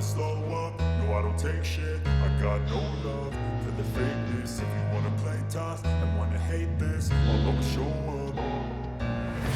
slow up, no I don't take shit. I got no love for the fakeness. If you wanna play tough and wanna hate this, I'll always show up.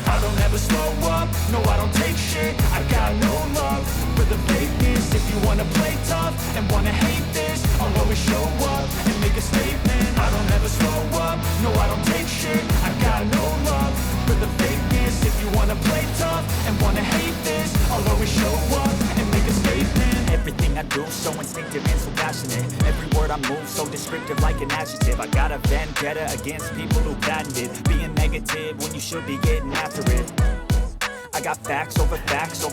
I don't ever slow up, no I don't take shit. I got no love for the fakeness. If you wanna play tough and wanna hate this, I'll always show up and make a statement. I don't ever slow up, no I don't take shit. I got no love for the fakeness. If you wanna play tough and wanna hate this, I'll always show up and make a statement. Everything I do so instinctive and so passionate. Every word I move so descriptive like an adjective. I got a vendetta against people who patented being negative when you should be getting after it. I got facts over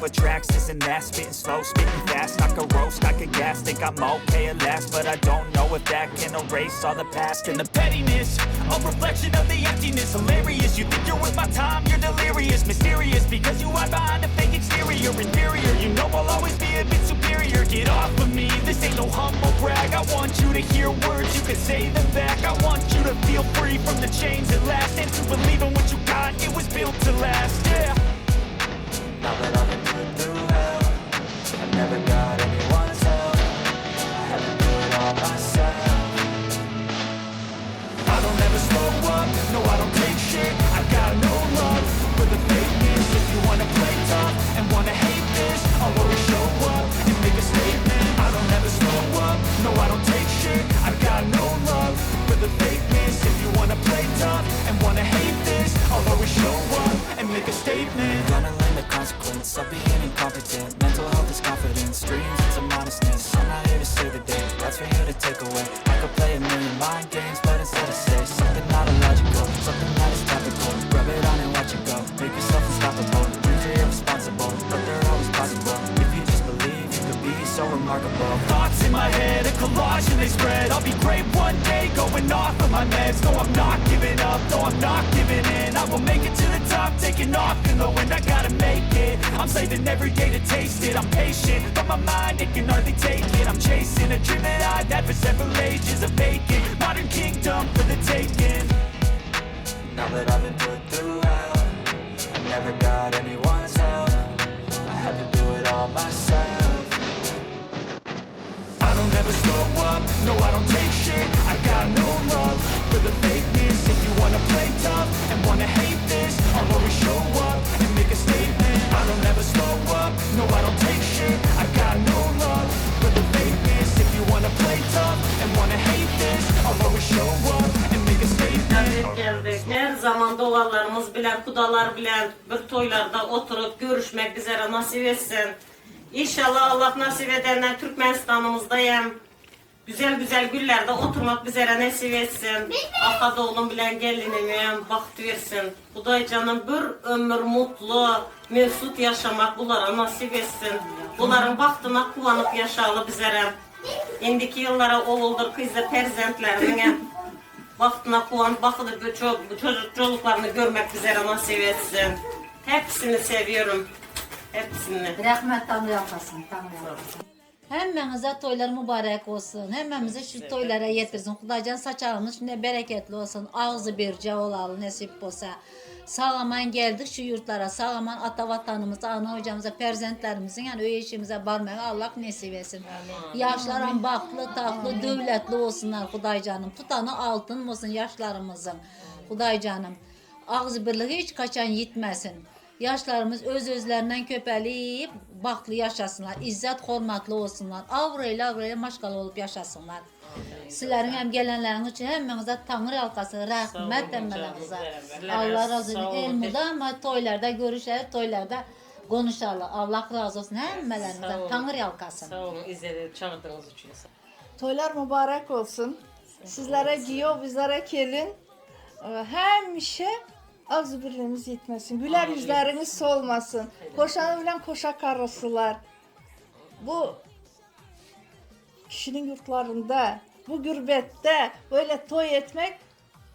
tracks, this and that. Spitting slow, spitting fast, I could roast, I could gas. Think I'm okay at last, but I don't know if that can erase all the past. And the pettiness, a reflection of the emptiness. Hilarious, you think you're worth my time, you're delirious. Mysterious, because you hide behind a fake exterior. Inferior, you know I'll always be a bit superior. Get off of me, this ain't no humble brag. I want you to hear words, you can say them back. I want you to feel free from the chains at last, and to believe in what you got, it was built to last, yeah. Now that I've been put through hell, I never got anyone's help. I had to do it all myself. I don't ever slow up, no I don't take shit. I got no love for the fakeness. If you wanna play tough and wanna hate this, I'll always show up and make a statement. I don't ever slow up, no I don't take shit. I got no love for the fakeness. If you wanna play tough and wanna hate this, I'll always show up and make a statement. Gonna learn the consequence of being incompetent. Mental health is confidence, dreams into modestness. I'm not here to save the day, that's for you to take away. I could play a million mind games, but instead I say something not illogical, something that is topical. Rub it on and watch it go, make yourself unstoppable. Dreams are irresponsible, but they're always possible. If you just believe, you could be so remarkable. Thoughts in my head, a collage and they spread. I'll be great one day, going off of my meds. No, I'm not giving up, no, I'm not giving in. I will make it to the top, taking off in the wind. I gotta make it, I'm saving every day to taste it. I'm patient, but my mind, it can hardly take it. I'm chasing a dream that I've had for several ages. A vacant, modern kingdom for the taking. Now that I've been put through hell, I never got anyone's help. I had to do it all myself. I don't ever slow up, no I don't take shit. I got no love for the fakeness. If you wanna play tough and wanna hate this, I'll always show up and make a statement. I don't ever slow up, no I don't take shit. I got no love for the fakeness. If you wanna play tough and wanna hate this, I'll always show up and make a statement. Geldik. Her zaman dualarımız bilen, kudalar bilen bir toylarda oturup görüşmek bizlere nasip etsin. İnşallah Allah nasip edenler Türkmenistan'ımızdayım. Güzel güzel günlerde oturmak bizlere nasip etsin. Aka oğlum bilen gelinime baxt versin. Kuday canım bir ömür mutlu, mesut yaşamak bunlara nasip etsin. Bunların baktına kuvanıp yaşalı bizlere. İndiki yıllara oğuldur, kızdır, perzentlerine baktına kuvanıp bakıdır çocuklarını görmek bizlere nasip etsin. Hepsini seviyorum. Hepsini. Rahmet Tanrı yapasın, Tanrı yapasın. Hemmenize toylar mübarek olsun. Hemmemize şu toylara yetirsin. Kudaycan saçağımız ne bereketli olsun. Ağzı birce olalı nasip olsa. Sağlaman geldik şu yurtlara. Sağlaman ata vatanımıza, ana hocamıza, perzentlerimizin yani öyle işimize barmaya Allah nasip etsin. Yaşların baklı, taklı, devletli olsunlar Kudaycanım. Tutanı altın olsun yaşlarımızın. Kudaycanım. Ağzı birliği hiç kaçan yitmesin. Yaşlarımız öz-özlerinden köpəliyib, baxlı yaşasınlar, izzət, xormatlı olsunlar, avro ilə maşqalı olub yaşasınlar. Sizlərin həm gələnlərin üçün həmmənizə Tanrı halqası, rəhmət əmmələnizə. Allah razı olsun. Elmuda ama toylarda görüşər, toylarda konuşarlar. Allah razı olsun həmmələnizə. Tanrı halqası. Sağ olun, izlediğiniz, çağırdığınız için. Toylar mübarek olsun. Sizlere giyo, bizlere gelin. Həmişə ağzı birliğimiz yetməsin. Güler yüzleriniz solmasın. Koşanı bilen koşa karısılar. Bu kişinin yurtlarında, bu gürbette böyle toy etmek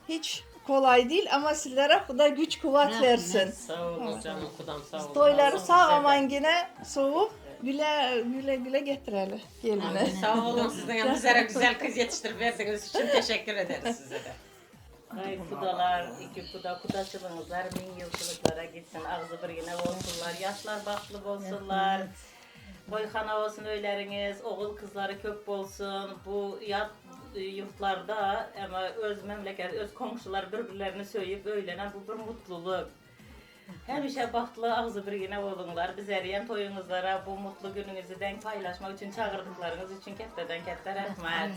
hiç kolay değil ama sizlere Xuda güç kuvvet versin. Sağ olun canım kudam, sağ olun. Toyları sağlaman yine soğuk güle getirelim geline. Sağ olun, sizden bizlere güzel kız yetiştirip verdiğiniz için teşekkür ederiz size de. Ay kudalar, iki kudaçılığınızlar bin yılçılıklara gitsin, ağzı bir yine olsunlar, yaşlar baklı olsunlar. Toyxana olsun öyləriniz, oğul kızları köp olsun. Bu yad yurtlarda ama öz məmləkət, öz qonşular bir-birlərini söyüb öylənən bu bir mutluluq. Həmişə baxtlı ağzı bir yenə olunlar. Biz əriyən toyunuzlara bu mutlu gününüzdən paylaşmaq üçün çağırdıqlarınız üçün kətlədən kətlə rəhmət.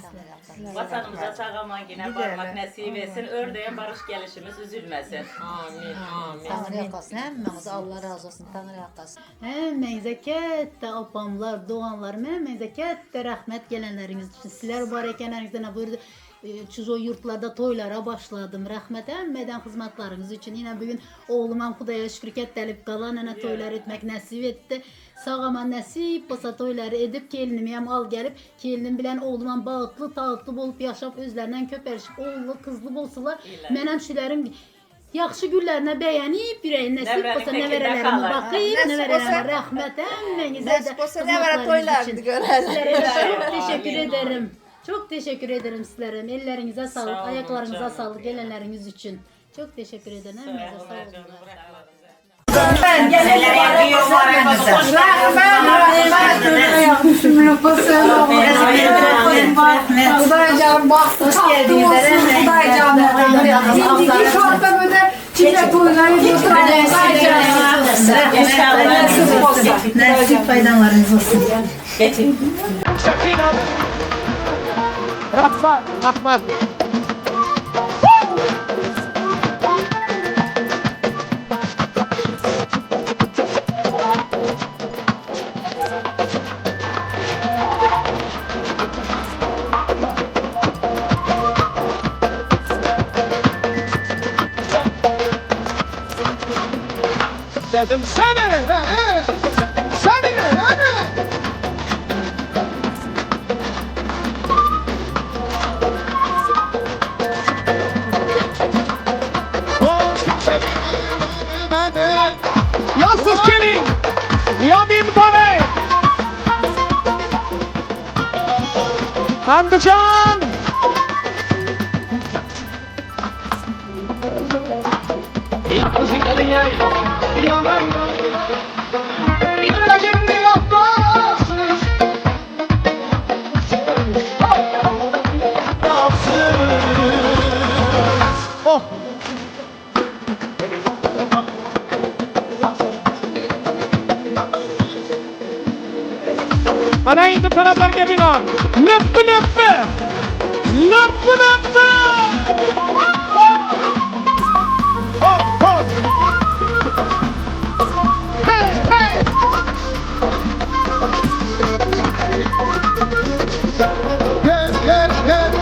Vatanımıza sağaman yenə barmaq nəsib etsin. Ördəyə barış gəlişimiz üzülməsin. Amin, amin. Tanrı yakasın. Həmməmiz Allah razı olsun. Tanrı yakasın. Həmməyinizə kətdə apamlar, doğanlar, həmməyinizə kətdə rəhmət gələnləriniz üçün. Sizlər barəkənlərinizdən buyurdu. O yurtlarda toylara başladım. Rəhmət əmmədən xidmətləriniz üçün. Yine bugün oğlumam Xudaya şükür kətdəlib qalan ənə toylar etmək nəsib etdi. Sağaman nəsib olsa toyları edib gelinimiyəm al gəlib. Gelinim bilən oğlumam bağıtlı, tağıtlı olub yaşab özlərindən köpərişib. Oğullu, qızlı bolsalar. Mənəm şülərim yaxşı günlərinə bəyənib, ürəyin nəsib olsa nəvərələrimə baxıb, nəvərələrimə rəhmət əmmənizə də toylarını görərlər. Çok teşekkür ederim. Çok teşekkür ederim sizlere. Ellerinize sağlık, ayaklarınıza sağlık, gelenleriniz için. Çok teşekkür ederim. Ellerinize sağlık. Kudaycan bak, hoş geldiniz. Kudaycan bak. Şu anda böyle çiçek toyları nasip faydalarınız olsun. Rahman, Rahman. Dedim seni, seni, Yusuf Killing, Yamin Bane, Hamdcan. Oh. Mana endi taraflarga bino. Lippi lippi. Lippi lippi. Hey hey. Yes yes yes.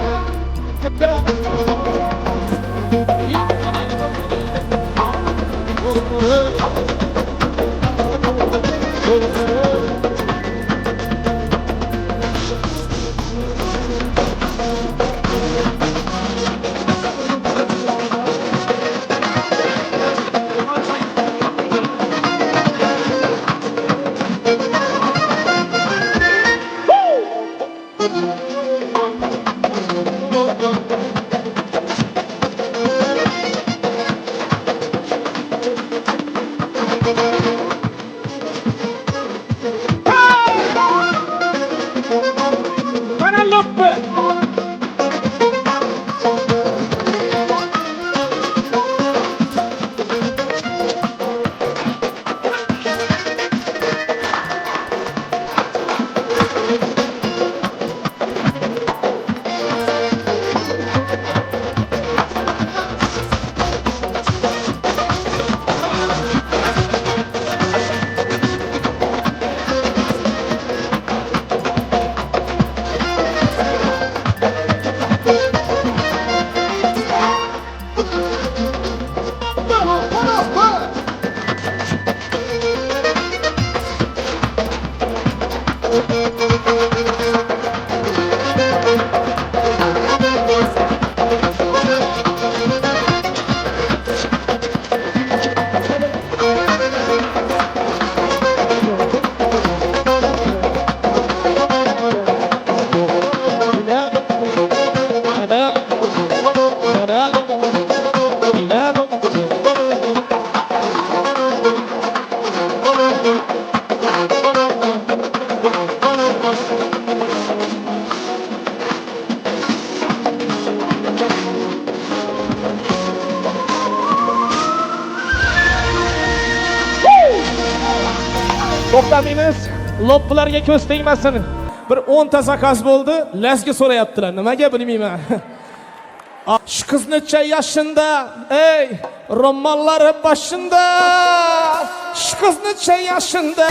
Woo! To'xtamaymiz. Loppularga ko'z tegmasin. Bir 10 ta zakaz bo'ldi, lasga so'rayaptilar. Nimaga bilmayman. Şu kız neçe yaşında, ey romanları başında. Şu kız neçe yaşında.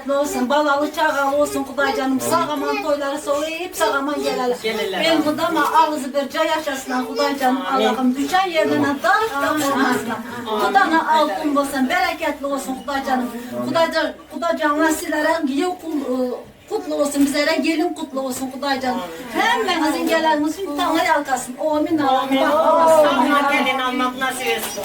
bereketli olsun, balalı çağalı olsun Kuday canım. Sağaman toyları soğuyup sağaman gelirler. Ben kudama ağzı bir ca yaşasına Kuday canım Allah'ım. Düşen yerden darık da olmasına. Kudana altın olsun, bereketli olsun Kuday canım. Kuday canım sizlere kutlu olsun, bizlere gelin kutlu olsun Kuday canım. Hemenizin gelenimizin tanrı yalkasın. Amin Allah'ım. Allah gelin almak nasip etsin.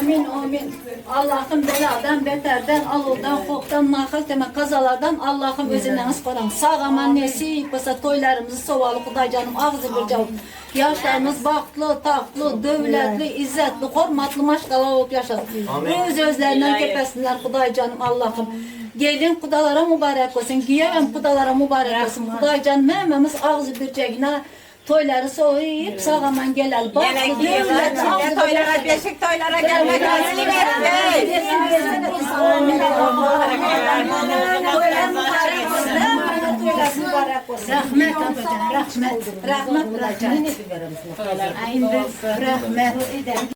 Amin, amin. Allah'ım beladan, beterden, alovdan, xokdan, nakıl demek kazalardan Allah'ım özünden ısparam. Sağ aman nesip, basa toylarımızı sovalı Kuday canım, ağzı bir cavuk. Yaşlarımız baklı, taklı, dövletli, izzetli, hormatlı maşqalar olup yaşasın. Öz özlerinden kepesinler Kuday canım Allah'ım. Gelin kudalara mübarek olsun, giyemem kudalara mübarek olsun. Kuday canım hemimiz ağzı bir cegine toyları soğuyup sağaman gelel. Gene giyiyorlar. Ne toylara, beşik toylara gelmek nasip etsin. Rahmet abacan, rahmet. Rahmet abacan. Rahmet.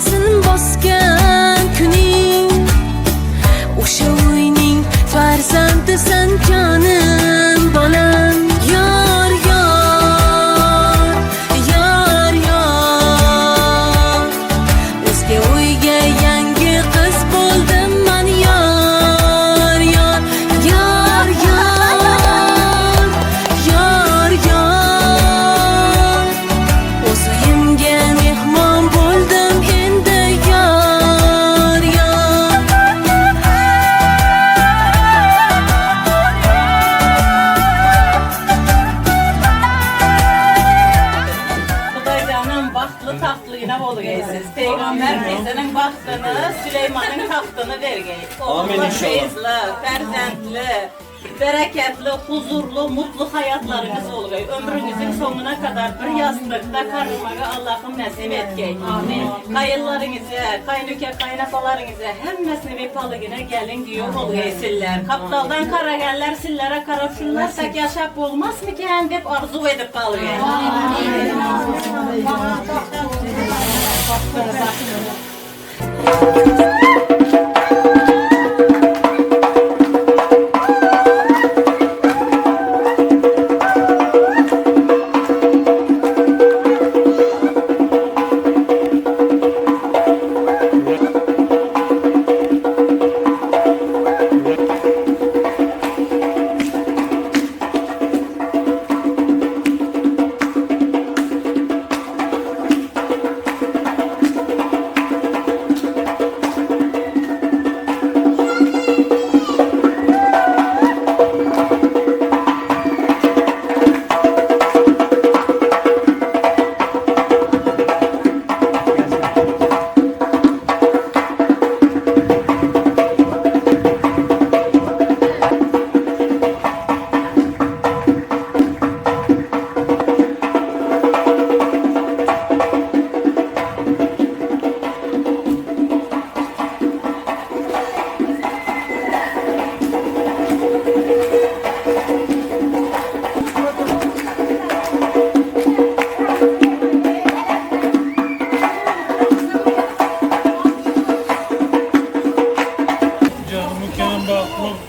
Yansın bosgan kuning O'sha uyning farzandi sen canım bolam Yor yor yor yor O'zga uyga yangi qiz bo'ldim man yor yor yor yor yor yor O'z uyimga mehmon bo'ldim endi yor yor Xudaycanın baxtlı taxtlığına olğaysiz. Peygamber Mese'nin baxtını, Süleyman'ın taxtını vergəyik. Oğullar feyizli, fərzəndli, bereketli, huzurlu, mutlu hayatlarınız olğay. Ömrünüzün sonuna kadar bir yastıkta karışmağı Allah'ım nasip etkey. Amin. Kayınlarınızı, kaynüke, kaynafalarınızı hemmesini bir palığına gelin diyor olğaysınlar. Kaptaldan kara geller, sillere kara şunlarsak yaşap olmaz mı ki dep arzu edip kalıyor.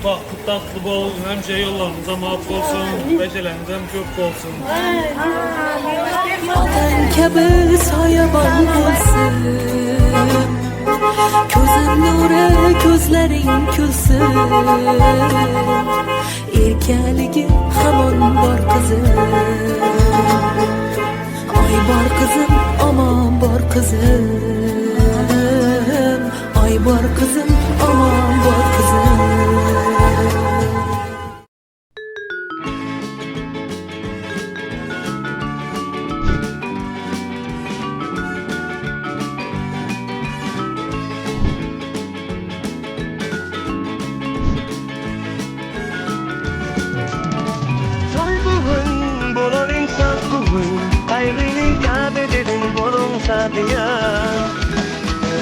Baktı tatlı bol, hemşe yollarınıza mahv olsun, becelerinizden köp olsun. Otam kabi soyabon bo'lsin Ko'zim nuri ko'zlaring kulsin Erkaligi hamon bor qizim Ay bor qizim omon bor qizim Ay bor qizim omon bor qizim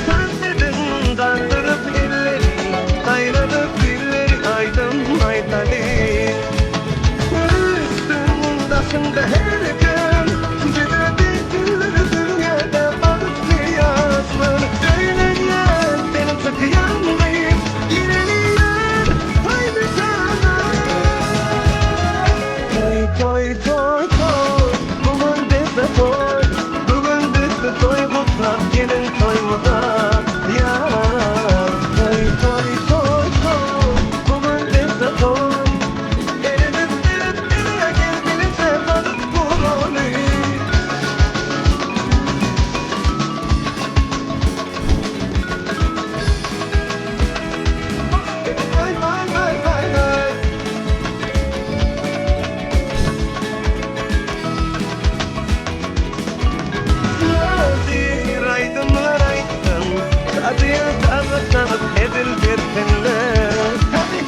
Sen dedin kandırıp elleri, kaynadıp dilleri aydın aytali. Üstündasında her gün, gidebilirler dünyada balıklı yazlar. Söylenyen benim sıkıyamdayım, ilerleyen haydi sana. Toy toy toy, bugün bizde toy. Toy kutlar gelin toymuza ya toy toy toy toy bugün bizde toy elimiz birliğe geldiğinizde balık bulunu vay vay vay vay vay aydınlar aydın Kadıya tanıtanıp edil bir dinler Hadi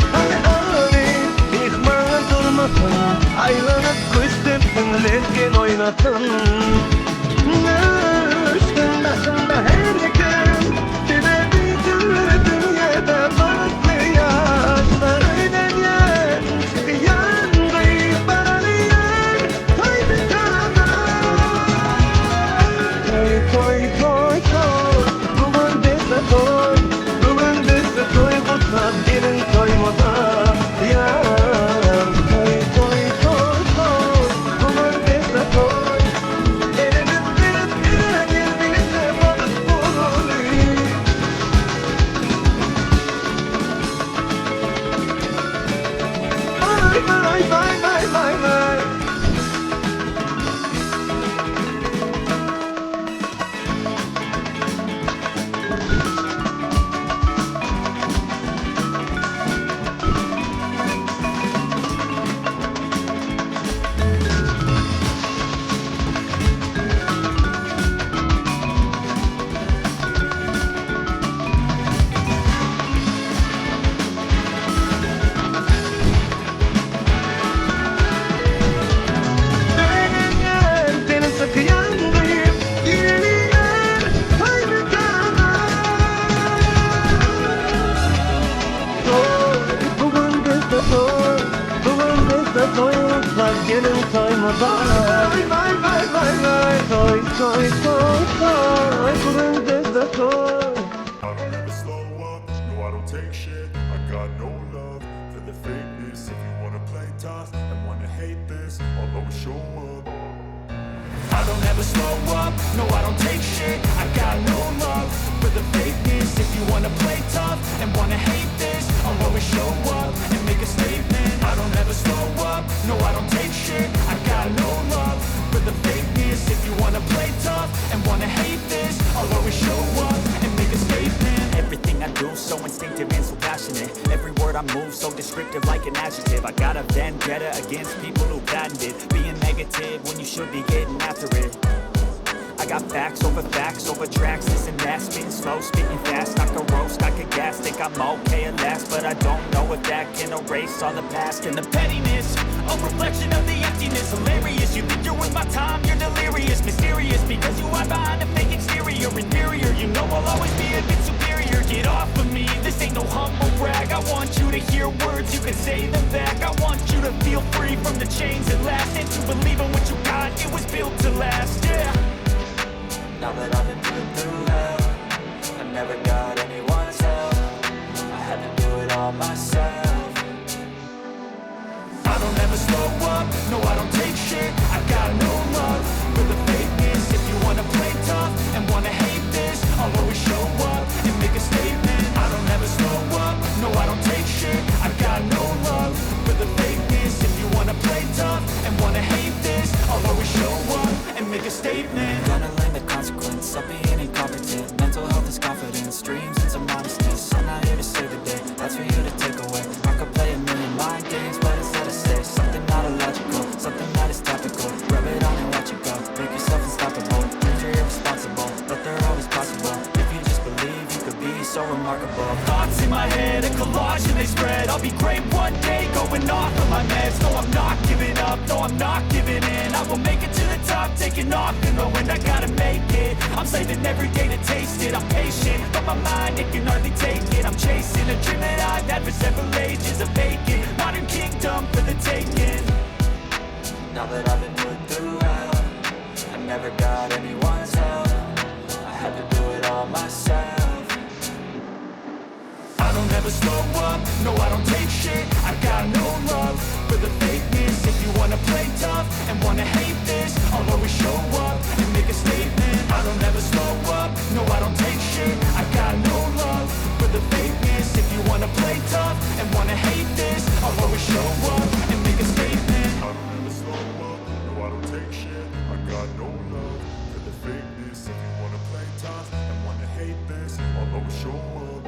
hadi İhmana durmasın Aylanıp küstürsün lezgin oynasın Üstün başında her gün Gidebilirler dünyada farklı yaşlar Öyle yer yandı bana yer Haydi sana Toy toy toy toy toy, toy, toy, kurunduzda toy. I don't ever slow up, no I don't take shit. I got no love for the fakeness. If you wanna play tough and wanna hate this, I'll always show up. I don't ever slow up, no I don't take shit. I got no love for the fakeness. If you wanna play tough and wanna hate this, I'll always show up and make a statement. I don't ever slow up, no I don't take shit. I got no love for the fakeness. If you wanna play tough and wanna hate this, I'll always show up and make a statement. Everything I do so instinctive and so passionate. Every word I move so descriptive like an adjective. I got a vendetta against people who patented being negative when you should be getting after it. I got facts over tracks, this and that, spitting slow, spitting fast. I could roast, I could gas, think I'm okay at last, but I don't know if that can erase all the past and the pettiness. A reflection of the emptiness, hilarious. You think you're with my time, you're delirious, mysterious, because you hide behind a fake exterior, inferior. You know I'll always be a bit superior. Get off of me, this ain't no humble brag. I want you to hear words, you can say them back. I want you to feel free from the chains at last, and to believe in what you got, it was built to last, yeah. Now that I've been put through hell, I never got anyone's help. I had to do it all myself. I don't ever slow up, no I don't take shit. I got no love for the fakeness. If you wanna play tough and wanna hate this, I'll always show up and make a statement. I don't ever slow up, no I don't take shit. I got no love for the fakeness. If you wanna play tough and wanna hate this, I'll always show up and make a statement. Gonna learn the consequence of being incompetent. Mental health is confidence, dreams and some modestness. I'm not here to save the day, that's for you to take away. I could play a million mind games, but instead I say something not illogical, something that is topical. Rub it on and watch it go, make yourself unstoppable. Dreams are irresponsible, but they're always possible. If you just believe, you could be so remarkable. Thoughts in my head, a collage and they spread. I'll be great one day, going off of my meds. No, I'm not giving up, no, I'm not giving in. I will make it to the top, taking off in the wind. I gotta make it, I'm saving every day to taste it. I'm patient, but my mind, it can hardly take it. I'm chasing a dream that I've had for several ages. A vacant, modern kingdom for the taking. Now that I've been put through hell, I never got anyone's help. I had to do it all myself. I don't ever slow up, no I don't take shit. I got no love for the fakeness. If you wanna play tough and wanna hate this, I'll always show up and make a statement. I don't ever slow up, no I don't take shit. I got no love for the fakeness. If you wanna play tough and wanna hate this, I'll always show up and make a statement. I don't ever slow up, no I don't take shit. I got no love for the fakeness. If you wanna play tough and wanna hate this, I'll always show up.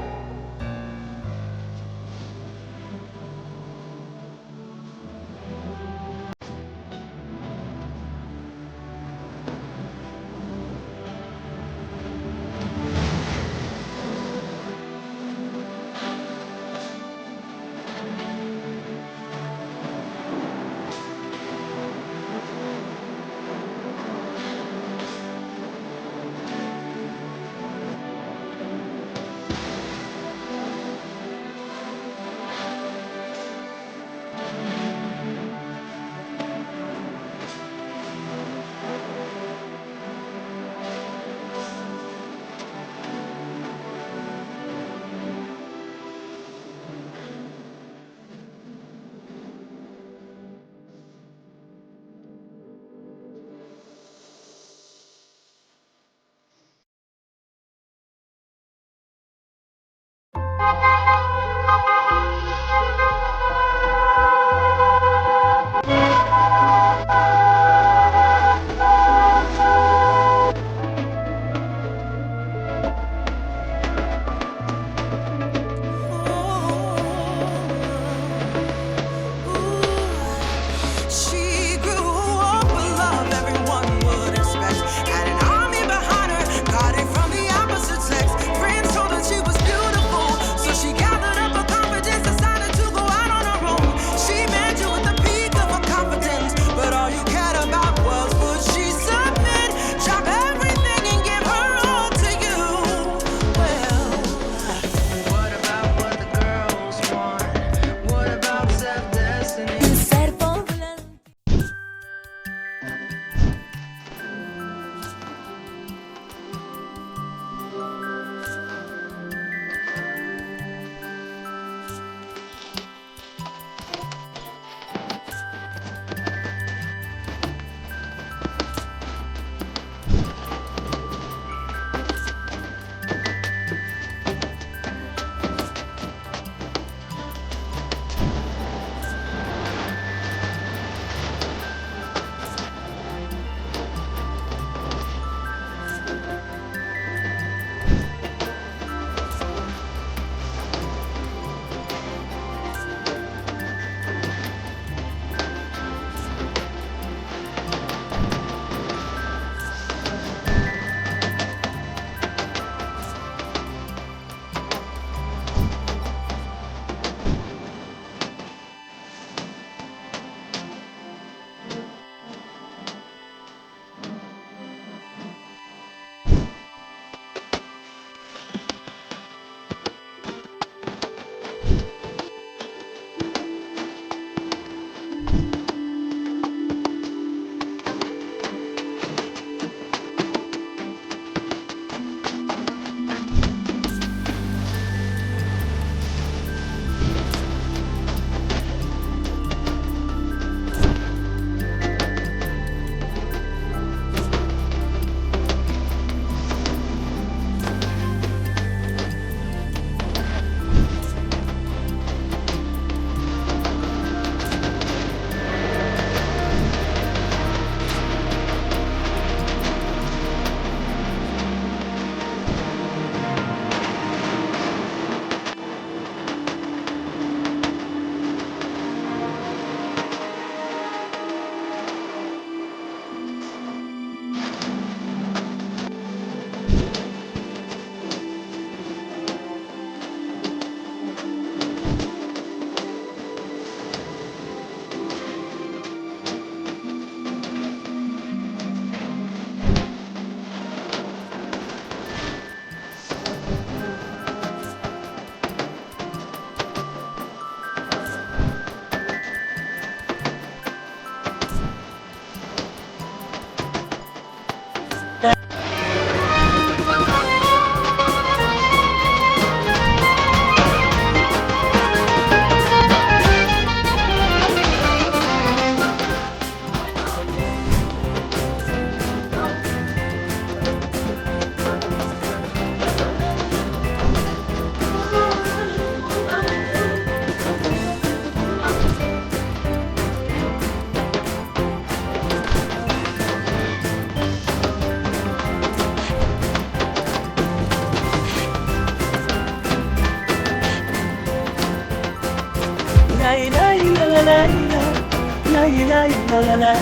lay lay la la la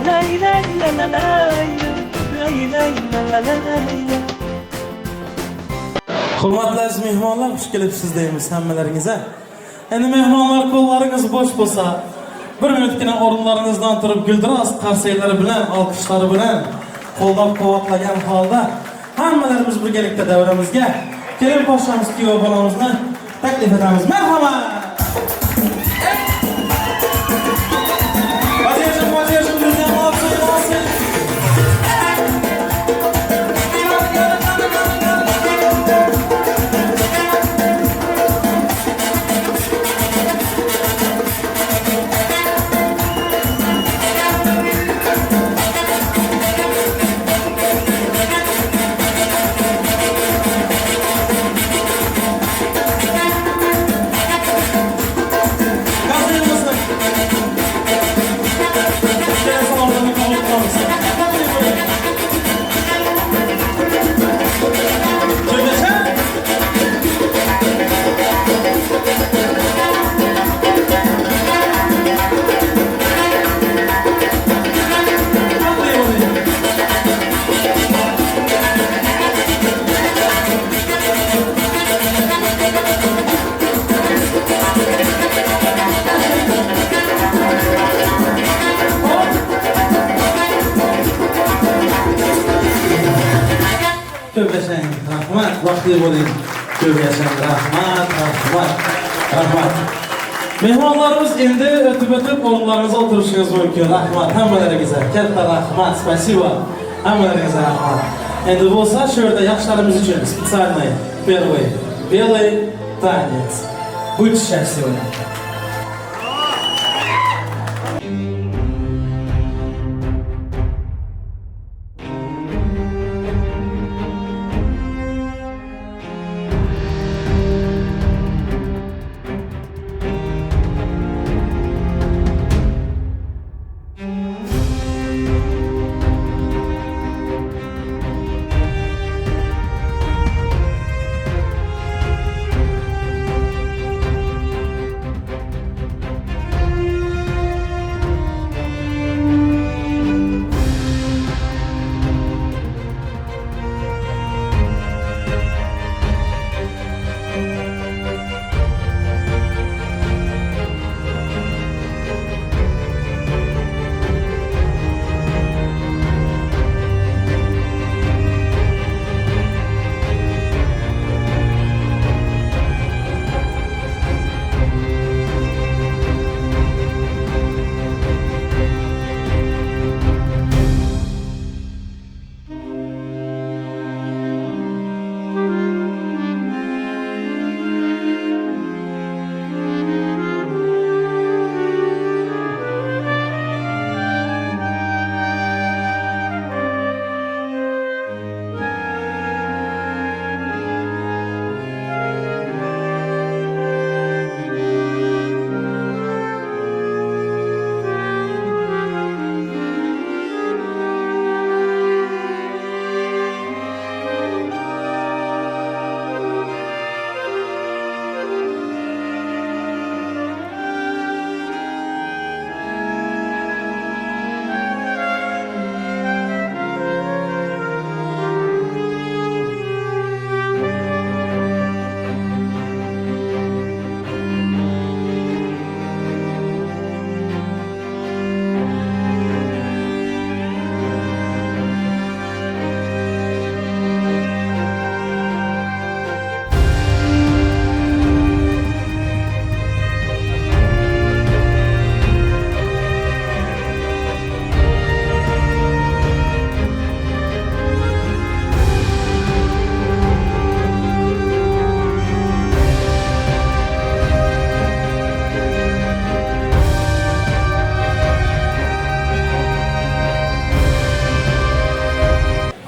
lay lay la la lay lay lay la la lay. Hurmatli aziz mehmonlar, xush kelibsiz deymiz hammalaringizga. Endi mehmonlar qo'llaringiz bo'sh bo'lsa, bir minutgina o'rinlaringizdan turib guldiroz qarsaylari bilan, olqishlari bilan qo'llab-quvvatlagan holda hammalarimiz birgalikda davramizga kelin poshamiz kuyov bolamizni taklif etamiz. Marhamat. Vaziyatimiz bizdan olsin. Ko'p yashang, rahmat, vaqtli bo'ling. Ko'p yashang, rahmat. Mehmonlarimiz endi o'tib o'rinlaringizga o'tirishingiz mumkin. Rahmat hammalaringizga. Katta rahmat, spasibo. Hammalaringizga rahmat. Endi bo'lsa, shu yerda yaxshilarimiz uchun spesialniy белый танец. Будьте счастливы.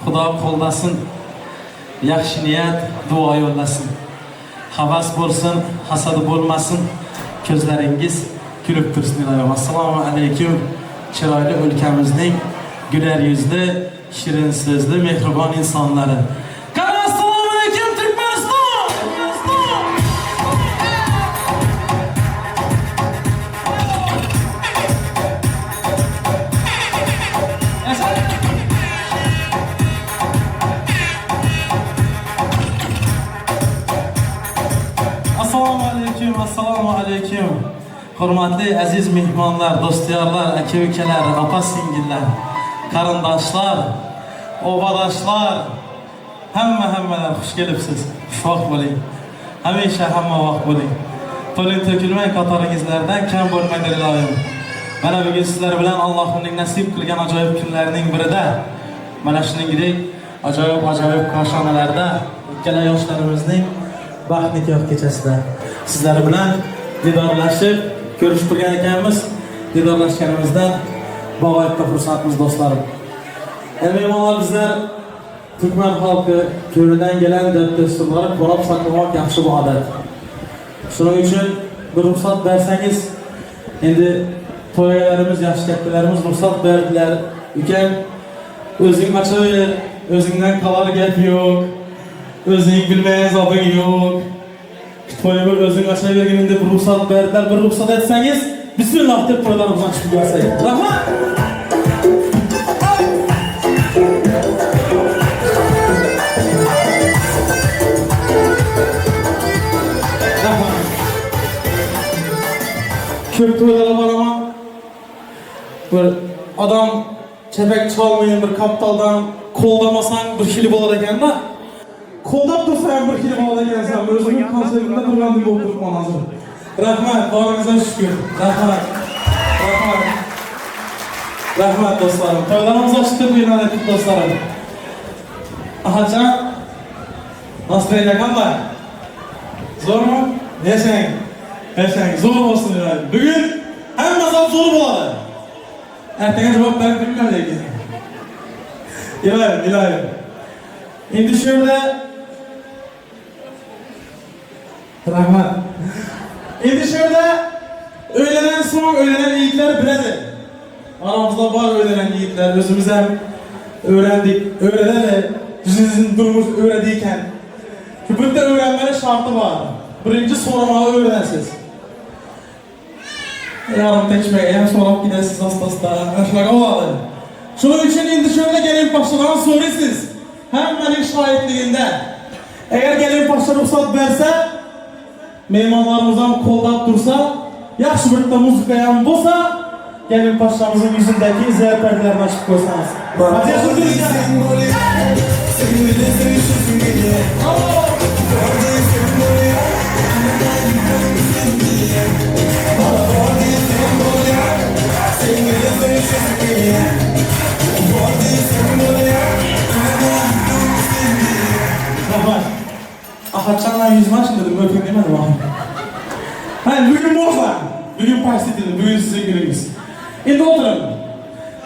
Xudo qo'llasin, yaxshi niyat, duo yo'llasin. Havas bo'lsin, hasad bo'lmasin. Ko'zlaringiz kulib tursin. Assalomu alaykum. Chiroyli o'lkamizning güler yuzli, shirin so'zli, mehribon insonlari. Assalomu alaykum Turkmaniston. assalomu alaykum. Hurmatli aziz mehmonlar, do'styorlar, aka-ukalar, opa-singillar, qarindoshlar, obadaşlar, hammalar xush kelibsiz. Xushvaqt bo'ling. Hamisha hamma vaqt bo'ling. To'lin to'kilmay qatoringizlardan kam bo'lmaydi iloyim. Mana bugun sizlar bilan Allohning nasib qilgan ajoyib kunlarining birida mana shuningdek ajoyib qoshonalarda ikkala yoshlarimizning baxt nikoh kechasida sizlar bilan didorlashib ko'rishib turgan ekanmiz. Didorlashganimizdan bag'oyatda xursandmiz do'stlarim. Mehmonlar bizlar Türkmen xalqi ko'ridan gelen dasturlarni qo'rab saqlamoq yaxshi bu odat. Shuning uchun bir ruxsat bersangiz, endi to'ylarimiz, yosh kattalarimiz ruxsat berdilar. Ukan, o'zing achaver, o'zingdan qolar gap yo'q. O'zing bilmagan zobing yo'q. To'yga o'zing achavergin deb ruxsat berdilar. Bir ruxsat etsangiz, bismillah deb to'ylarimizni ochib qo'ysak. Rahmat. Köp to'ylara boraman. Bir adam çepek çalmayan bir kaptaldan koldamasan bir xili bo'lar ekanda. Qo'ldab tursan bir xili bo'lar ekansan. O'zimning konsertimda turgandim bo'lib turibman hozir. Rahmat, boringizga shukr. Rahmat do'stlarim. To'ylarimiz ochdi bu inoyatli do'stlarim. Ahacan, настроение qanday? Zo'rmi? Yashang, zo'r bo'lsin yani. Bugün hamma zor zo'r bo'ladi. Ertaga javob berib bilmayman lekin. İlayim. Endi shu yerda rahmat. Endi shu yerda o'ylanan so'ng o'ylanan yigitlar biladi. Aramızda bor o'ylanan yigitlar, o'zimiz ham o'rgandik. O'rganadi, bizning durumimiz o'radi ekan. Shu bitta o'rganmani sharti bor. Birinchi so'ramani o'rganasiz. Yarım tekmeye hem so'rab gidasiz asta. Shunaqa bo'ladi. Shuning uchun endi shu yerda kelin pochtadan so'raysiz. Hammaning shohidligida. Agar kelin pochta ruxsat bersa, mehmonlarimiz ham qo'llab tursa, yaxshi bitta muzika ham bo'lsa, kelin pochtamizning yuzidagi zarparlarni ochib qo'ysangiz. Ahadcan'la yüzme açın dedim, öpeyim demedim abi. Hani bugün boşla, bugün paylaştırdım, bugün sizin gününüz. Şimdi oturun.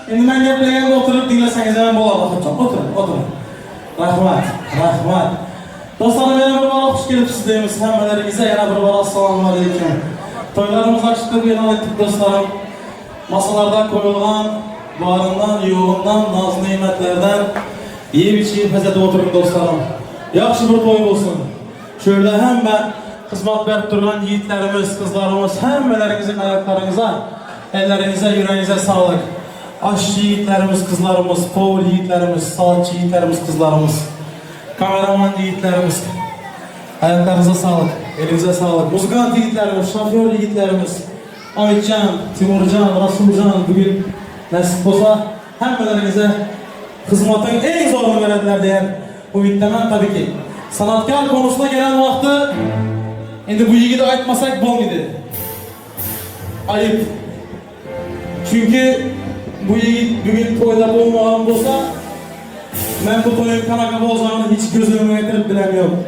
Şimdi ben gepleyen oturup dinleseniz hemen bol Ahadcan. Oturun. Rahmat. Dostlarım, yana bir bana hoş gelip sizdeyimiz. Hemmelerinize yana bir bana assalamu aleyküm. Toylarımız açtı bu yanalettik dostlarım. Masalarda koyulan, varından, yoğundan, naz nimetlerden yiyip içiyip hezede oturun dostlarım. Yaxşı bir toy olsun. Şöyle hemme hizmet verip duran yiğitlerimiz, kızlarımız, hemmelerimizin ayaklarınıza, ellerinize, yüreğinize sağlık. Aşçı yiğitlerimiz, kızlarımız, povul yiğitlerimiz, saatçı yiğitlerimiz, kızlarımız, kameraman yiğitlerimiz, ayaklarınıza sağlık, elinize sağlık. Muzikant yiğitlerimiz, şoför yiğitlerimiz, Ahmetcan, Timurcan, Rasulcan bugün nasip olsa hemmelerinize hizmetin en zorunu verediler diyen umutlanan tabii ki. Sanatkar konusuna gelen vakti şimdi bu yigidi aytmasak bo'lmaydi. Ayıp. Çünkü bu yigit bugün toyda olmagan olsa ben bu toyun qanaqa bo'lganini hiç gözüme yetirib bilemiyorum.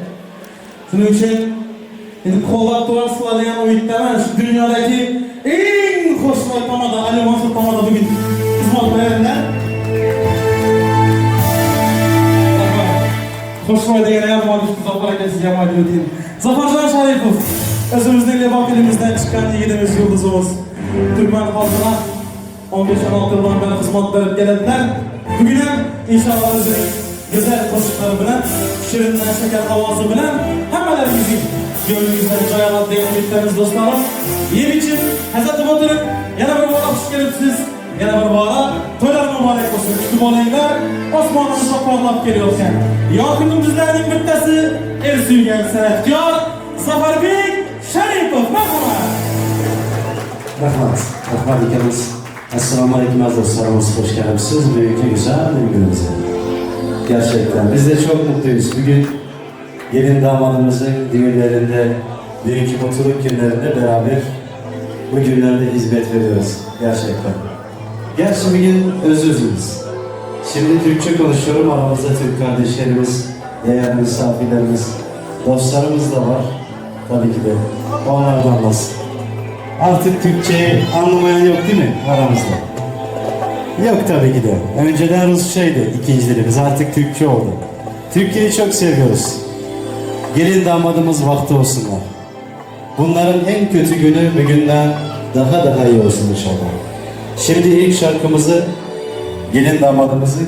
Şunun için şimdi qo'llab turasizlar degan umiddaman. Şu dünyadaki en hoşg'oy tamada, Ali Mansur tamada bugün xizmat berenler. Hoşuma degan ham Zafer akasi jamoat yo'tin. Zafarjon Sharipov o'zimizning lebok elimizdan chiqqan yigitimiz, yulduzimiz. Türkmen xalqina 15-16 yildan beri xizmat berib keladilar. Bugun ham inshaalloh o'zining go'zal qo'shiqlari bilan, shirindan shakar ovozi bilan hammalaringizning gönlünüzden joy oladi degan umiddamiz do'stlarim. Yem için hazatib o'tirib, yana bir bora xush kelibsiz. Yana bir bora to'ylar muborak bo'lsin. Kutib olinglar. Osmonimiz porlab kelayotgan. Yoqimli bizlarning bittasi er suygan san'atkor Zafarbek Sharipov. Rahmat. Rahmat ikimiz. Assalamu alaikum aziz dostlarımız. Hoş geldiniz. Büyük güzel bir günümüze. Gerçekten biz de çok mutluyuz. Bugün gelin damadımızın düğünlerinde, büyük mutluluk günlerinde beraber bu günlerde hizmet veriyoruz. Gerçekten. Gerçi bugün özümüz. Şimdi Türkçe konuşuyorum. Aramızda Türk kardeşlerimiz, değerli misafirlerimiz, dostlarımız da var. Tabii ki de. Onlardan nasıl? Artık Türkçeyi anlamayan yok değil mi aramızda? Yok tabii ki de. Önceden Rusçaydı ikinci dilimiz. Artık Türkçe oldu. Türkiye'yi çok seviyoruz. Gelin damadımız vakti olsunlar. Bunların en kötü günü bugünden daha iyi olsun inşallah. Şimdi ilk şarkımızı, gelin damadımızı,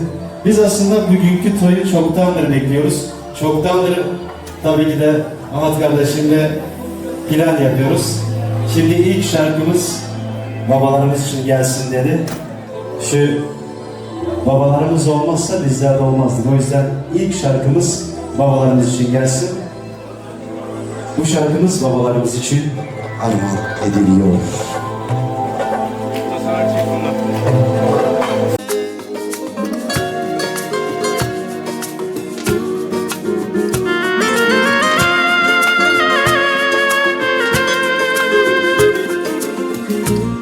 biz aslında bugünkü toyu çoktandır bekliyoruz. Çoktandır tabii ki de Ahmet kardeşimle plan yapıyoruz. Şimdi ilk şarkımız babalarımız için gelsin dedi. Şu babalarımız olmazsa bizler de olmazdık. O yüzden ilk şarkımız babalarımız için gelsin. Bu şarkımız babalarımız için armağan ediliyor.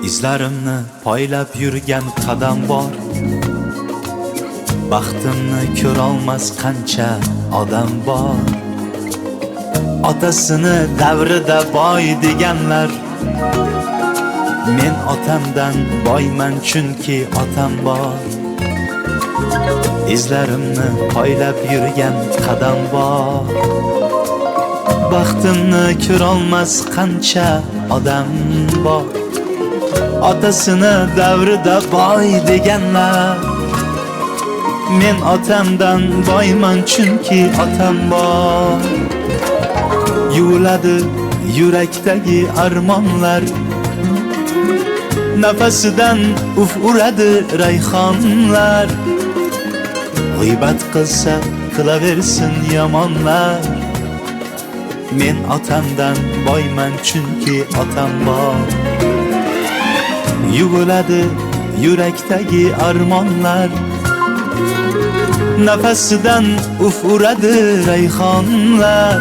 İzlarimni poylab yurgan qadam bor. Baxtimni ko'rolmas qancha odam bor. Otasini davrida boy deganlar, men otamdan boyman chunki otam bor. İzlarimni poylab yurgan qadam bor. Baxtimni ko'rolmas qancha odam bor. Otasini davrida boy deganlar, men otamdan boyman chunki otam bor. Yuviladi yurakdagi armonlar, nafasidan uf uradi rayhonlar. G'iybat qilsa qilaversin yomonlar, men otamdan boyman chunki otam bor. Yuviladi yurakdagi armonlar, nafasidan uf uradi rayhonlar.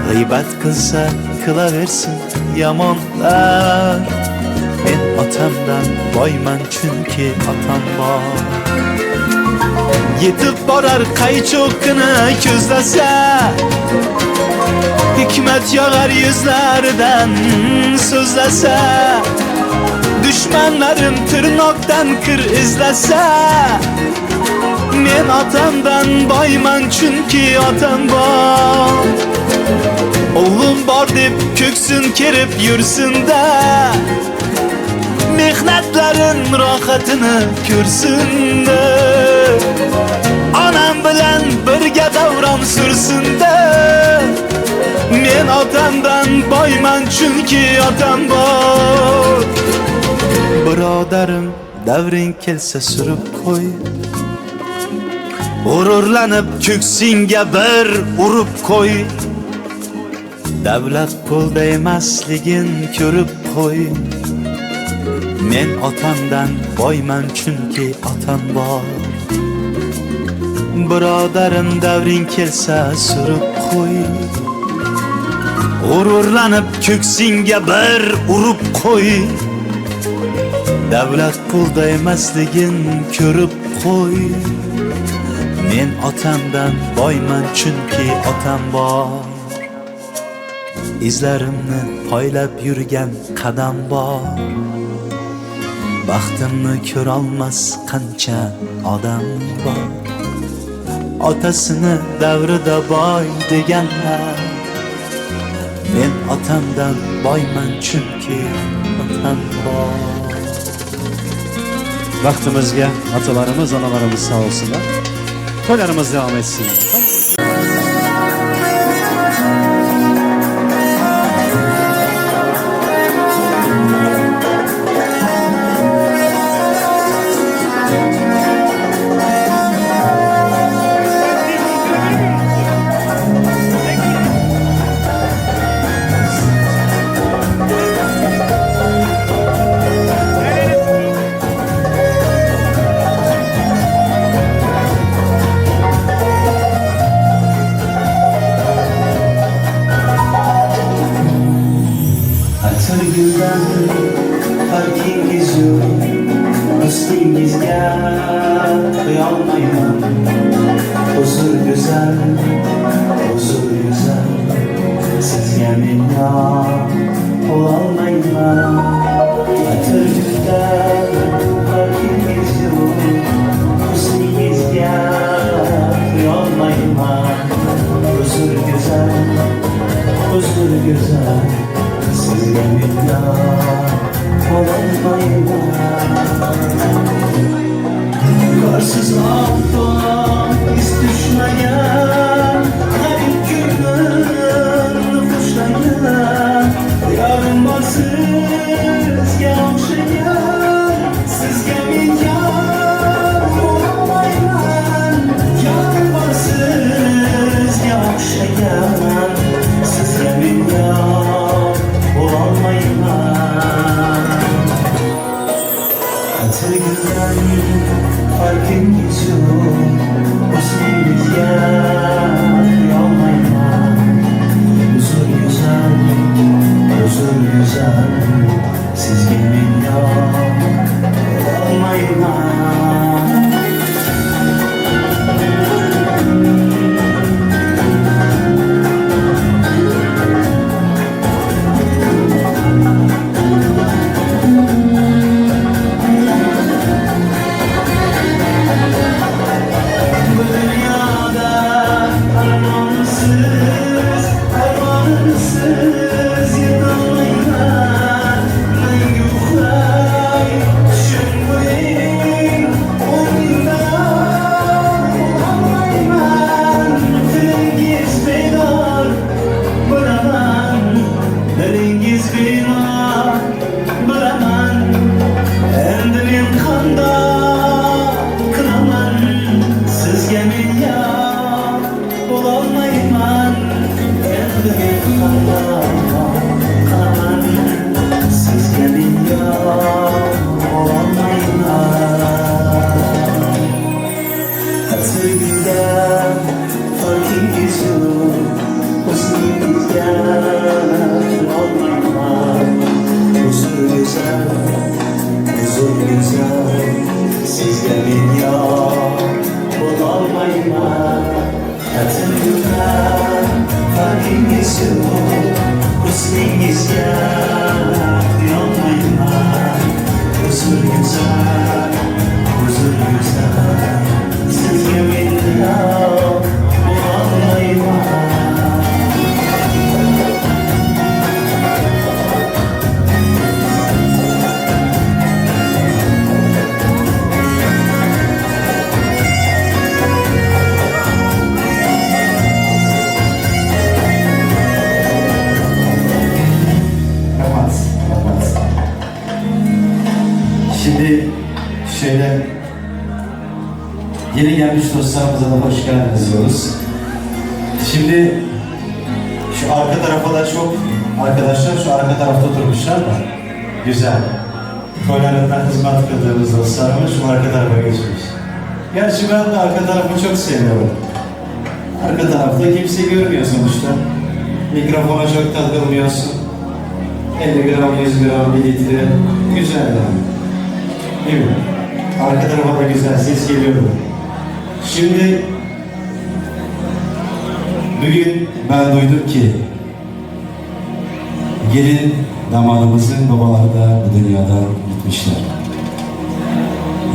G'iybat qilsa qilaversin yomonlar, men otamdan boyman chunki otam bor. Yetib borar qaychoqini ko'zlasa, hikmat yog'ar yuzlaridan so'zlasa. Düşmanlarım tırnaktan kır izlese, men otamdan boyman chunki otam bor. Oğlum bor deb ko'ksin kerib yursin-da, mehnatlarin rohatini ko'rsin-da. Onam bilan birga davron sursin-da, men otamdan boyman chunki otam bor. Birodarim davring kelsa surib qo'y, g'ururlanib ko'ksingga bir urib qo'y. Davlat qo'lda emasligin ko'rib qo'y, men otamdan boyman chunki otam bor. Birodarim davring kelsa surib qo'y, g'ururlanib ko'ksingga bir urib qo'y. Davlat pulda emasligin ko'rib qo'y, men otamdan boyman chunki otam bor. İzlarimni poylab yurgan qadam bor. Baxtimni ko'rolmas qancha odam bor. Otasini davrida boy deganlar, men otamdan boyman chunki otam bor. Vaktimizga atalarımız, analarımız sağ olsunlar. Toylarımız devam etsin. Husningizga kıyolmayman. Huzur güzel, huzur güzel. Sizga men yor bo'lolmayman. Atirgizda farqingiz yo'q. Husningizga kıyolmayman. Huzur güzel, huzur güzel. Sizga men yor bo'lolmayman. Karsiz altdan iz düşmeyen, Habib günün kuşlayan, yarın sizga o'xshagan, sizga men yor bo'lolmayman. Yarın sizga o'xshagan, sizga men yor bo'lolmayman. Atirgizdan farqingiz yo'q. Husningizga kıyolmayman. Huzur güzel, huzur güzel. Sizga men yor bo'lolmayman. Şimdi şöyle yeni gelmiş dostlarımıza da hoş geldiniz diyoruz. Şimdi şu arka tarafa da çok arkadaşlar şu arka tarafta oturmuşlar da güzel. Toylarından hizmet kıldığımız dostlarımız şu arka tarafa geçmiş. Gerçi ben de arka tarafı çok seviyorum. Arka tarafta kimse görmüyor sonuçta. Mikrofona çok takılmıyorsun. 50 gram, 100 gram, 1 litre. Güzel yani. Değil mi? Arka tarafa da güzel ses geliyor. Şimdi bugün ben duydum ki gelin damadımızın babaları da bu dünyadan gitmişler.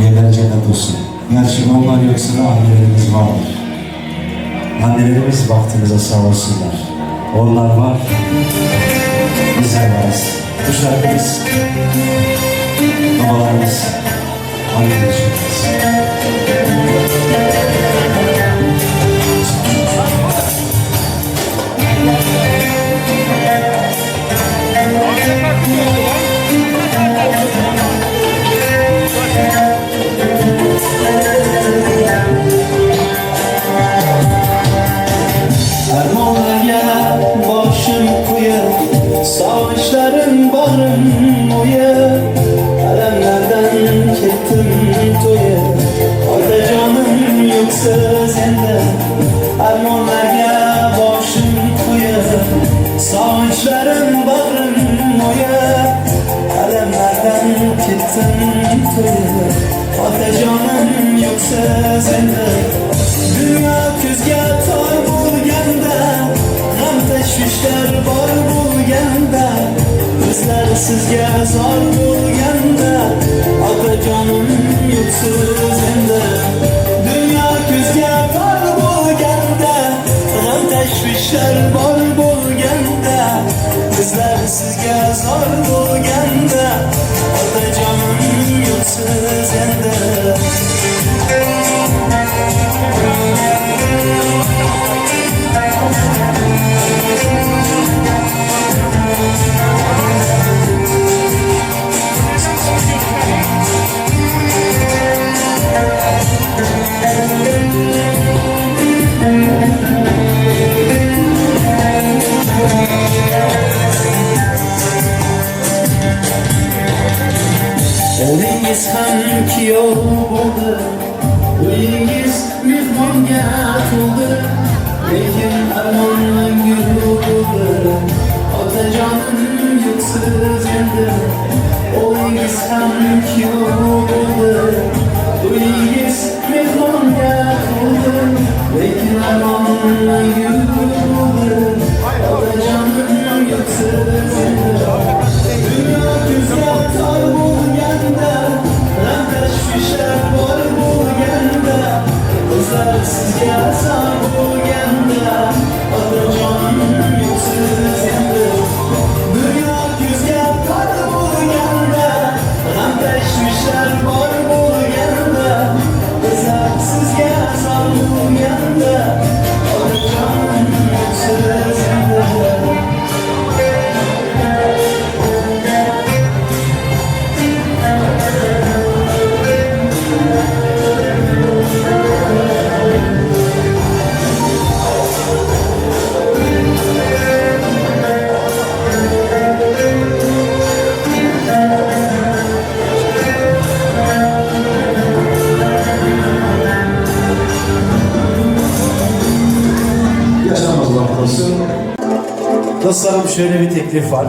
Yerler cennet olsun. Gerçi onlar yoksa da annelerimiz vardır. Annelerimiz vaktimize sağ olsunlar. Onlar var, bizler varız. Bu şarkımız babalarımız, annelerimiz. Harmonya başım koyup savaşların bağrım uyup alemlerden kettim toyup orada canım yoksa sende. Harmonya başım koyup savaşların bağrım uyup alemlerden kettim toyup Atacanım yoksa sende. Dünya küzge tar bulganda, gam teşvişler var bulganda, kızlar sizge zor bulganda. Atacanım yoksa sende. Dünya küzge tar bulganda, gam teşvişler var bulganda, kızlar sizge zor bulganda. Atacanım yoksa sende. O'zingiz ham kuyov bo'ldi, uyingiz mehmonga to'ldi, lekin armon mangu bo'ldi. Otajonim yo'qsiz endi. O'zingiz ham kuyov bo'ldi, uyingiz mehmonga to'ldi, lekin armon mangu bo'ldi. Otajonim yo'qsiz endi. Dünya güzel tar bulganda, gam teşvişler var bulganda, kızlar sizge zor bulganda. Atacanım yo'qsiz endi. Dünya güzel tar bulganda, gam teşvişler var bulganda, kızlar sizge zor bulganda. Atacanım yo'qsiz endi. Dostlarım şöyle bir teklif var.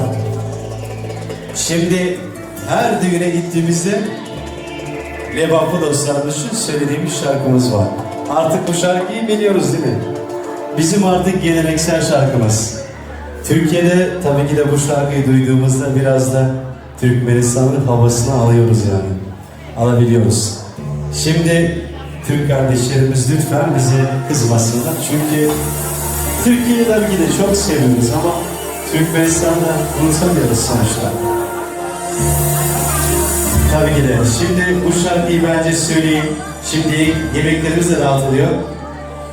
Şimdi her düğüne gittiğimizde Lebaplı dostlarımız için söylediğimiz şarkımız var. Artık bu şarkıyı biliyoruz değil mi? Bizim artık geleneksel şarkımız. Türkiye'de tabii ki de bu şarkıyı duyduğumuzda biraz da Türkmenistan'ın havasını alıyoruz yani. Alabiliyoruz. Şimdi Türk kardeşlerimiz lütfen bize kızmasınlar. Çünkü Türkiye'yi tabii ki de çok seviyoruz ama Türkmenistan'da unutamıyoruz sonuçta. Tabii ki de. Şimdi bu şarkıyı bence söyleyeyim. Şimdi yemeklerimiz de dağıtılıyor.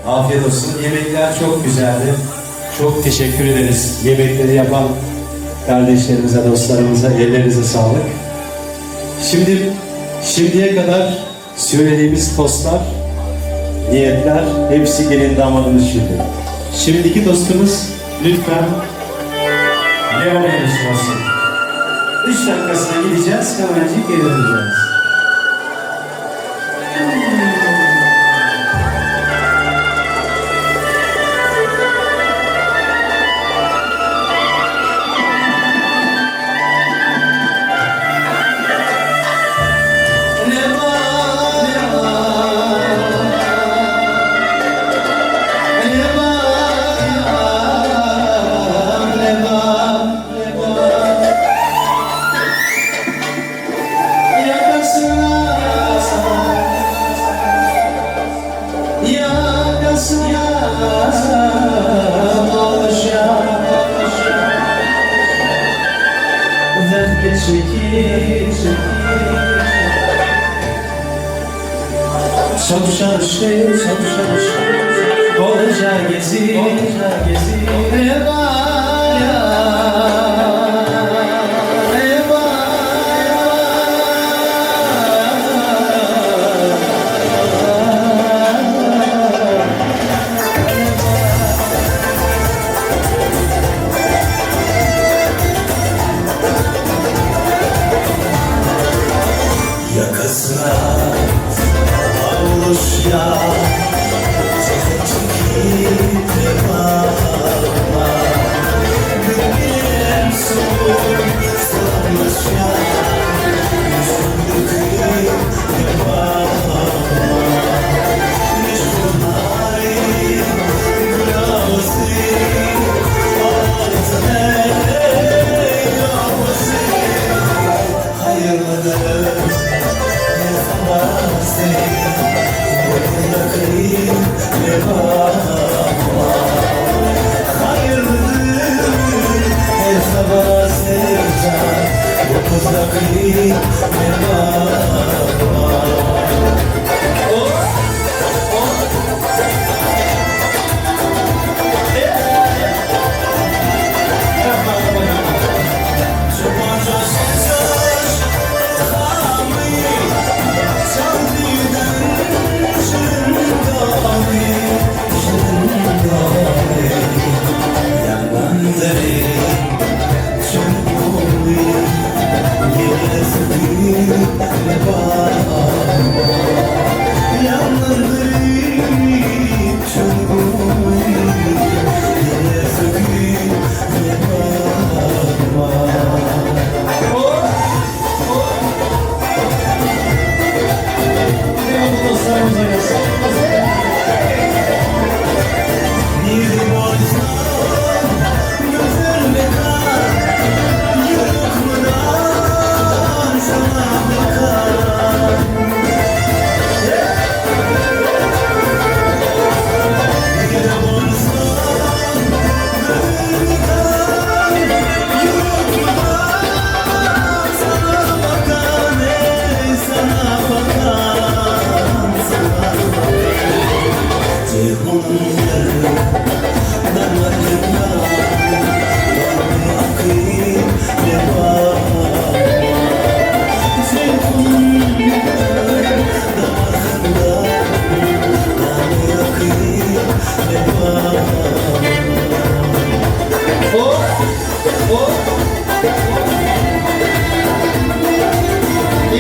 Afiyet olsun. Yemekler çok güzeldi. Çok teşekkür ederiz. Yemekleri yapan kardeşlerimize, dostlarımıza ellerinize sağlık. Şimdiye kadar söylediğimiz tostlar, niyetler hepsi gelin damadımız şimdi. Şimdiki dostumuz lütfen Leon yarışması. 3 dakikasına gideceğiz, hemencik geri döneceğiz. Çalışır, olacağı gezi, yakasına avluş ya, çekip bakma.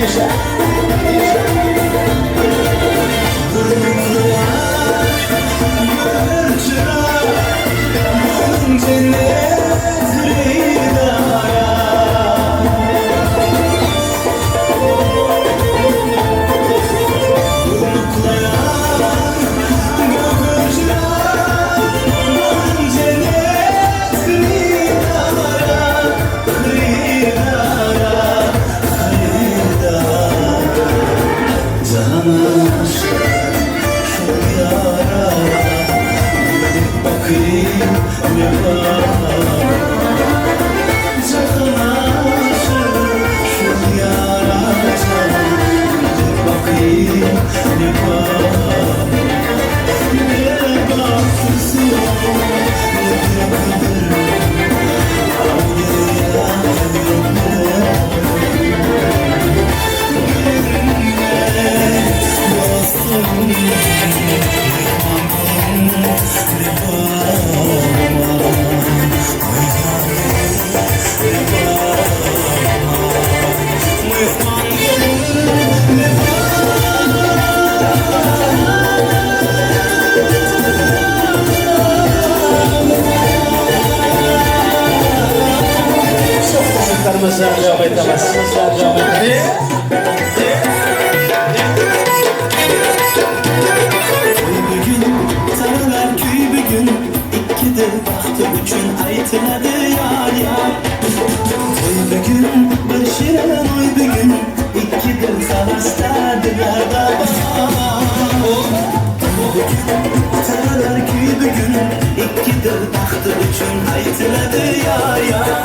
Yaşa. Devam edemezsiniz. Devam edemezsiniz. Sarılar köy bir gün ikkidir baktı üçün aytılады yar yar. Oy bir gün bir şirin oy bir gün ikkidir savaştadılar da Sarılar köy bir gün ikkidir baktı üçün aytılады yar yar.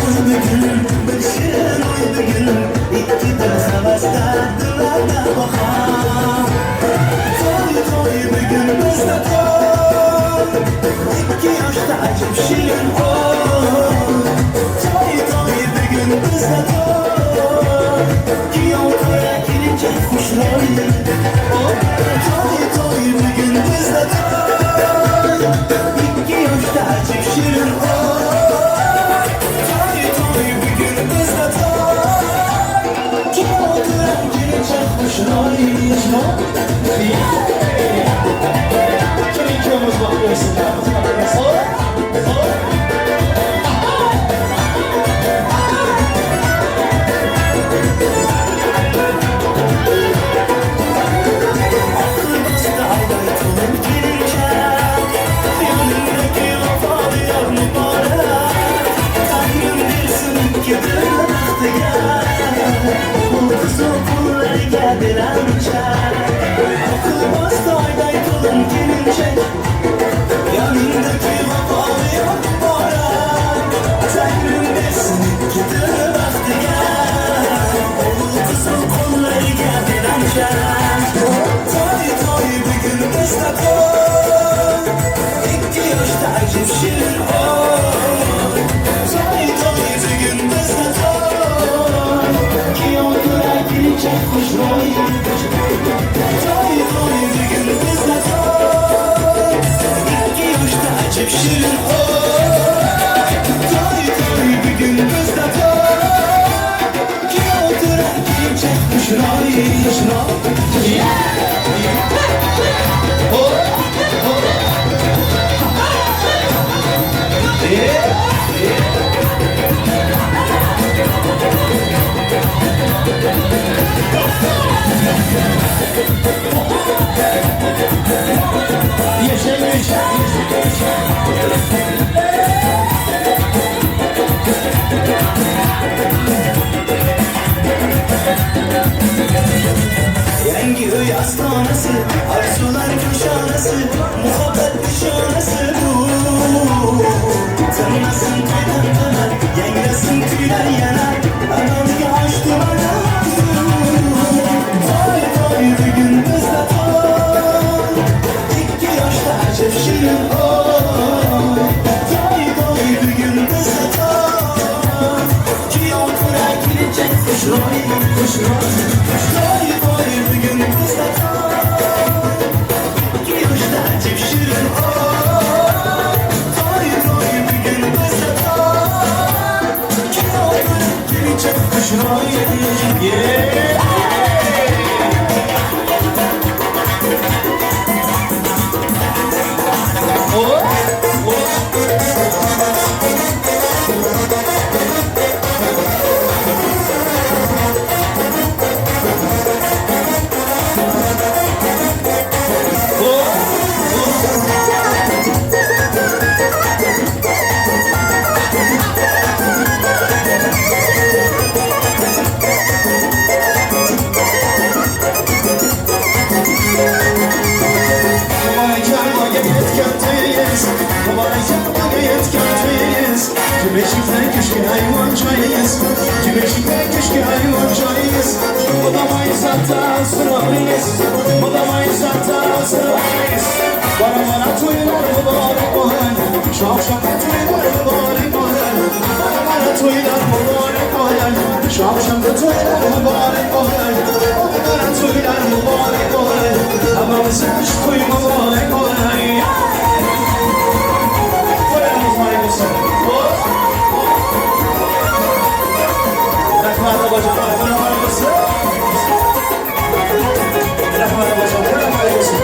Oy bir gün bir şirin oy bir gün ikkidir savaştadılar da Toy bir gün bizde toy İki yaşta acım şirin oy Toy bir gün bizde toy Giyon koya gelince kuş roy Toy bir gün bizde toy İki yaşta acım şirin oy Toy bir gün bizde toy Giyon koya gelince kuş roy Çekiyoruz bakıyorsun. Yengi öy astanası, arzular köşanası, muhabbet nişanası bu. Tanımasın tüyden döner, yengesin tüyler yanar, ananı açtı bana. Toy bir gün bizde toy, iki yaşta acep şirin oy. Toy bir gün bizde toy, ki okura girecek kuş roy, kuş roy. Toy bir gün bizde toy, iki yaşta acep şirin oy. Toy bir gün bizde Beşikten köşke hayvan çayız Beşikten köşke hayvan çayız Budamayız hatta sıralıyız Budamayız hatta sıralıyız Bana toylar mübarek olan Şapşaka toylar mübarek olan Bana toylar mübarek olan Şapşaka toylar mübarek olan Bana toylar mübarek olan Ama sen şu toy mübarek olan Koyalım hayırlısı Rahman'a bacım, Rahman'a hayırlısı Rahman'a bacım, Rahman'a hayırlısı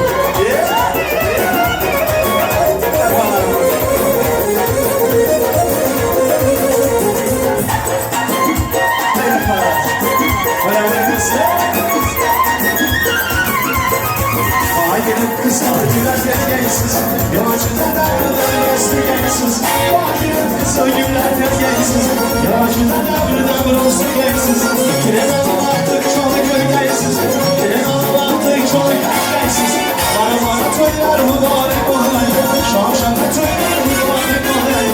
Aydınlık kızlar güler tezgahsız Yamaçından ayrılan esirgensiz Aydınlık kızlar güler tezgahsız Yamaçından ayrılan esirgensiz Kiren alamadık çoğu gölgesiz Kiren alamadık çoğu gölgesiz Bana toylar mübarek olay Şavşan'da toylar mübarek olay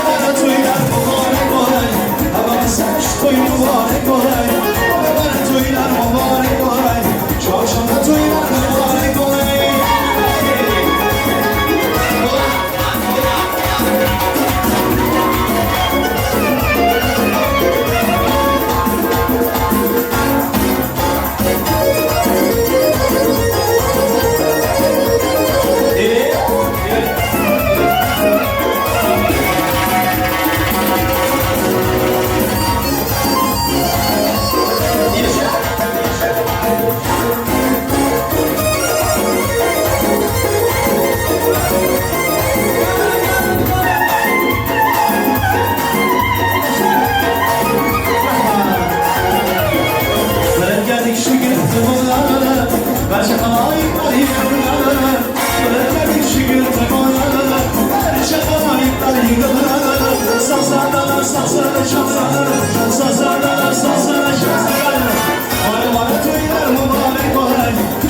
Bana toylar mübarek olay Ama sen şu toy mübarek olay Bana toylar mübarek olay Şavşan'da toylar mübarek olay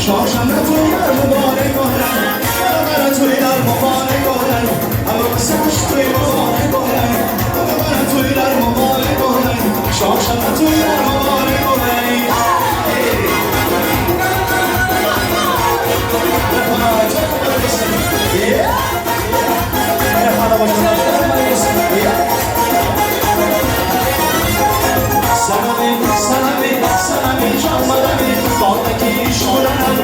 Şavşan'da toylar mübarek olay Bana toylar mübarek olay Ama sen şu toy mübarek olay Bana toylar mübarek olay Şavşan'da toylar mübarek olay Sana bir çalmada bir Baldaki iş olan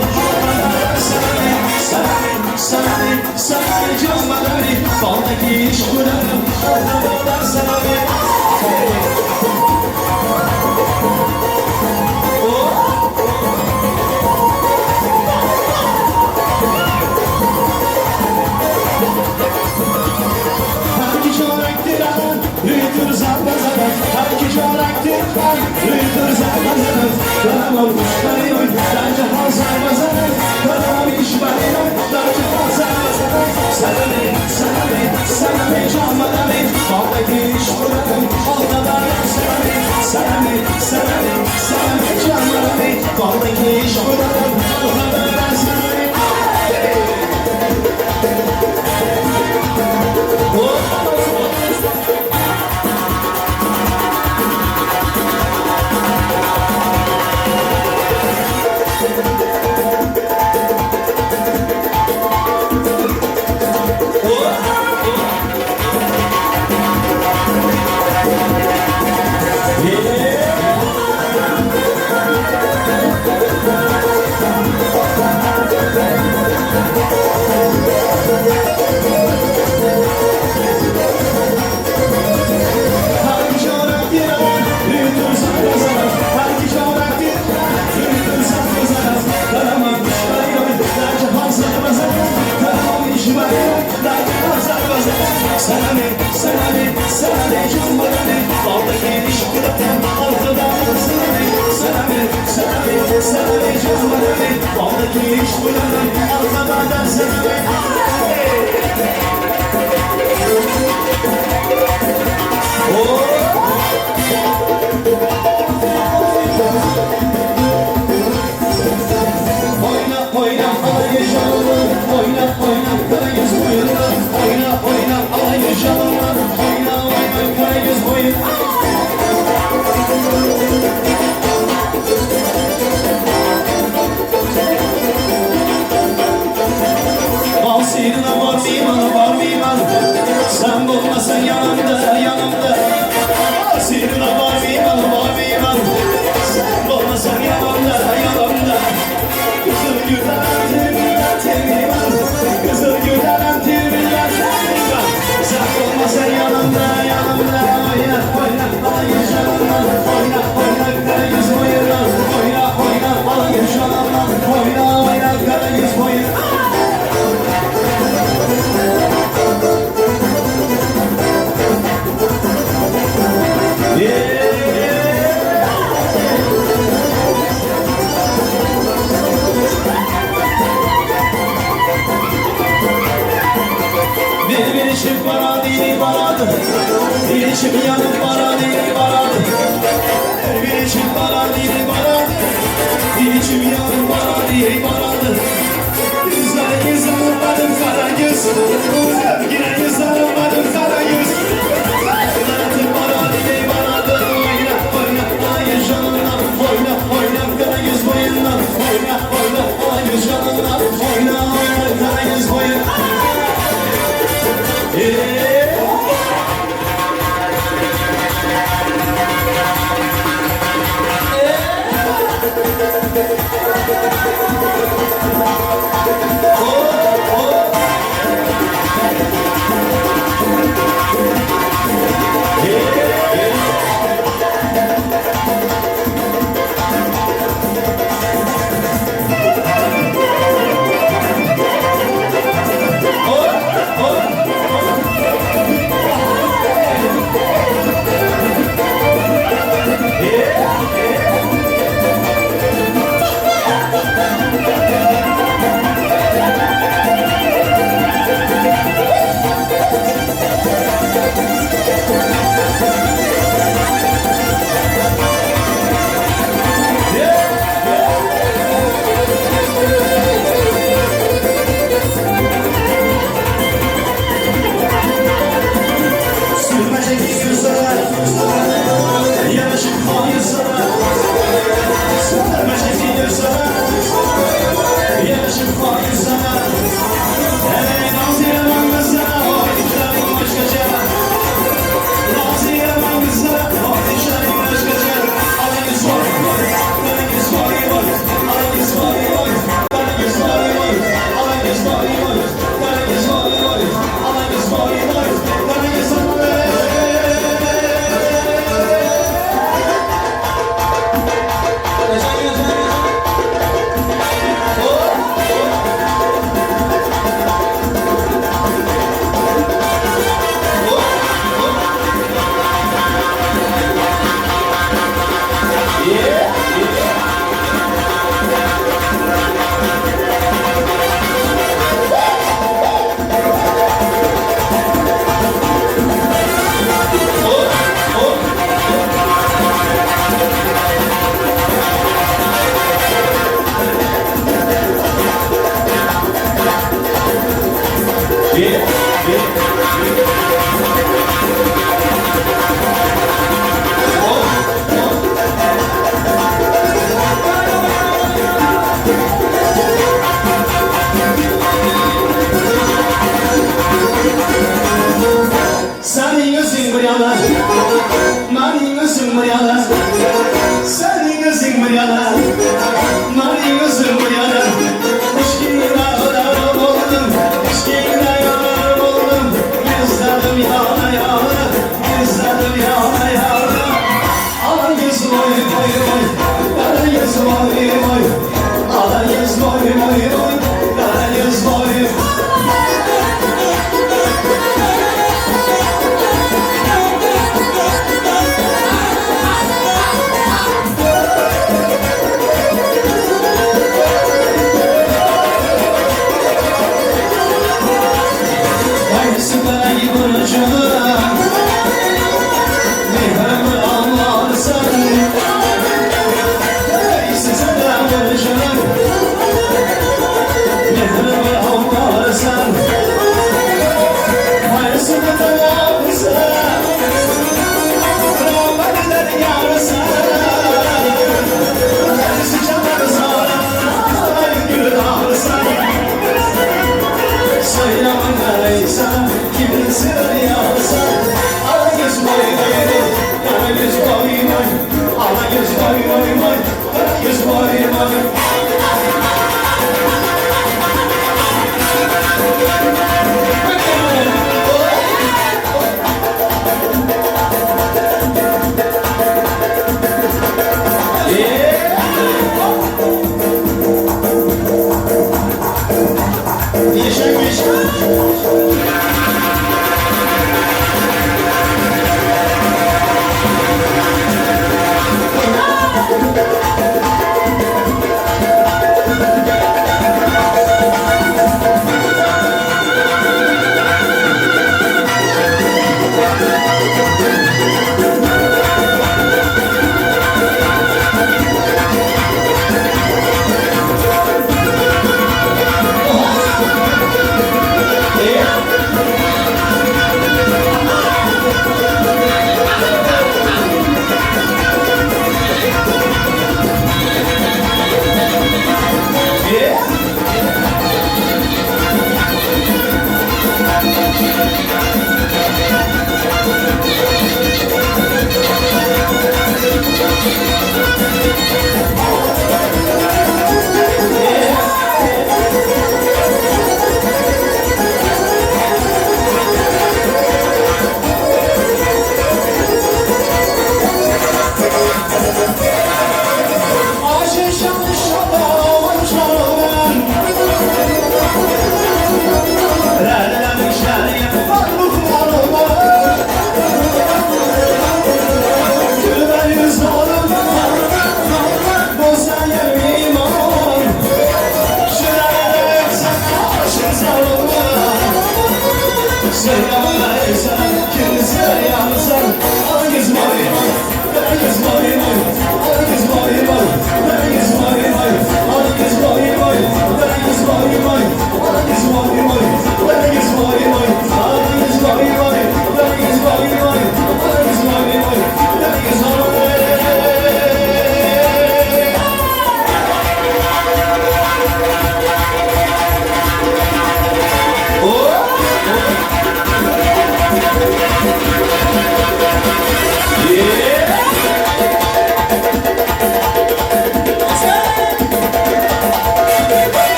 Sana bir çalmada bir Baldaki iş olan Sana bir Herki çorak diren Rüyütür zarbazadan Herki çorak diren Rüyütür zarbazadan Kanam olmuş karayım Bence hazar bazadan Kanam iş varayım Bence hazar bazadan Sana bir çalmadan bir Baldaki iş bırakın Aldadan sana bir çalmadan bir Baldaki iş bırakın Aldadan sana bir sana ne can bana ne Baldaki iş bırakın arkadan sana ne Sana ne, sana ne, sana ne can bana ne Baldaki iş bırakın arkadan sana ne Oyna oyna alayı canımı Oyna oyna karagöz boyunla Oyna oyna alayı canımı Oyna oyna karagöz boyunla Bal seyrine var mıyman var mıyman Sen bulmasan yanımda yanımda Bal seyrine var mıyman var mıyman Sen bulmasan yanımda yanımda Kızıl gülen tebiller tebiller Kızıl gülen tebiller tebiller Sen bulmasan yanımda yanımda Oyna oyna alayı canımdan Oyna oyna karagöz boyunla Oyna oyna alayı canımdan Oyna oyna karagöz boyunla Bir içim bana dili banadı Bir içim yanıp bana dili banadı Bir içim bana dili banadı Bir içim yanıp bana dili banadı Güzel yüz alınmadım kara göz Sevgine yüz alınmadım kara göz Yanıp bana dili banadı Oyna oyna alayı canından Oyna oyna kara göz boyundan Oyna oyna alayı canından Oyna oyna kara göz boyundan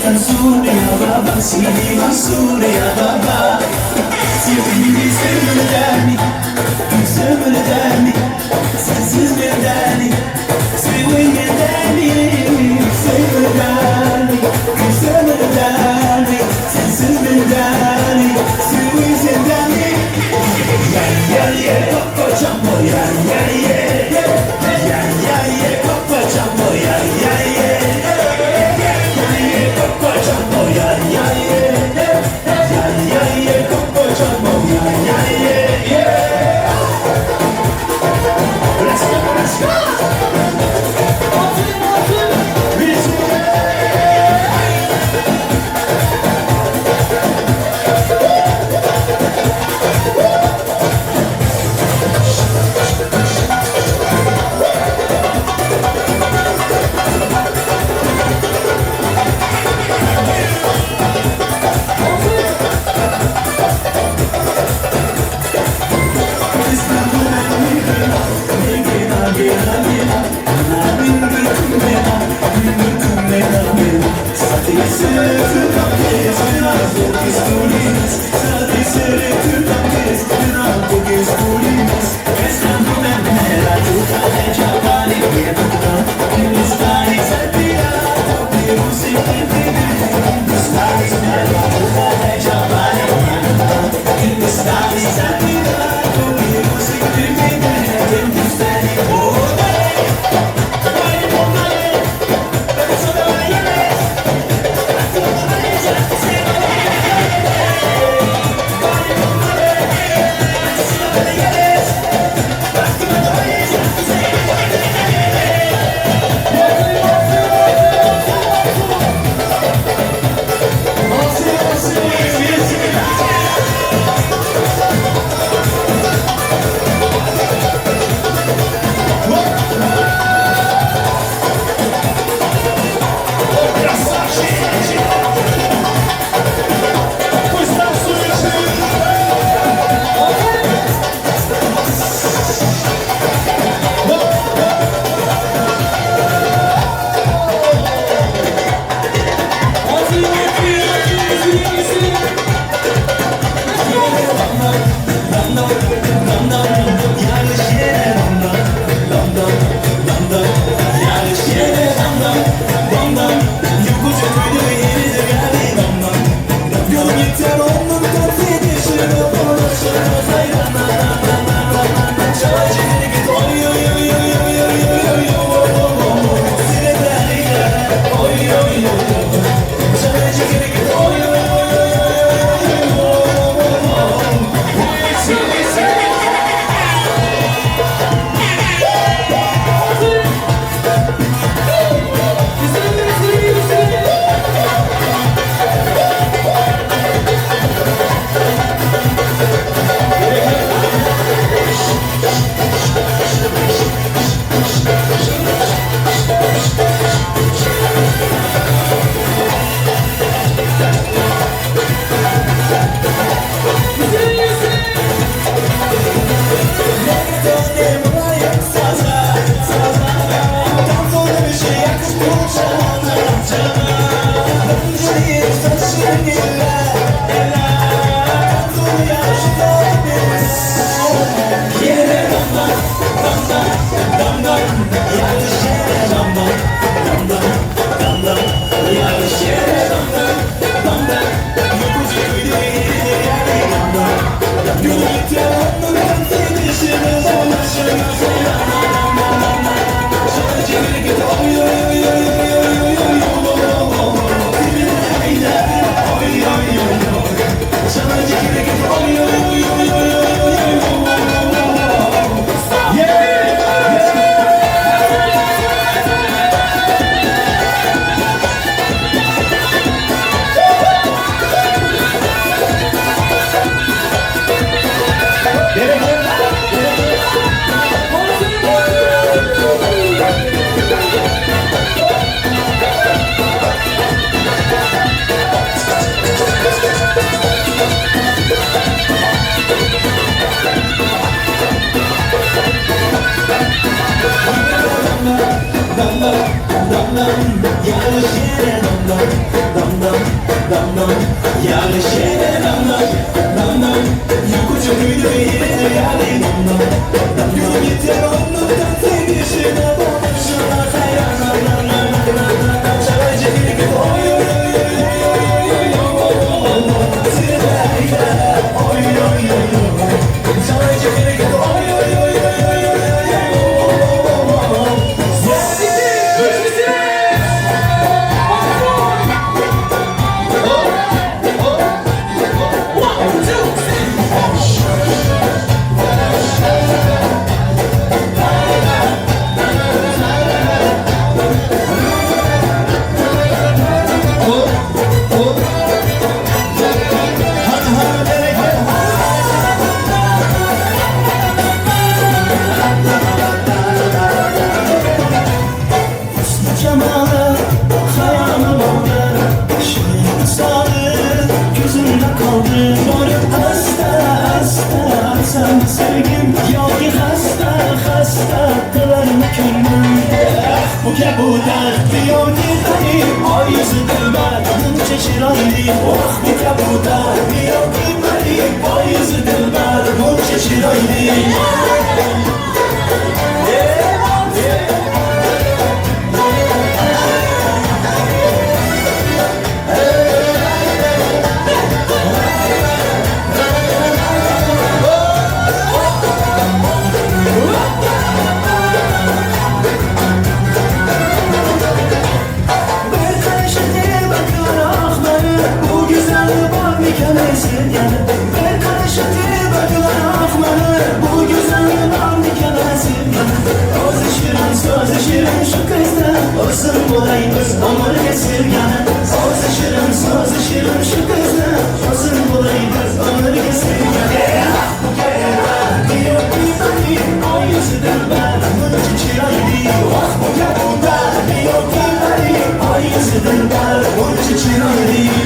Mansour ya baba, Sidi Mansour ya baba. Sevgili sevgili güzel derdi, sensiz bir derdi, sevgili derdi, sevgili derdi, güzel derdi, sensiz bir derdi, sevgili derdi. Yan ye kopacağım o yan ye, yan ye kopacağım o yan ye, kopacağım o yan ye, yan ye kopacağım o yan ye. Let's go, let's go. kabudar Diyor gitmeli ay yüzü dilber Münce çirayli oh bu kabudar Diyor gitmeli ay yüzü dilber Münce çirayli Olsun bulayım onları kesirgen Sözleşirim şu kızla Olsun bulayım onları kesirgen Diyor ki beni ay yüzüdür ben Mınca çirayli ah bu kapıda Diyor ki beni ay yüzüdür ben Mınca çirayli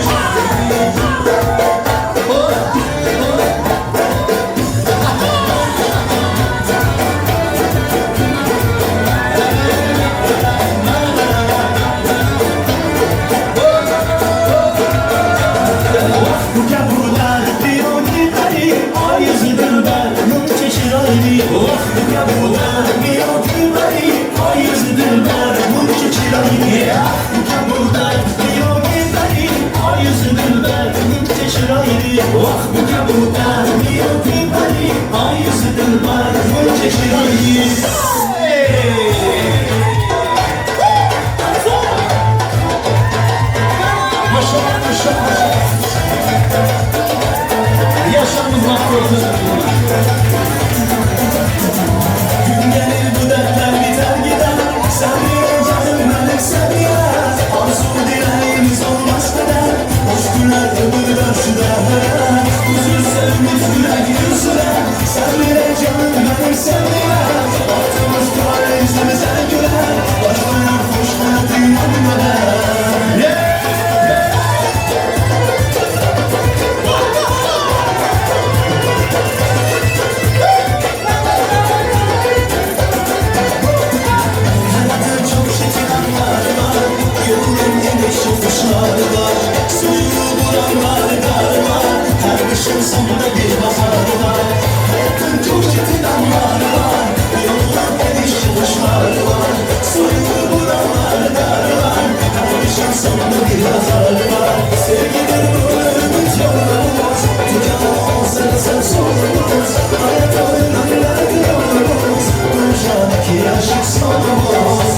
Yaşamımız mahvoldu. Gün gelir bu dertler biter gider Sen bir canım benim sen ya Arzu dileğimiz olmaz kadar Hoş günler ömür karşıda Huzur sevmiş güler yüzüne Sen bir canım benim sen ya Baktığımız duvar yüzümüze güler Başlayan hoşlar dünyanmadan Sonunda bir bahar var Hayatın çok çetin anlar var Yolun geniş yılışlar var Soyunu buranlar dar var Kardeşin sonunda bir bahar var Sevgidir bu ömür yolumuz Tükanı olsa da sen solumuz Hayat oyunlarla gülüyoruz Konuşadaki aşık sonumuz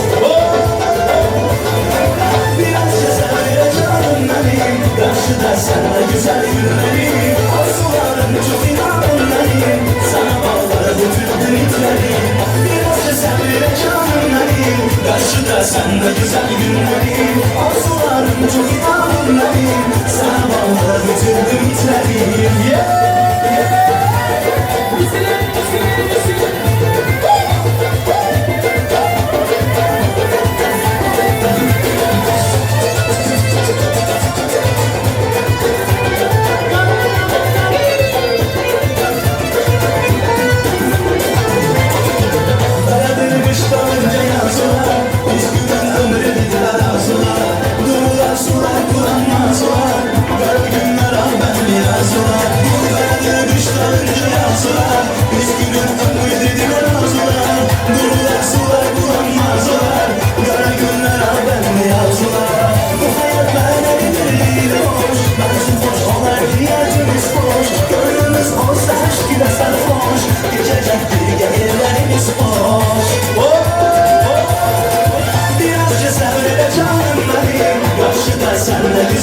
Biraz cesaret canım benim Karşıda sen de güzel günlerim Arzularım çok inanın benim Sana bağlı bütün ümitlerim Biraz cesaret canım benim Karşıda sen de güzel günlerim Arzularım çok inanın benim Sana bağlı bütün ümitlerim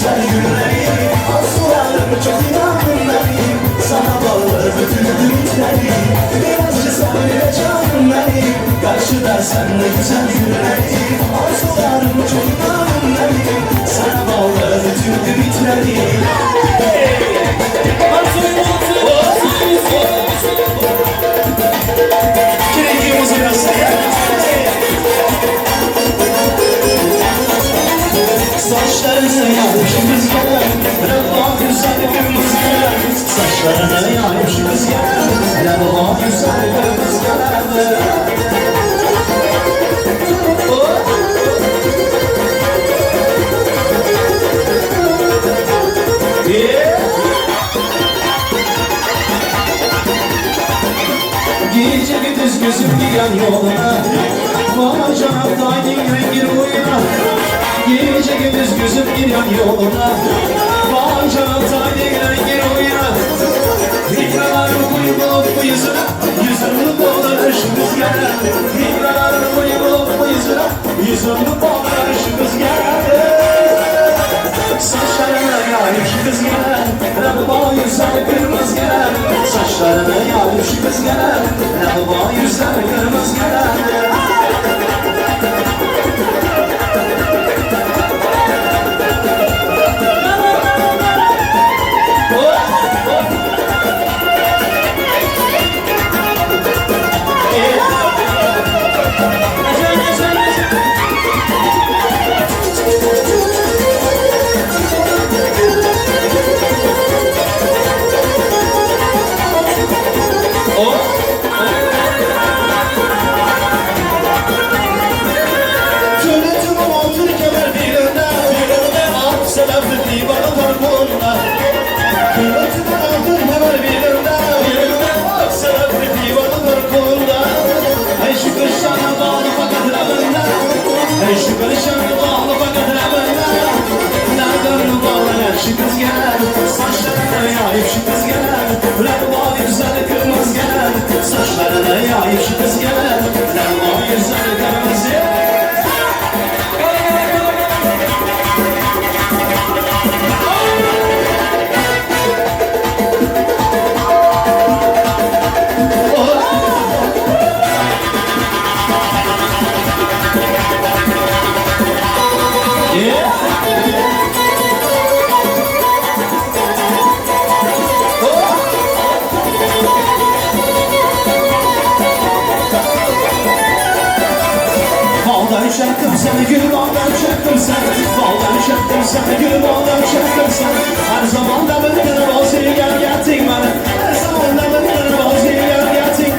güzel günlerim Arzularım çok inanın benim Sana bağlı bütün ümitlerim Birazcık sabret canım benim Karşıda sen de güzel günlerim Arzularım çok inanın benim Sana bağlı bütün ümitlerim Kireki müzik Saçlarını yağmış rüzgar Rıva güzel bir rüzgar Saçlarını yağmış rüzgar Rıva güzel bir rüzgar giren yoluna. Vay canım dayın gir oyuna. Gece gündüz gözüm giren yoluna. Vay canım dayın gir oyuna. Hibraların boyu bulup bu yüzüne. Yüzümlü dolaşımız gelir. Hibraların boyu bulup bu yüzüne. Yüzümlü dolaşımız gelir. Saçlarına yayıp şu kız gelir. Rabba yüzler kırmızı gelir. Saçlarına yayıp şu kız gelir. Rabba yüzler kırmızı gelir. Şu karışanı bağlı fakat hemen nereden bağlayan şu kız gel. Saçlarına yayıp şu kız gel. Rabba yüzler kırmızı gel. Saçlarına yayıp şu kız gel. Rabba yüzler kırmızı gel. Çaktım seni gül bağdan çaktım seni. Bağdan çaktım seni gül bağdan çaktım seni. Her zaman da benden vazgeçer geldin bana. Her zaman da benden vazgeçer geldin.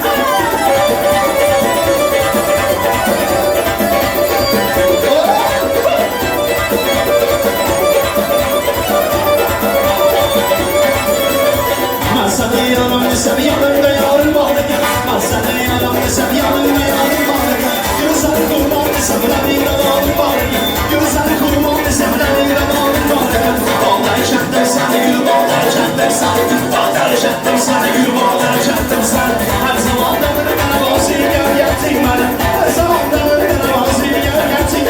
Ben sana yanım desem yanımda yarın bağlıken. Ben sana yanım desem yanımda yarın bağlıken. Güzel kurban desem bir aman bağlıken. Güzel kurban desem bir aman bağlıken. Bağlar çaktım seni gül bağlar çaktım seni. Bağlar çaktım seni gül bağlar çaktım seni. Her zaman da bana vazgeçer geldin bana. Her zaman da bana vazgeçer geldin.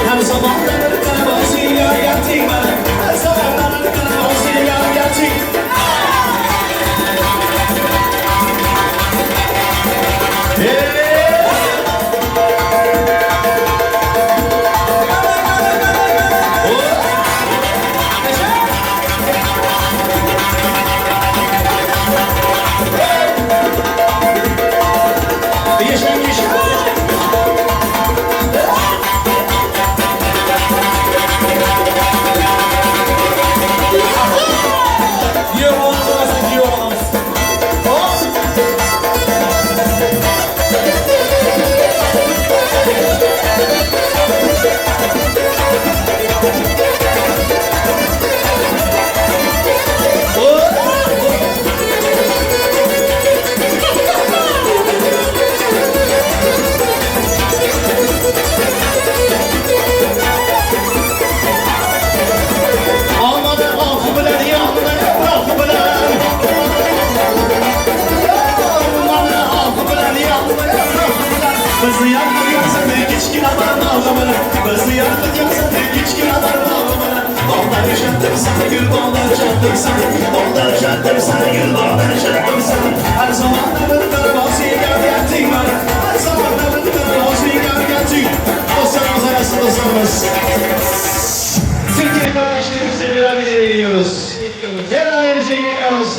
Her zaman bana vazgeçer geldin bana. Her zaman bana vazgeçer geldin. Bizi yandırıyorsa tek içkin adam ağlamını. Bizi yandırıyorsa tek içkin adam ağlamını. Dağlar üşendim sana gül dağlar üşendim sana Dağlar üşendim sana gül dağlar üşendim sana Her zaman nöbetler vazgeçer gerçek var Her zaman nöbetler vazgeçer gerçek Dostlarımız arasında dostlarımız Türkiye kardeşlerimize bir abide veriyoruz Cenayenize geliyoruz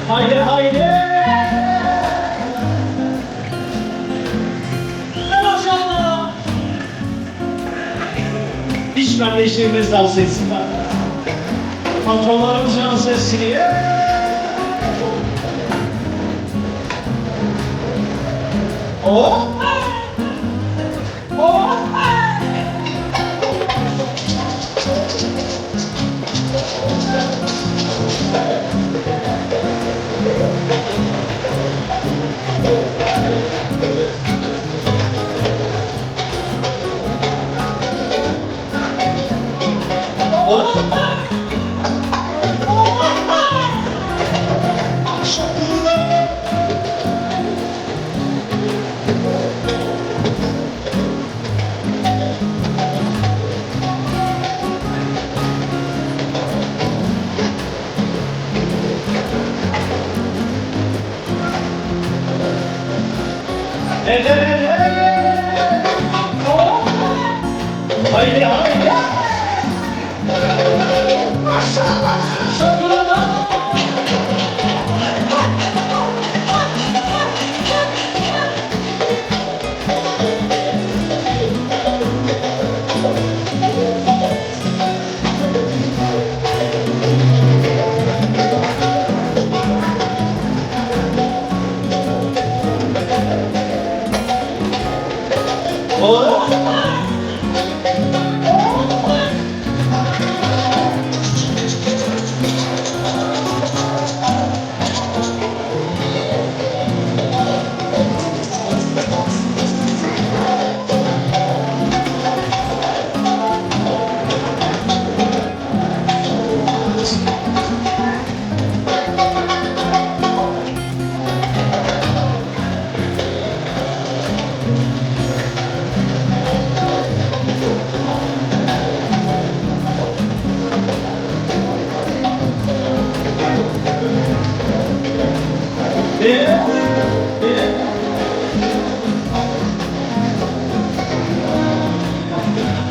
Haydi haydi Maşallah İş kardeşlerimiz dans etsinler Patronlarımız dans etsin Oh Oh Haydi haydi Maşallah Şakurada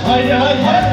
Haydi haydi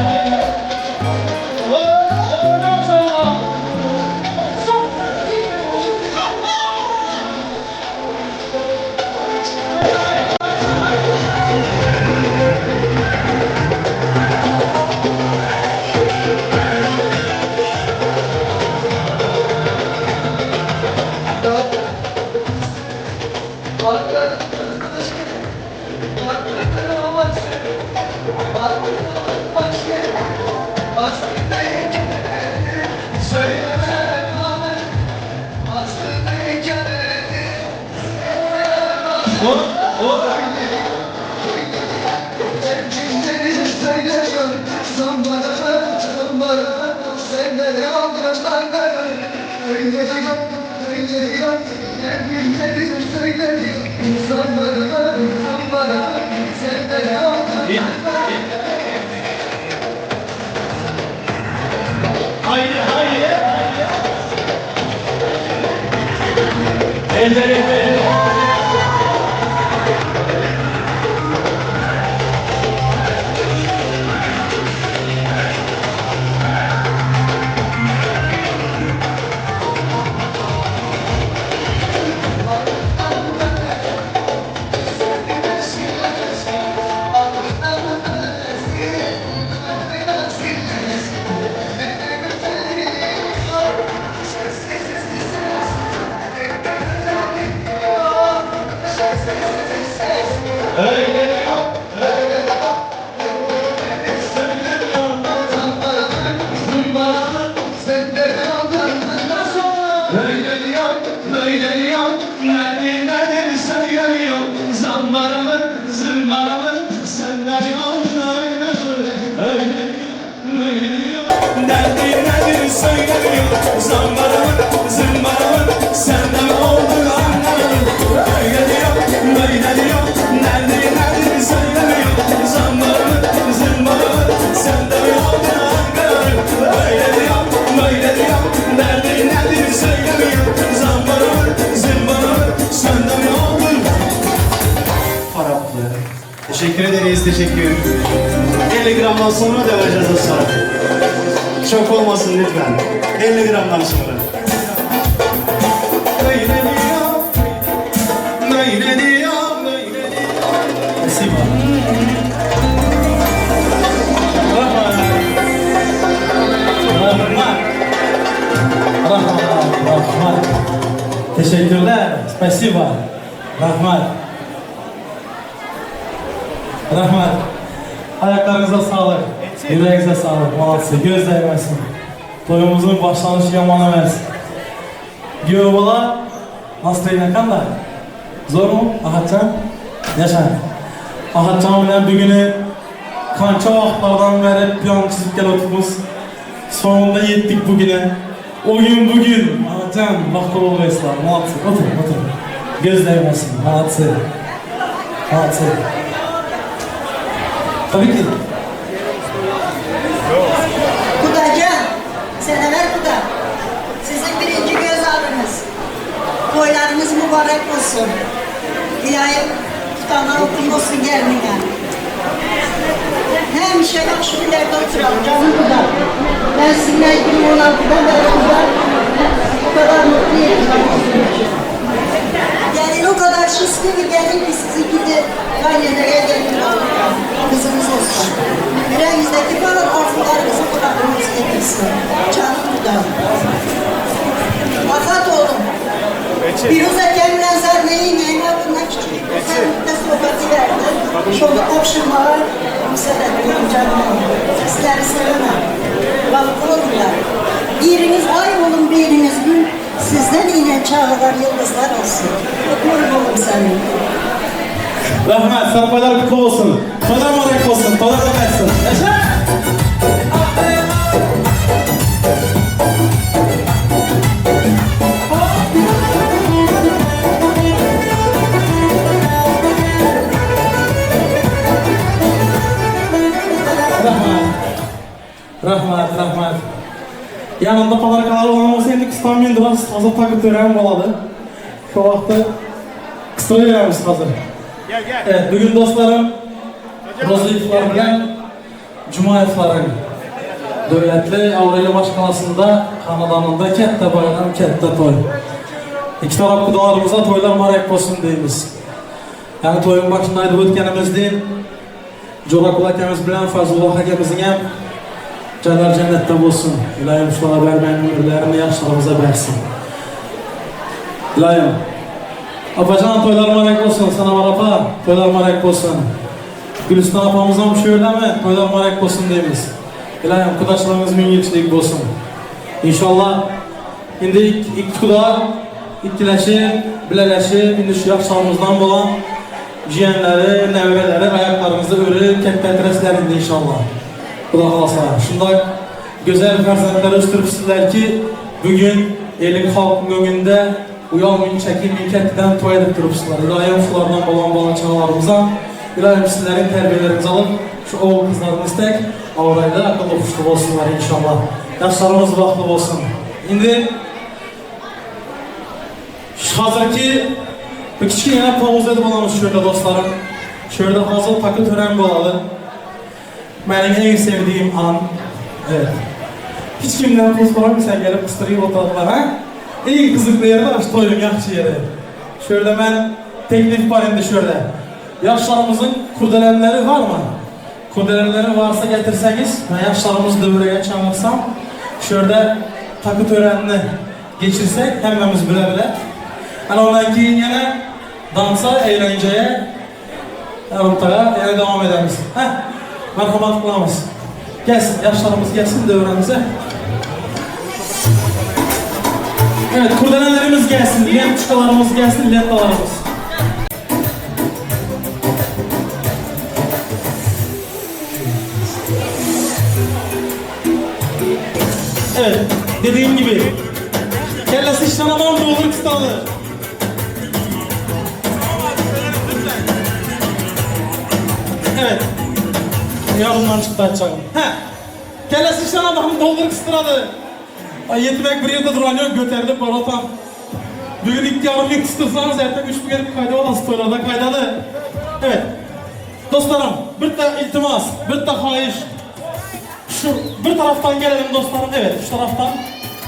Haydi haydi elleri ederiz, teşekkür ederim. 50 gramdan sonra devam dostlar. Çok olmasın lütfen. 50 gramdan sonra. Спасибо. Rahmat. Teşekkürler. Spasiba. Rahmat. Rahmat. Ayaklarınıza sağlık. Yüreğinize sağlık. Malatsı. Göz değmesin. Toyumuzun başlanışı yaman emez. Göğbala nasıl kanlar? Zor mu? Ahatcan? Yaşa. Ahatcan bilen bugünü kança vaxtlardan beri plan çizip gel oturmuş. Sonunda yettik bugüne. O gün bugün. Ahatcan, vaxtı olmayısılar. Malatsı. Otur. Göz değmesin. Malatsı. Tabii ki. Kudacan, seneler Kuda. Sizin birinci göz ağrınız. Toylarınız mübarek olsun. İlahi tutanlar okunmasın gelmeye. Hemşe yaxşı günlerde oturalım canım Kuda. Ben sizinle 2016'dan beri Kuda o kadar mutluyum. Gelin o kadar şıskı bir gelin ki sizi gidip kaynanaya gelin kızınız olsun. Yüreğinizdeki falan arzularınızı bırakınız getirsin. Canım Kuda. Fakat oğlum, Firuze Cemre Zerne'yi bundan küçük bir de sohbeti verdi. Şöyle okşamalar, müsaade canım. Sizleri sevemem. Vakıf olurlar. Biriniz ay olun, biriniz gün. Sizden yine çağlar, yıldızlar olsun. Kurban olun senin. Rahmet, sarpaylar kutlu olsun. Toylar mübarek olsun, toylar olmasın. Yaşa! Rahmat. Yanında palarkalar olan olsaydı kıstamın biraz hazır takıp tören oladı. Şu vaxtı kıstırıyoruz hazır. Gel. Evet, bugün dostlarım, Roza iftar bilen Cuma iftarı. Devletli Avreli Başkanası'nda, Kanadanında kette bayram, kette toy. İki taraf kudalarımıza toylar mübarek olsun deyimiz. Yani toyun başındaydı ötkenimizden, Corak Ulakemiz bilen Fazlullah Hakemizin hem Celal cennette olsun. İlahim şulara vermeyen ömürlerini yaşlarımıza versin. İlahim. Apacan toylar mübarek olsun. Sana marapa. Toylar mübarek olsun. Gülistan apamızdan şöyle mi? Toylar mübarek olsun deyimiz. İlahim kudaşlarımız min yükselik olsun. İnşallah şimdi ilk kuda ikkileşi, bileleşi, şimdi şu yaşlarımızdan olan ciğenleri, nevreleri ayaklarımızı örüp kepketreslerinde inşallah. Kuda kalsa. Şunda güzel ferzentler östürüpsüzler ki bugün elin halkın önünde uyalmayın, çekinmeyin, kendiden toy edip durupsuzlar. İlahim şulardan olan balaçalarımıza, İlahim sizlerin terbiyelerinizi alıp şu oğul kızlarını istek, avrayla akıllı okuşlu olsunlar inşallah. Yaşlarımız vaklı olsun. Şimdi hazır ki bir küçük yine pavuz edip olamış şöyle dostlarım. Şöyle hazır takı tören olalı. Benim en sevdiğim an. Evet. Hiç kimden puz var mı sen gelip kıstırayım ortalıklar ha? En kızıklı yerde aç toyun yakçı yeri. Şöyle ben teklif var indi şöyle. Yaşlarımızın kurdelenleri var mı? Kurdelenleri varsa getirseniz, ben yaşlarımızı dövreye çağırsam, şöyle takı törenini geçirsek hemimiz bile. Yani ondan keyin yine dansa, eğlenceye, yarımtaya yine devam ederiz. Merhamet kılamız. Gelsin, yaşlarımız gelsin dövremize. Evet, kurdelenlerimiz gelsin, lentçikalarımız gelsin, lentalarımız. Evet, dediğim gibi kellesi işten aman olur kıstalı. Evet. Yarından çıktı açacağım. Kellesi işten adamı doldur kıstıradı. Ay yetmek bir yerde duran yok, göterdi baratan. Bugün ilk yarım ilk kıstırsanız ertek 3 bir kayda olan stoylarda kaydalı. Evet. Dostlarım, bitta iltimos, bitta xohish. Şu bir taraftan gelelim dostlarım. Evet, şu taraftan.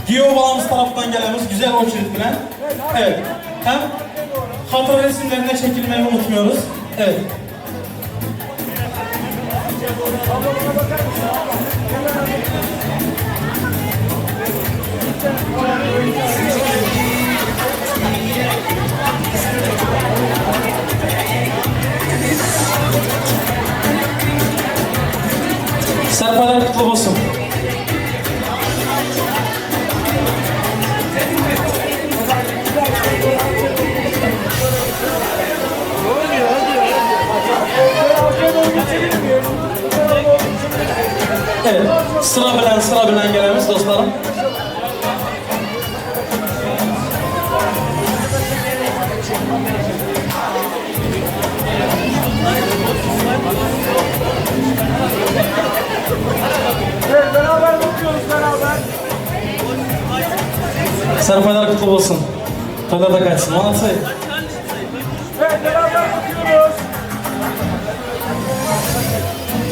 Giyo balamız taraftan gelemiz. Güzel очередь bilen. Evet. Hem hatıra resimlerine çekilmeyi unutmuyoruz. Evet. Serpalar kutlu olsun. Evet, sıra bilen gelemiz dostlarım. Evet, beraber bakıyoruz beraber. Serpalar kutlu olsun. Toylar da kaçsın. Anlatsa. Evet, beraber bakıyoruz.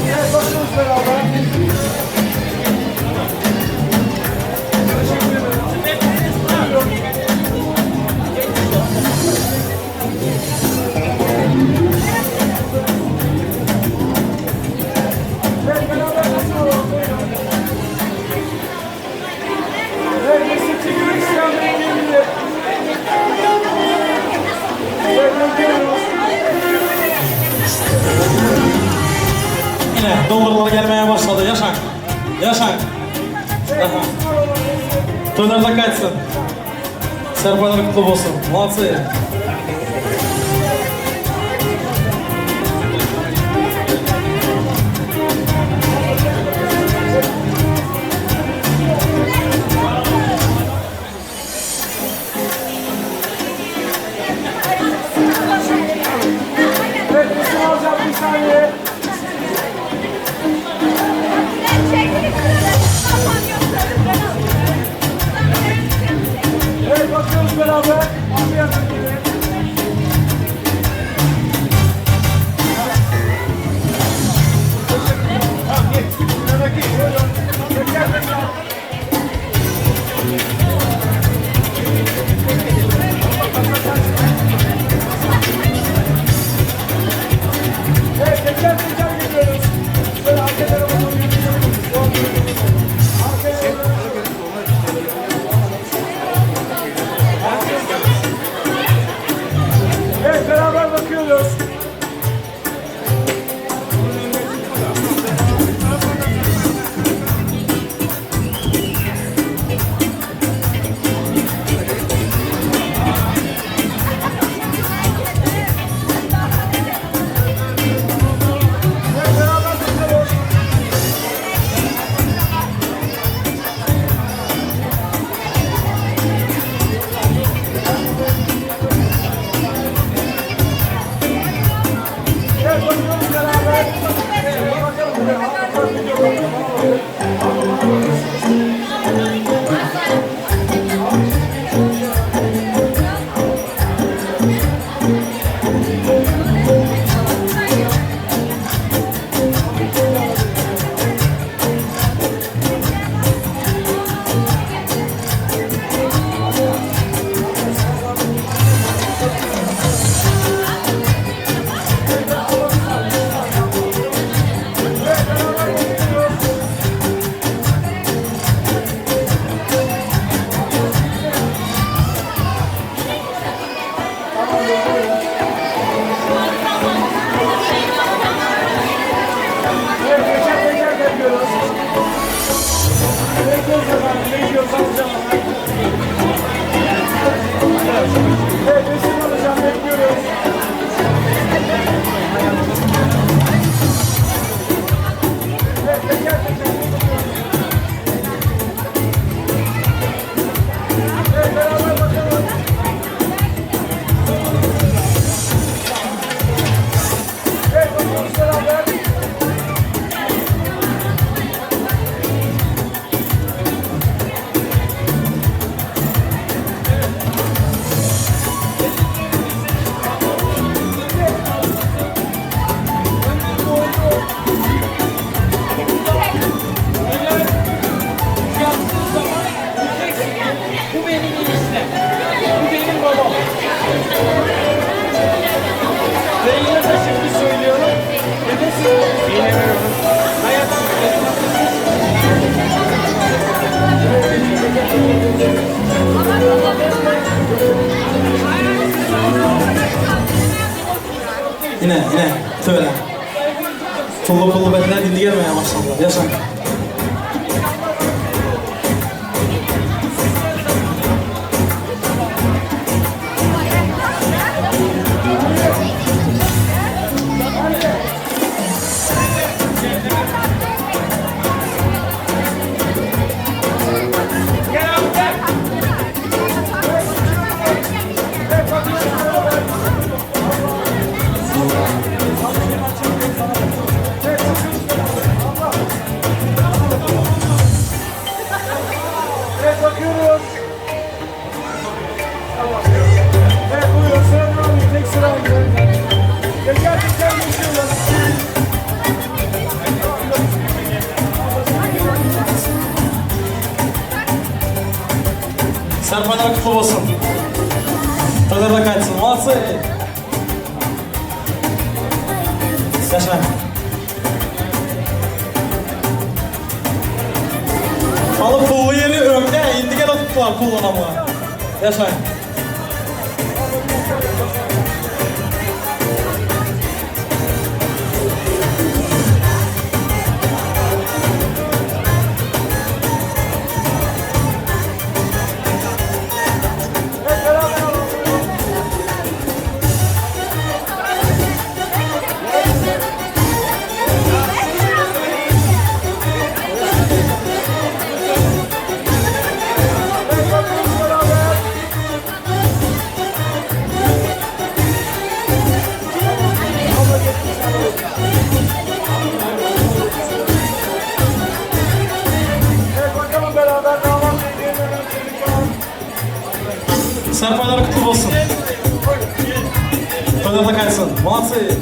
Evet, bakıyoruz beraber. Yine dolarlar gelmeye başladı. Yaşan. Yaşan. Toylar da kaçsın. Serpalar kutlu olsun. Anlatsa. Evet, resim alacağım bir saniye. Evet, bakıyoruz beraber. Abi yakın gelin. yine. Töyle. Pullu betler indi gelmeye başladılar. Yaşa. Serpanlar kutlu olsun. Tadırda kaçsın. Молодцы. Yaşa. Alıp pullu yeri önde. İndi gel tuttular kullanamı. Yaşa. Serpanlar kutlu olsun. Tadırda kaçsın. Молодцы.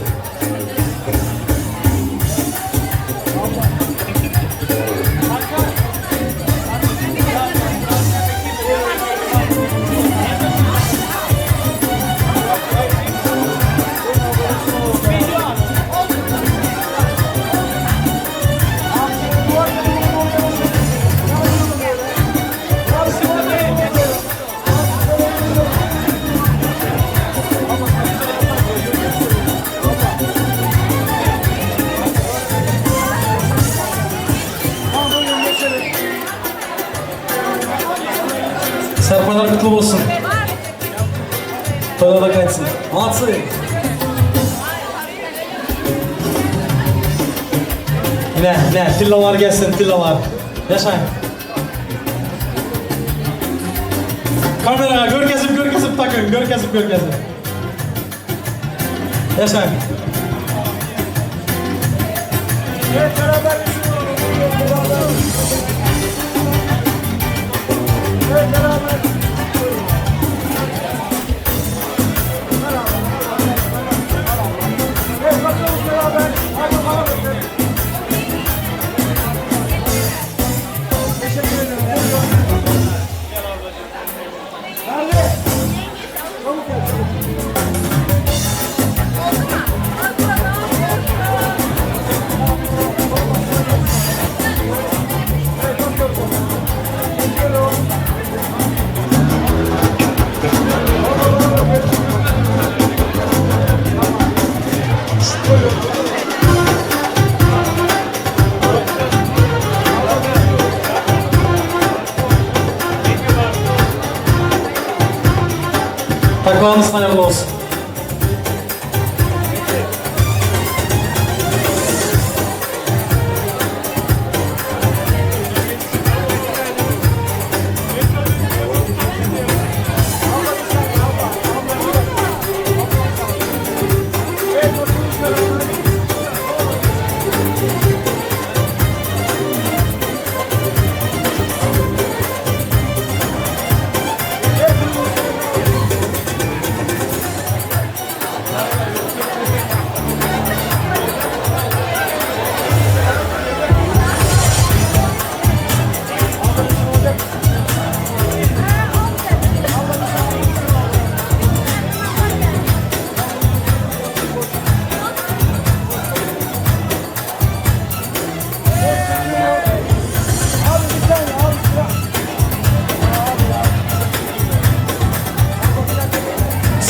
Serpanlar kutlu olsun. Tadırda kaçsın. Молодцы. Yine tillalar gelsin, tillalar. Yaşayın. Kameraya görkezip takın, görkezip. Yaşayın. Evet, beraber Takvanız hayırlı olsun.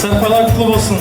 Serpalar kutlu olsun.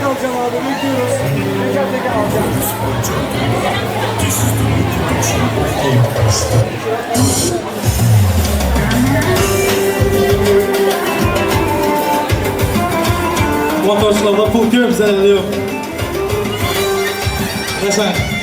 alacağım abi. Bekliyoruz. Teker teker alacağım. Motorçularda pul köp zərəli yox. Nəsən?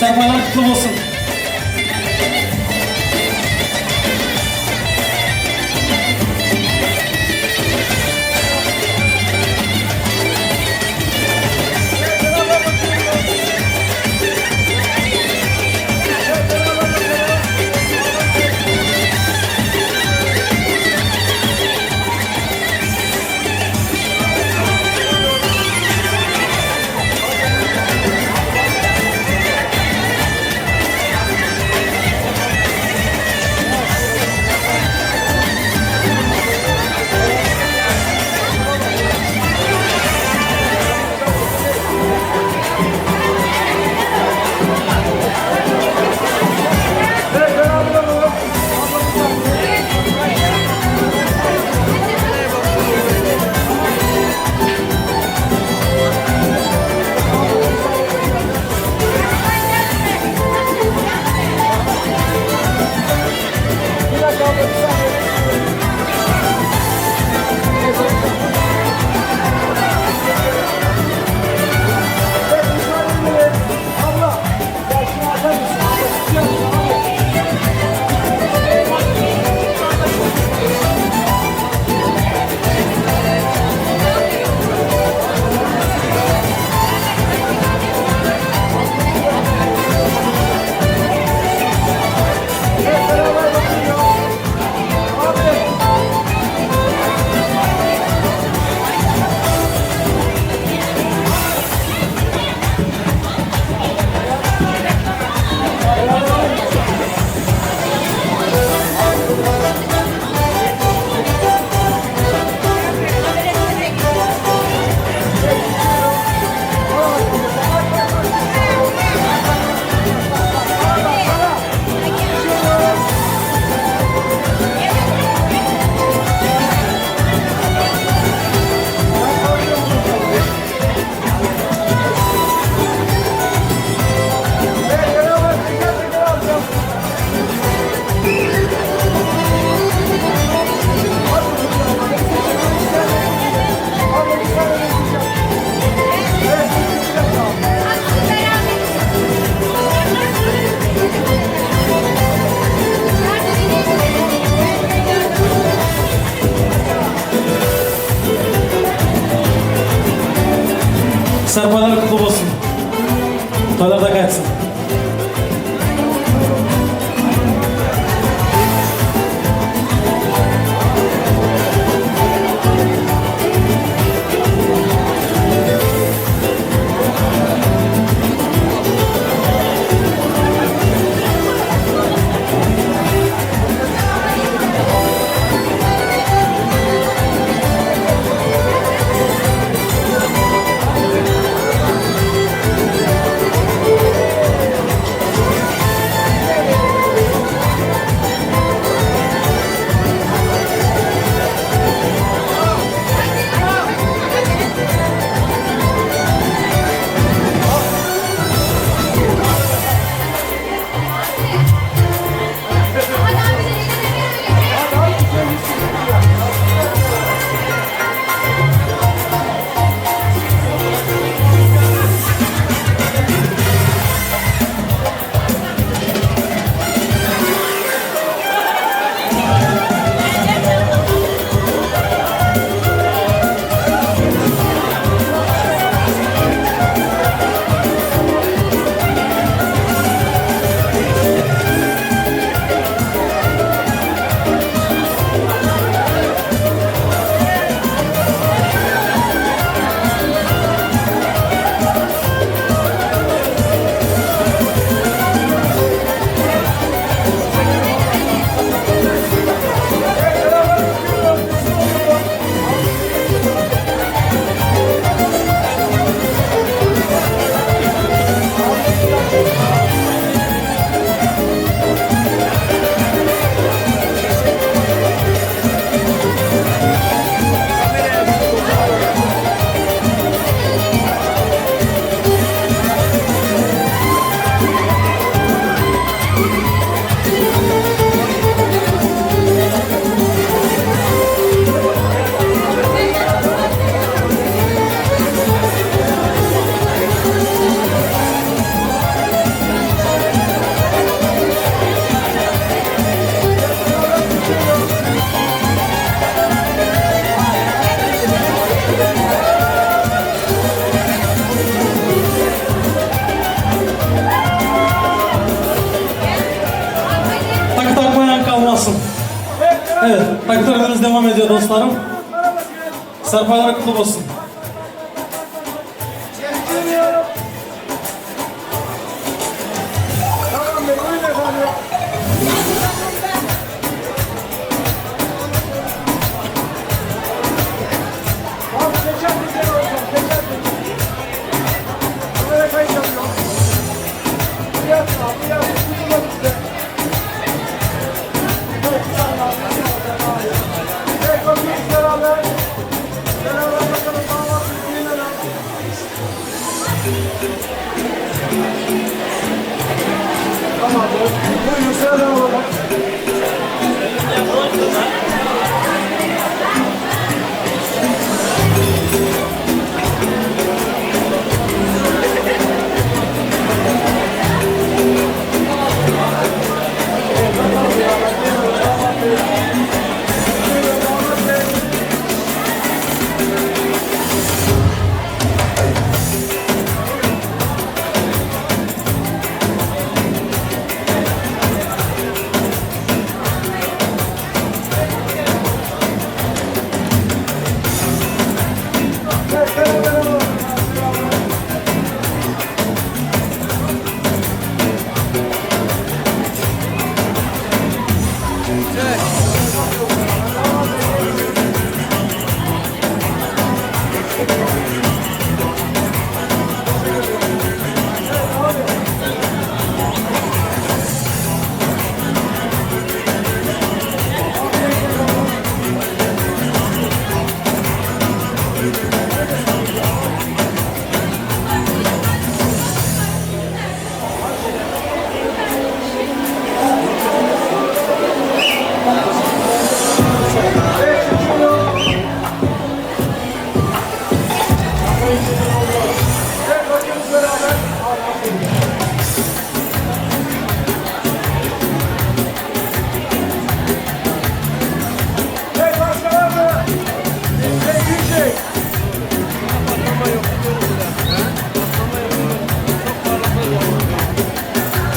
Sefalar kutlu olsun. Takdirlerimiz devam ediyor dostlarım. Sarpalar kutlu olsun. Tamam bey, buyurun efendim. Abi geçer bize hocam, geçer bize. Kamera kayıt yapıyor. Bu yapma, bu yapma, tutulur bize. Evet, sağ olun. Evet, bakıyoruz beraber. Beraber bakalım, damat birbirine lan. Tamam, buyurun sıradan alalım.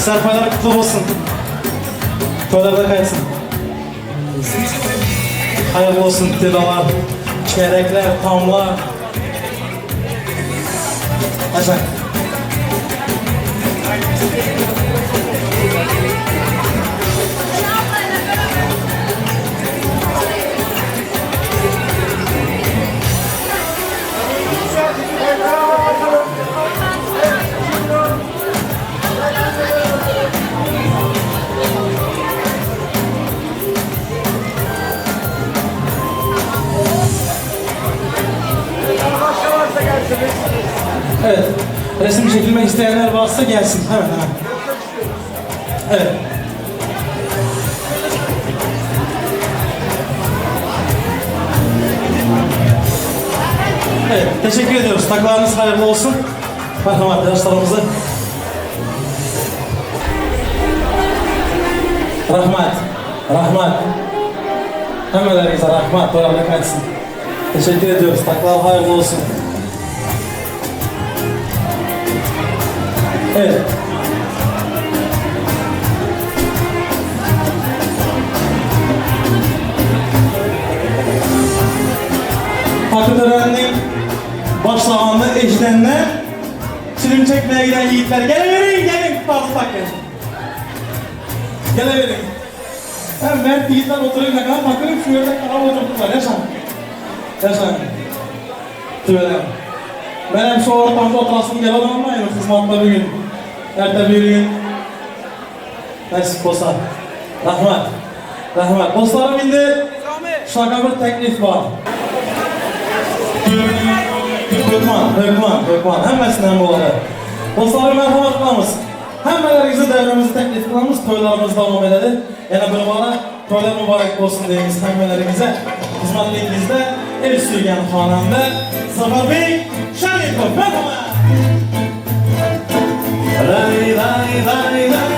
Sarpalar kutlu olsun. Toylarda kaysın. Hayırlı olsun tidalar, çeyrekler, tamlar. Aşağı. Evet. Resim çekilmek isteyenler varsa gelsin. Hemen hemen. Evet. Evet. Teşekkür ediyoruz. Taklarınız hayırlı olsun. Bakalım arkadaşlarımıza. Rahmet. Rahmet. Hemelerinize rahmet. Doyarlı kaçsın. Teşekkür ediyoruz. Taklar hayırlı olsun. Evet. Takı töreninin başlamanını eşlenler, film çekmeye giden yiğitler, geleverin, gelin, tutarlı takın. Geleverin. Ben Mert yiğitler oturuyor, ne kadar takırım, şu yerde kadar oturttular, yaşan. Yaşan. Tüvelen. Benim şu ortamda oturasım gelen olmayın, kızmakta bir gün. Ertə bir gün. Nəsib olsa. Rahmet. Rahmet. Dostlarım, indi şaka bir teklif var. Hökman. Həmməsindən bu olar. Dostlarım, mərhəmət qılamız. Həmmələrinizi dəvrəmizi təklif qılamız. Toylarımız davam elədi. Yəni bir bana toylar mübarək olsun deyiniz həmmələrimizə. Hizmətliyinizdə ev sürgən xanəndə Zafer Bey Şərifov. Mərhəmət. Lay lay lay lay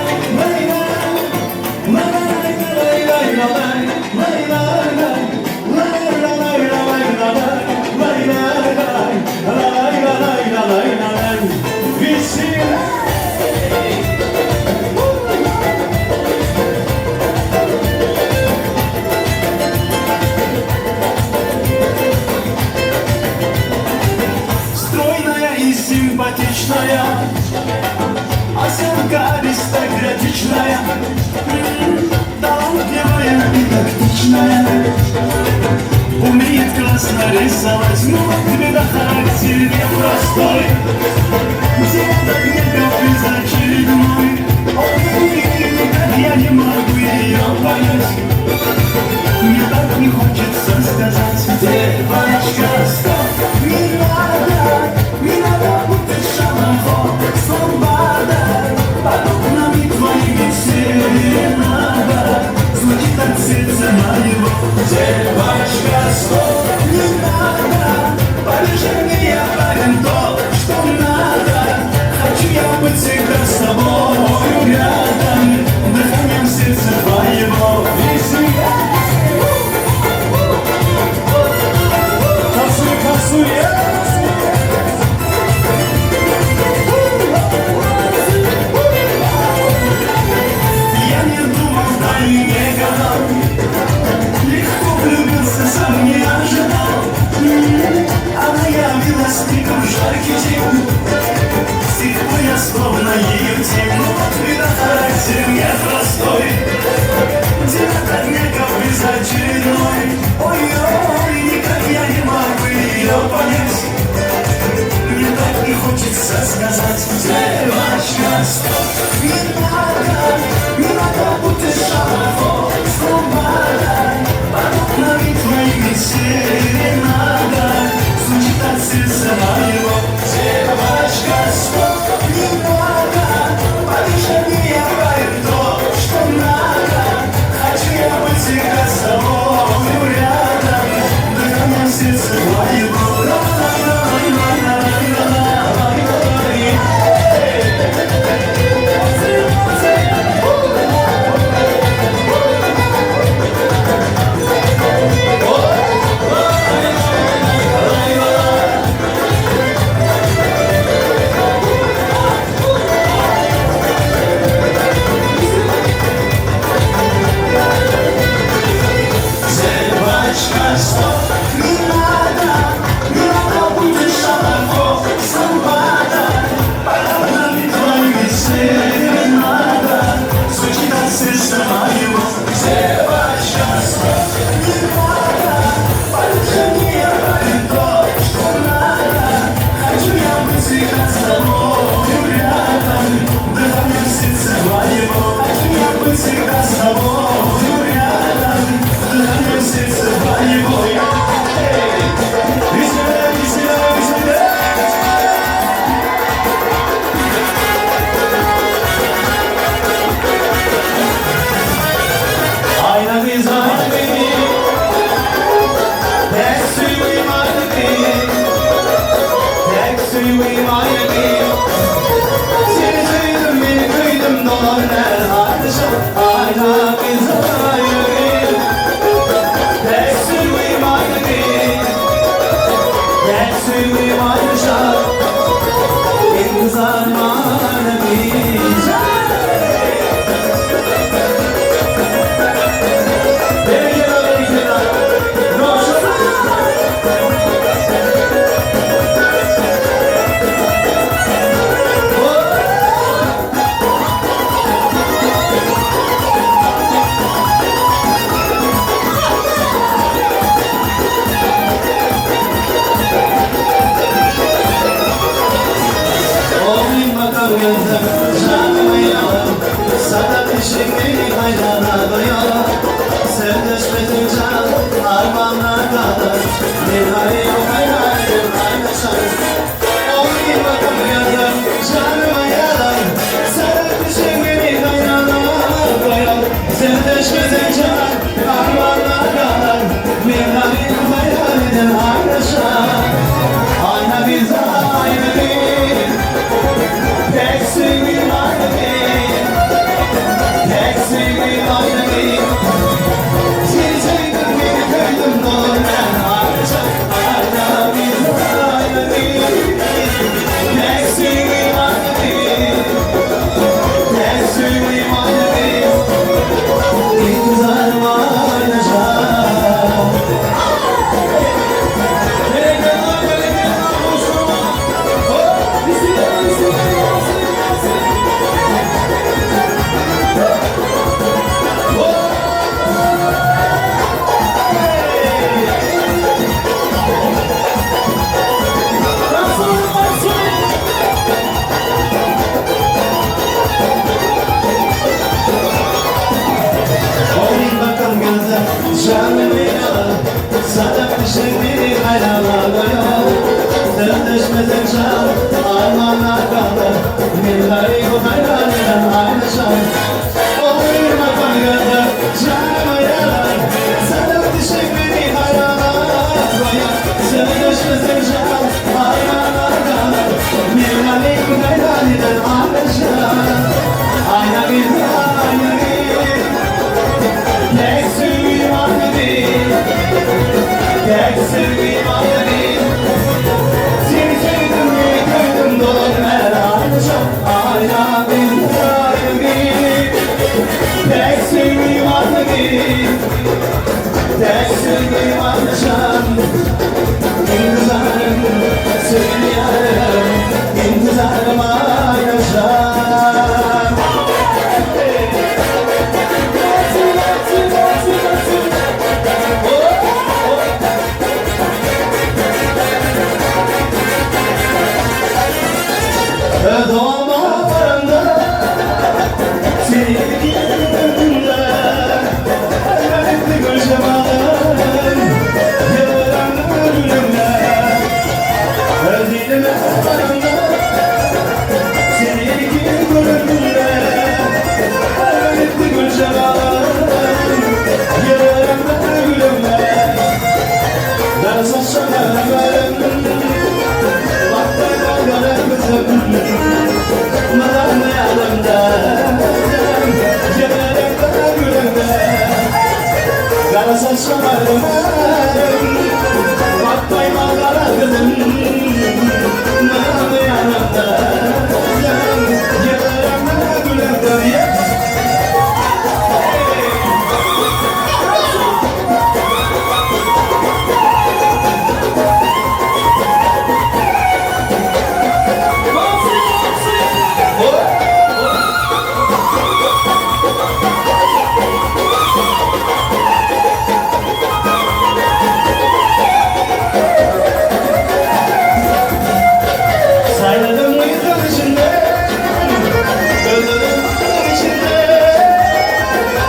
скучная. Умеет классно рисовать, но тебе до характер непростой. Где-то книга безочередной, ой, никак я не могу ее понять. Мне так не хочется сказать, девочка, стоп, не надо путать шалахо с ломбардой, подобными твоими серенада, звучит от сердца моего. Девочка, стоп, не надо, полежи мне, я парень то, что надо. Хочу я быть всегда с тобою рядом, дыханием сердца твоего. Я не думал, да и не гадал, легко влюбился, сам не ожидал. Она явилась мигом в жаркий день, с тех пор я словно ее тень. Вида характер непростой, девята книга безочередной. Ой-ой, никак я не могу ее понять. Мне так не хочется сказать, девочка, стоп, не надо путать шалахо с ломбардой, подобными твоими серенада, звучит от сердца моего. Девочка, стоп, не надо, полежи мне, я говорю то, что надо. Хочу я быть всегда с тобою рядом, дыханием сердца твоего. Девочка, стоп, не надо путать шалахо с ломбардой, подобными твоими серенада, звучит от сердца моего. Девочка, стоп, не надо, полежи мне, я говорю то, что надо. Хочу я быть всегда с тобою рядом, дыханием сердца моего. Хочу я быть всегда с тобою рядом, дыханием сердца моего. Ayna biz aynı değil, tek suyum aynı değil, tek suyum aynı değil. Seni duydum, beni duydum, dolar her ardışa. Ayna biz aynı değil, tek suyum aynı değil, tek suyum aynı şart. İntizar maneviz. Ayna biz aynı değil, tek suyum saçlarım bakmayma kara kızım bana yanımda gelirim gülümden ye. Sayladım uykum içinde, öldürdüm içinde,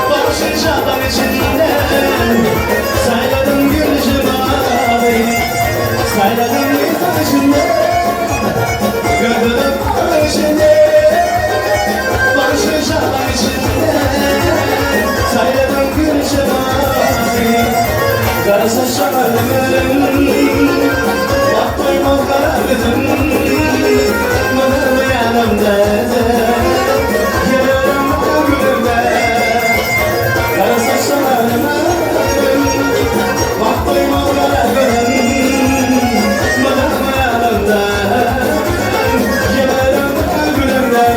barışın şaban içinde. Sayladım gülüşüm ağabey, sayladım uykum içinde, öldürdüm içinde, barışın şaban içinde. Sayladım gülüşüm ağabey, kara saçlarım bakmayma kara kızım. Bana yanımda gelirim gülümden kara saçlarıma bakmayma kara kızım. Bana yanımda gelirim gülümden.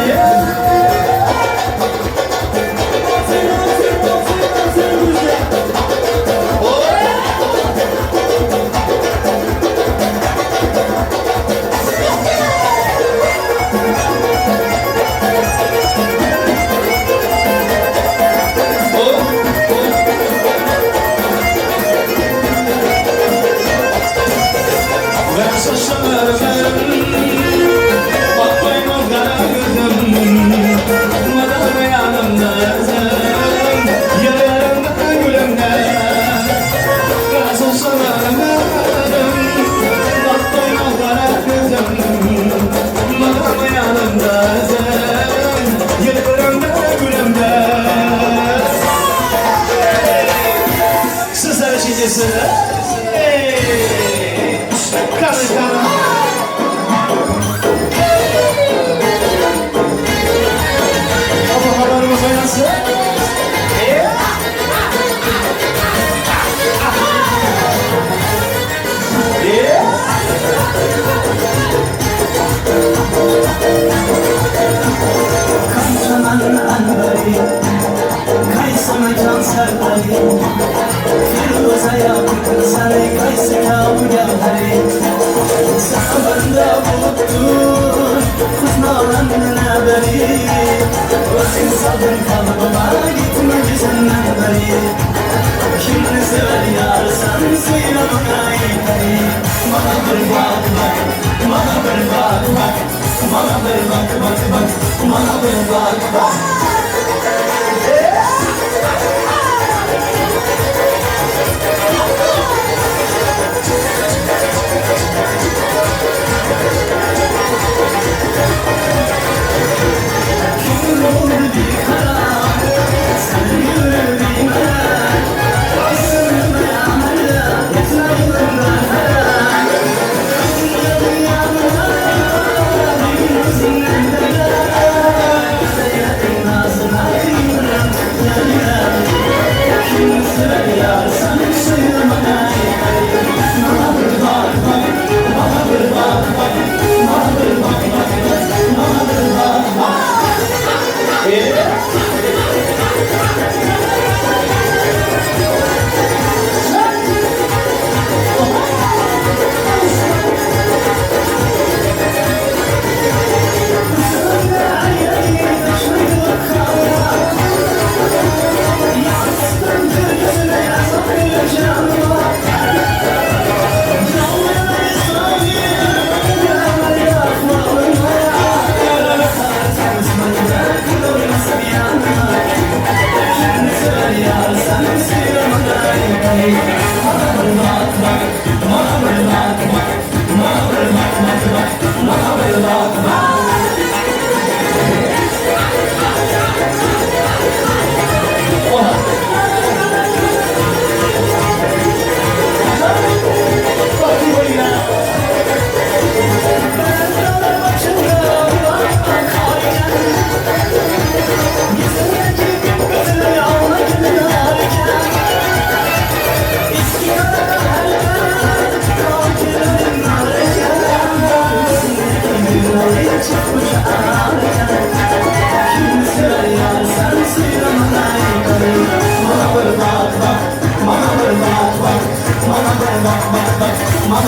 Sizler için cesaret. Kanı kanı. Ama haberimiz oynasın. Kaysana can serdayi Firuza'ya sana kaysa kabu gavhari Sahabanda buluttur Kuzmalanın haberi Özün sabır kalıbıma gitme güzenden beri Kimini sever yarsan suyuna bakayım Bana bir bak bak, bana bir bak bak Bana bir bak bak bak, bana bir bak bak Nazım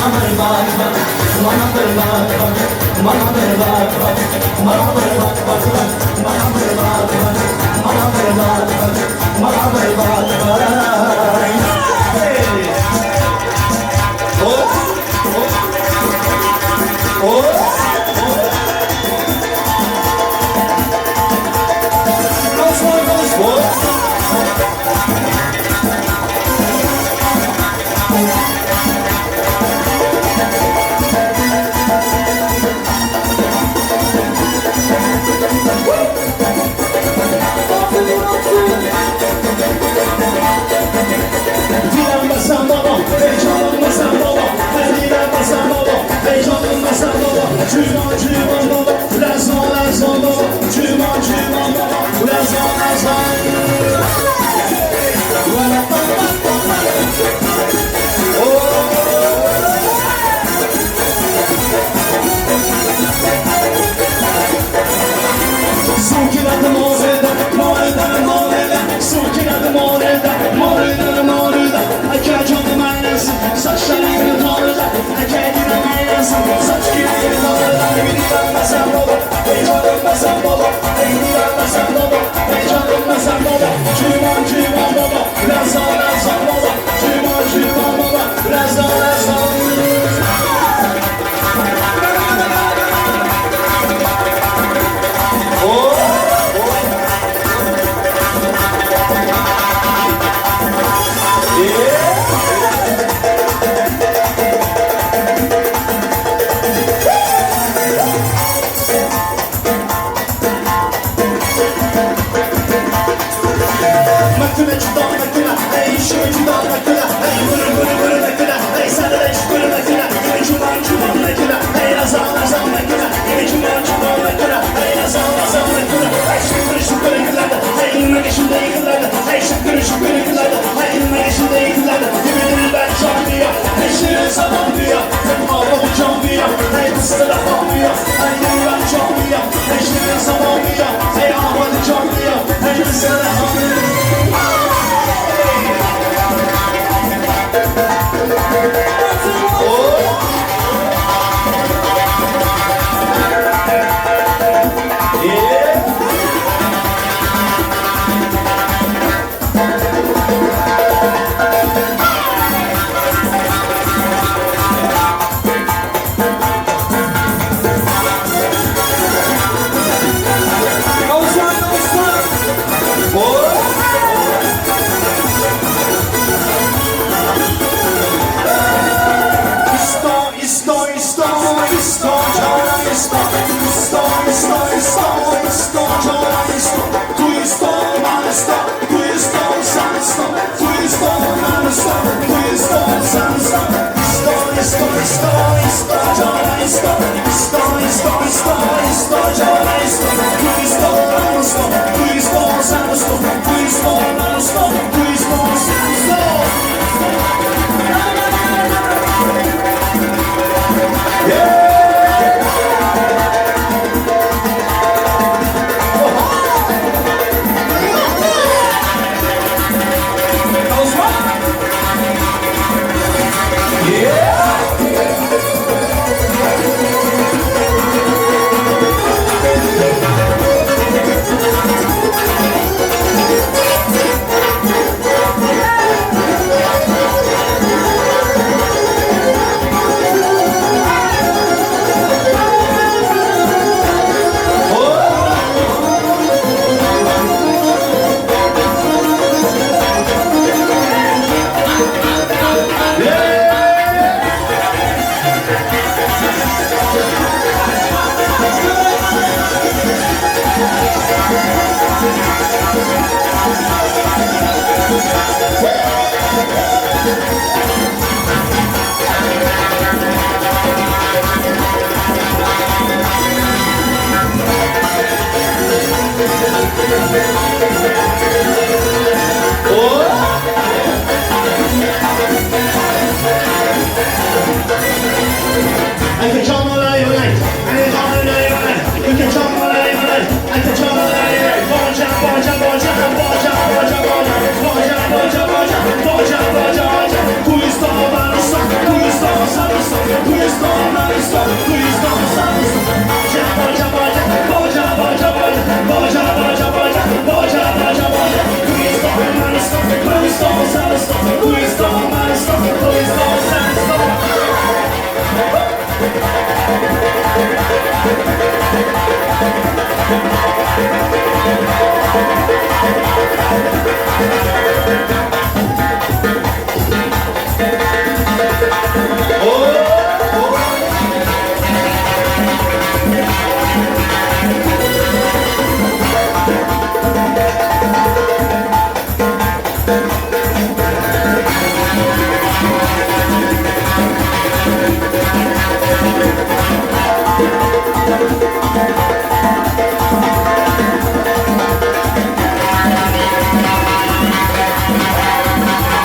bana bir bak bak, bana bir bak bak, bana bir bak bak, bana bir bak bak bak, bana bir bak bak, bana bir bak bak, bana bir bak bak. Hey! Oh! Oh! Oh! Direnmesen baba, heyecanlanmasan baba. Ben direnmesen baba, heyecanlanmasan baba. Cüman cüman baba, lezan lezan baba. Cüman cüman baba, lezan lezan. Sukinadı moreda, moreda, moreda. Sukinadı moreda, moreda, moreda. Aka canım aynasın, saçlarını moreda. Aka canım aynasın, saçlarını moreda. Direnmesen baba, heyecanlanmasan baba. Direnmesen baba, heyecanlanmasan baba.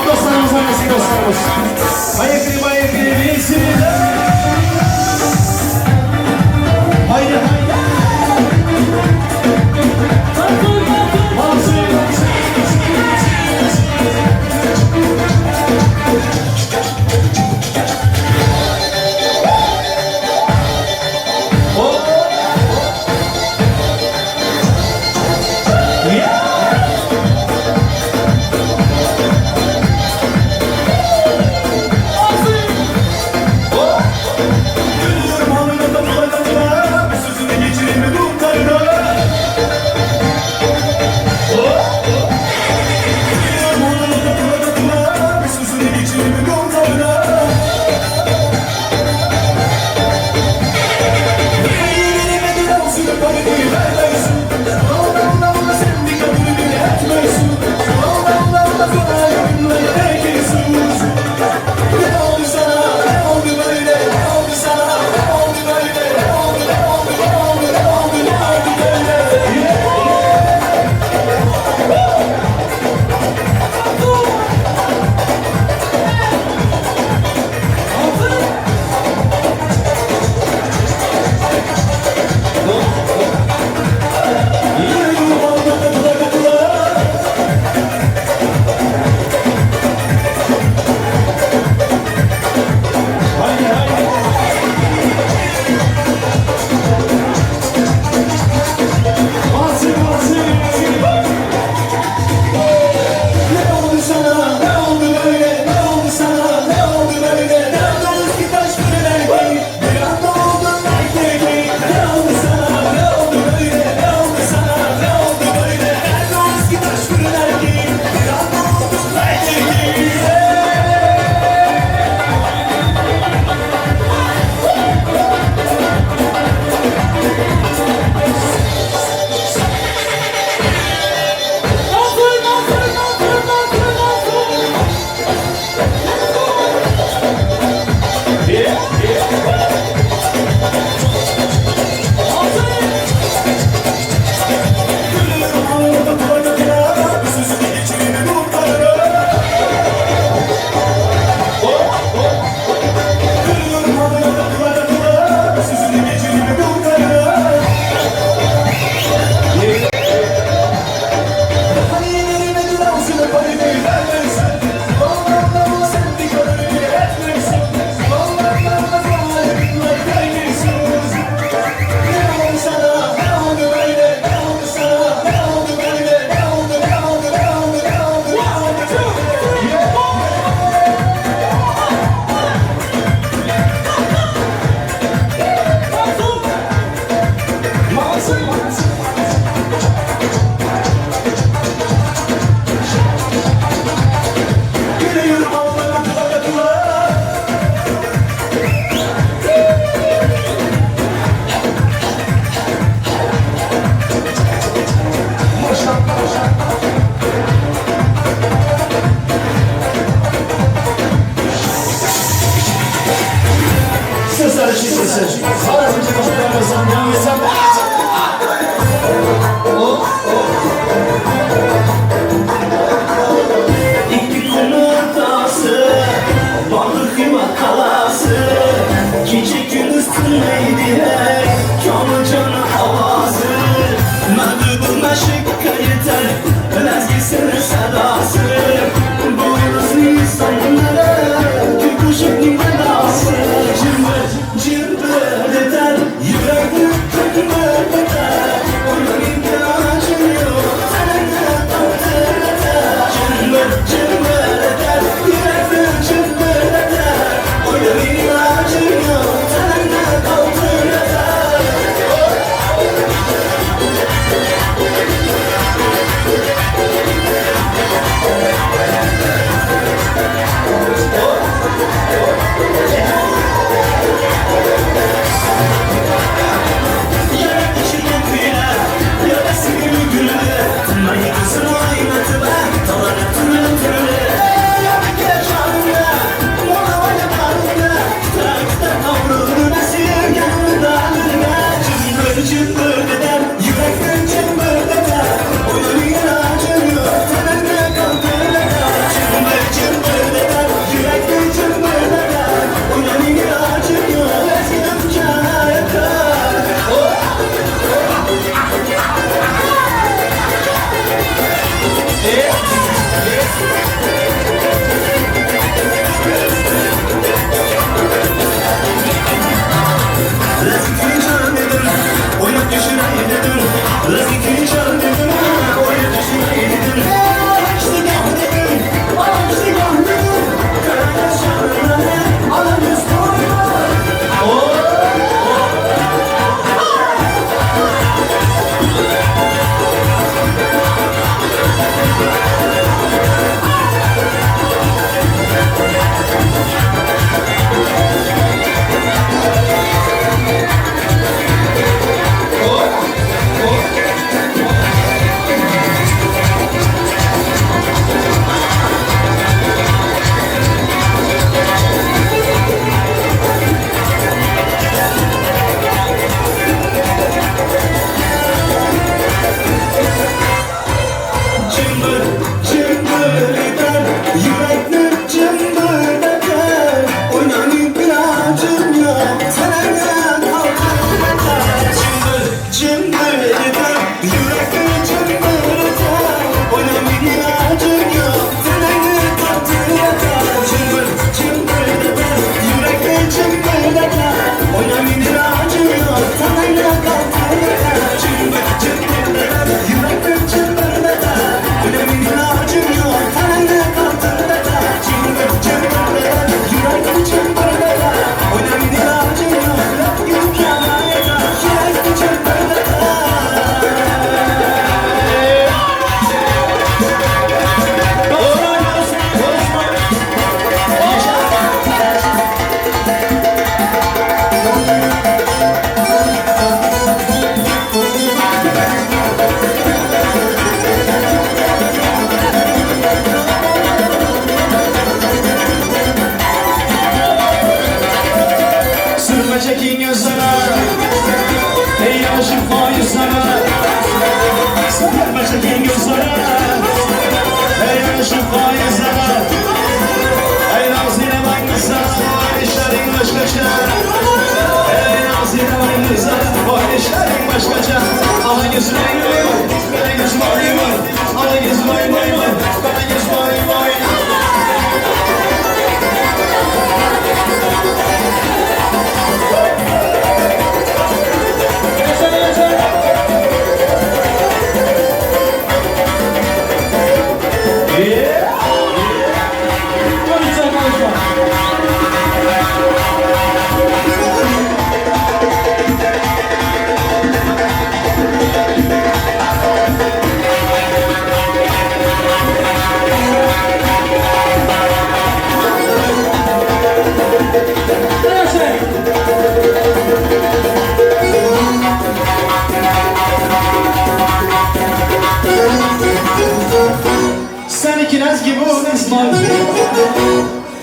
Dostlarımız annesi dostlarımız. Hayırlı hayırlı bilsinler. Haydi haydi.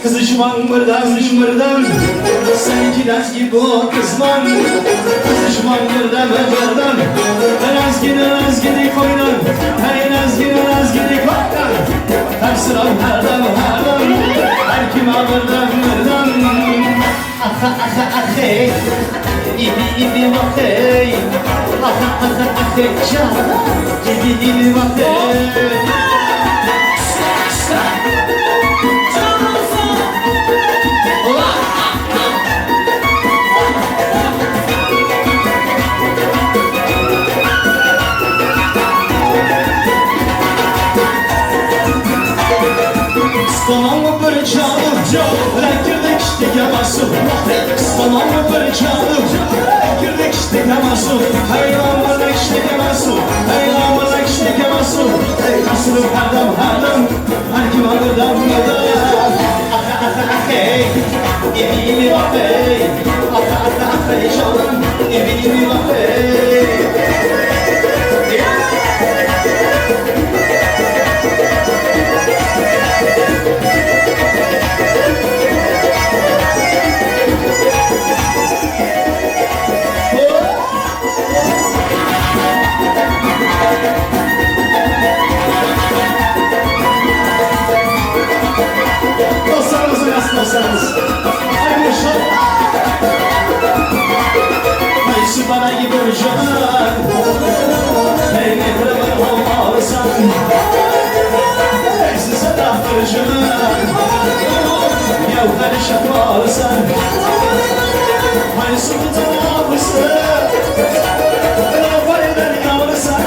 Kızışman mırdan mırdan Seninki ders gibi o kızman Kızışman mırdan mırdan Razgini koynan Hey razgini koynan Her sıram herdan Her kim mırdan mırdan Aha aha ah hey İbi bak hey Aha aha ah hey Can İbi bak hey Stonamo per ciao, renkirdik işte yamasın Stonamo per ciao, renkirdik işte yamasın Hey aman işte yamasın, hey aman işte yamasın Hey kasırım herdam, her kim alırdan Hey, ebimi bak hey Hey canım, ebimi bak hey Ay maşallah Ay süper gibi başına Yavlar şaparsan Hay sultan mısın Rabaydan yavrusan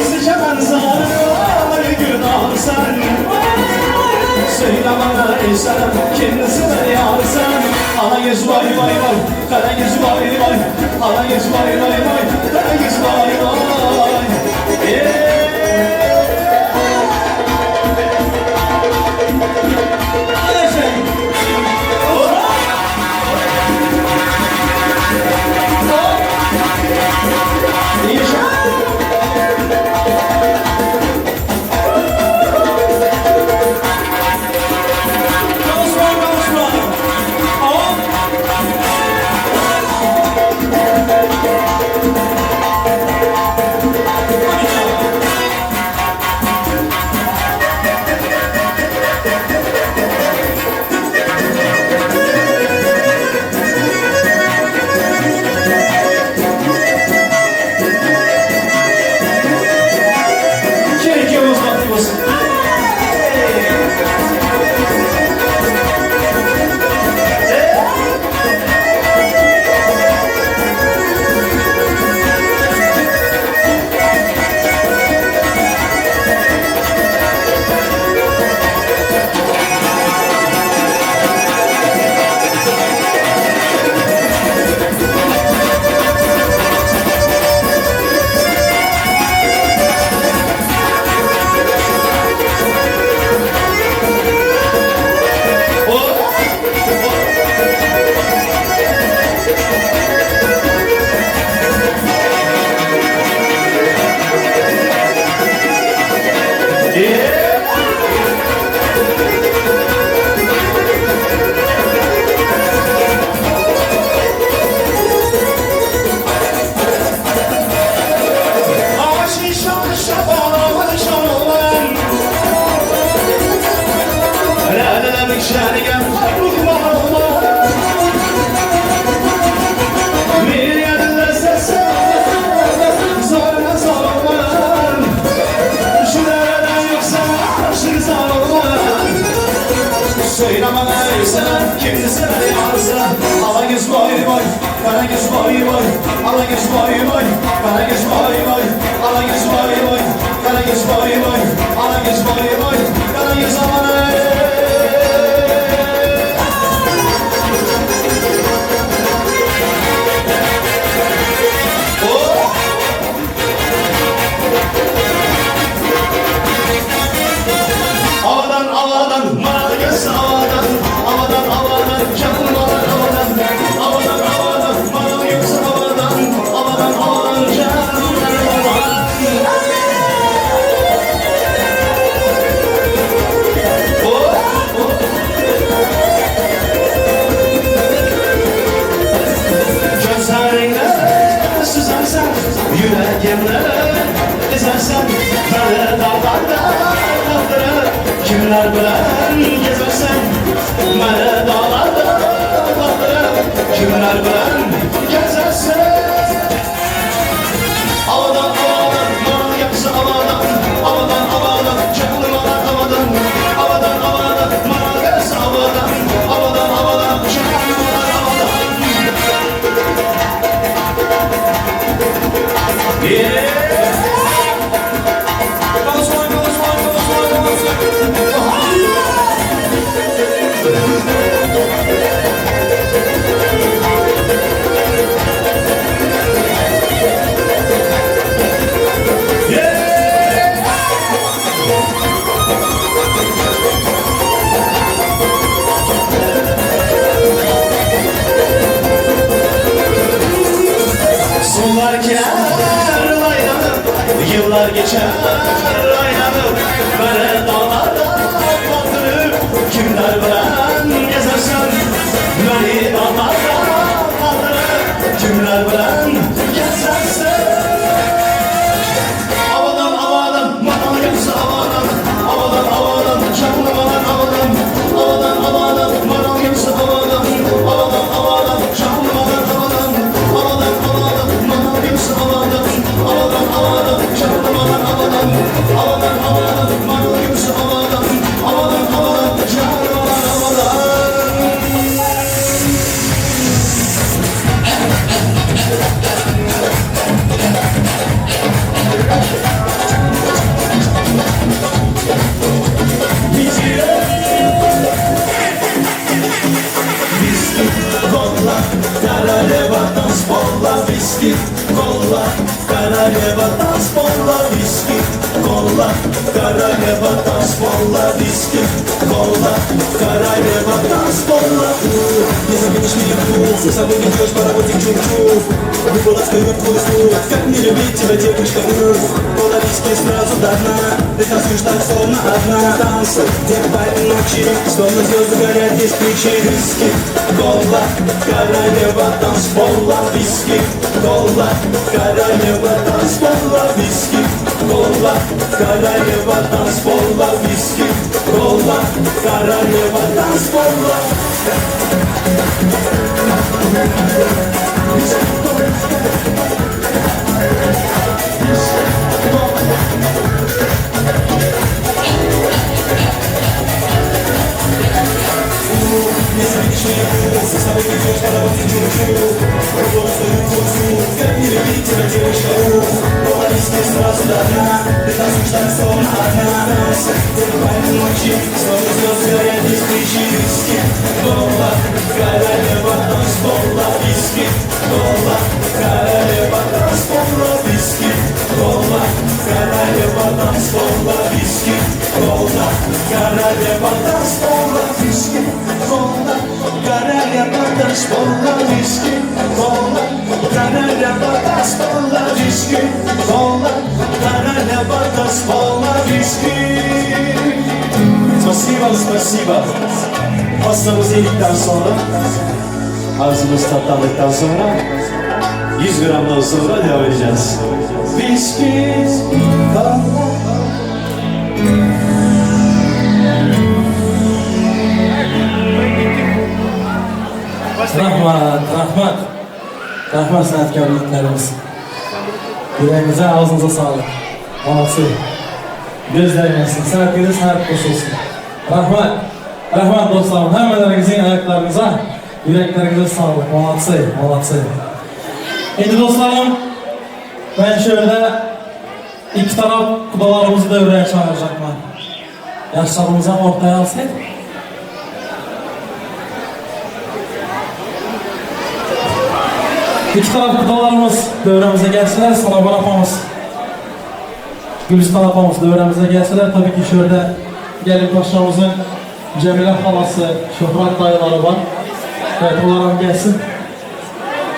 Sıçaman zarı günahsan Söyle bana eysen kendisine yarsan Ana yüz vay vay vay Kara yüz vay vay Ana yüz vay vay vay Kara yüz vay vay Söyle bana eysen kimdisine yarsan Ala yüz vay vay Kara yüz vay vay Ala yüz vay vay Kara yüz vay vay Ala yüz vay vay Kara yüz vay vay Ala yüz vay vay Kara yüz aman Avadan avadan Mara göz avadan Avadan avadan Canım avadan Avadan avadan Mara göz avadan Avadan avadan Canım avadan Gözlerine süzersen Yüreğimle ezersen Beni dağlarda kaldırır Kimler bilen gezersen Beni dağlarda kaldırır Kimler bilen gezersen Avadan avadan Bana yapsa avadan Avadan avadan Canım avadan Avadan avadan Bana göz avadan Avadan avadan Canım avadan Yeah Sonlar geçer aylanıp Yıllar geçer aylanıp Böyle dağlarda kaldırıp Kimler bilen gezersen Beni dağlarda kaldırıp Kimler bilen gezersen Avadan avadan Bana yoksa avadan Avadan avadan Canım avadan Avadan avadan Bana yoksa avadan Avadan avadan Canım avadan Avadan avadan Bana yoksa avadan Avadan avadan Canım avadan Avadan avadan Bana yoksa avadan kolla, королева танцпола, виски, кола, королева танцпола. Не заметишь меня вдруг, за собой ведешь паровозик чур-чур. Выпала вперед твой звук, как не любить тебя, девочка, Кола, виски сразу до дна, ты танцуешь так, словно одна. Танцы, где парень ночи, словно звезды горят, есть ключи. Виски, кола, королева танцпола, виски, кола, королева танцпола, виски, кола, королева танцпола, виски, кола, королева танцпола. Не заметишь меня вдруг, за собой ведешь паровозик чур-чур. Выпала вперед твой звук, как не любить тебя, девочка, Кола, виски сразу до дна, ты танцуешь так, словно одна. Танцы, где бывают ночи, словно звезды горят, есть ключи. Виски, кола, королева танцпола, виски, кола, королева танцпола, виски, кола, королева танцпола, виски, кола, королева танцпола, виски, кола, королева танцпола, виски, кола, королева танцпола, виски, кола, королева танцпола, виски. Спасибо, спасибо. Pastamızı yedikten sonra, ağzımız tatlandıktan sonra 100 gramdan sonra devam edeceğiz. Viski, Rahmat sanatkarlıklarımız. Yüreğinize, ağzınıza sağlık. Anası. Gözlerinizin, sanatınız sanat koşulsun. Rahmat dostlarım, hemelerinizin ayaklarınıza, yüreklerinize sağlık. Anası. Şimdi dostlarım, ben şöyle iki taraf kudalarımızı devreye çağıracaklar. Yaşlarımıza ortaya alsaydık. İki taraf kudalarımız devremize gelseler, sana bırakmamız. Gülistan apamız devremize gelseler, tabii ki şöyle gelin paşamızın Cemile halası, Şöhret dayıları var. Evet, onlara gelsin.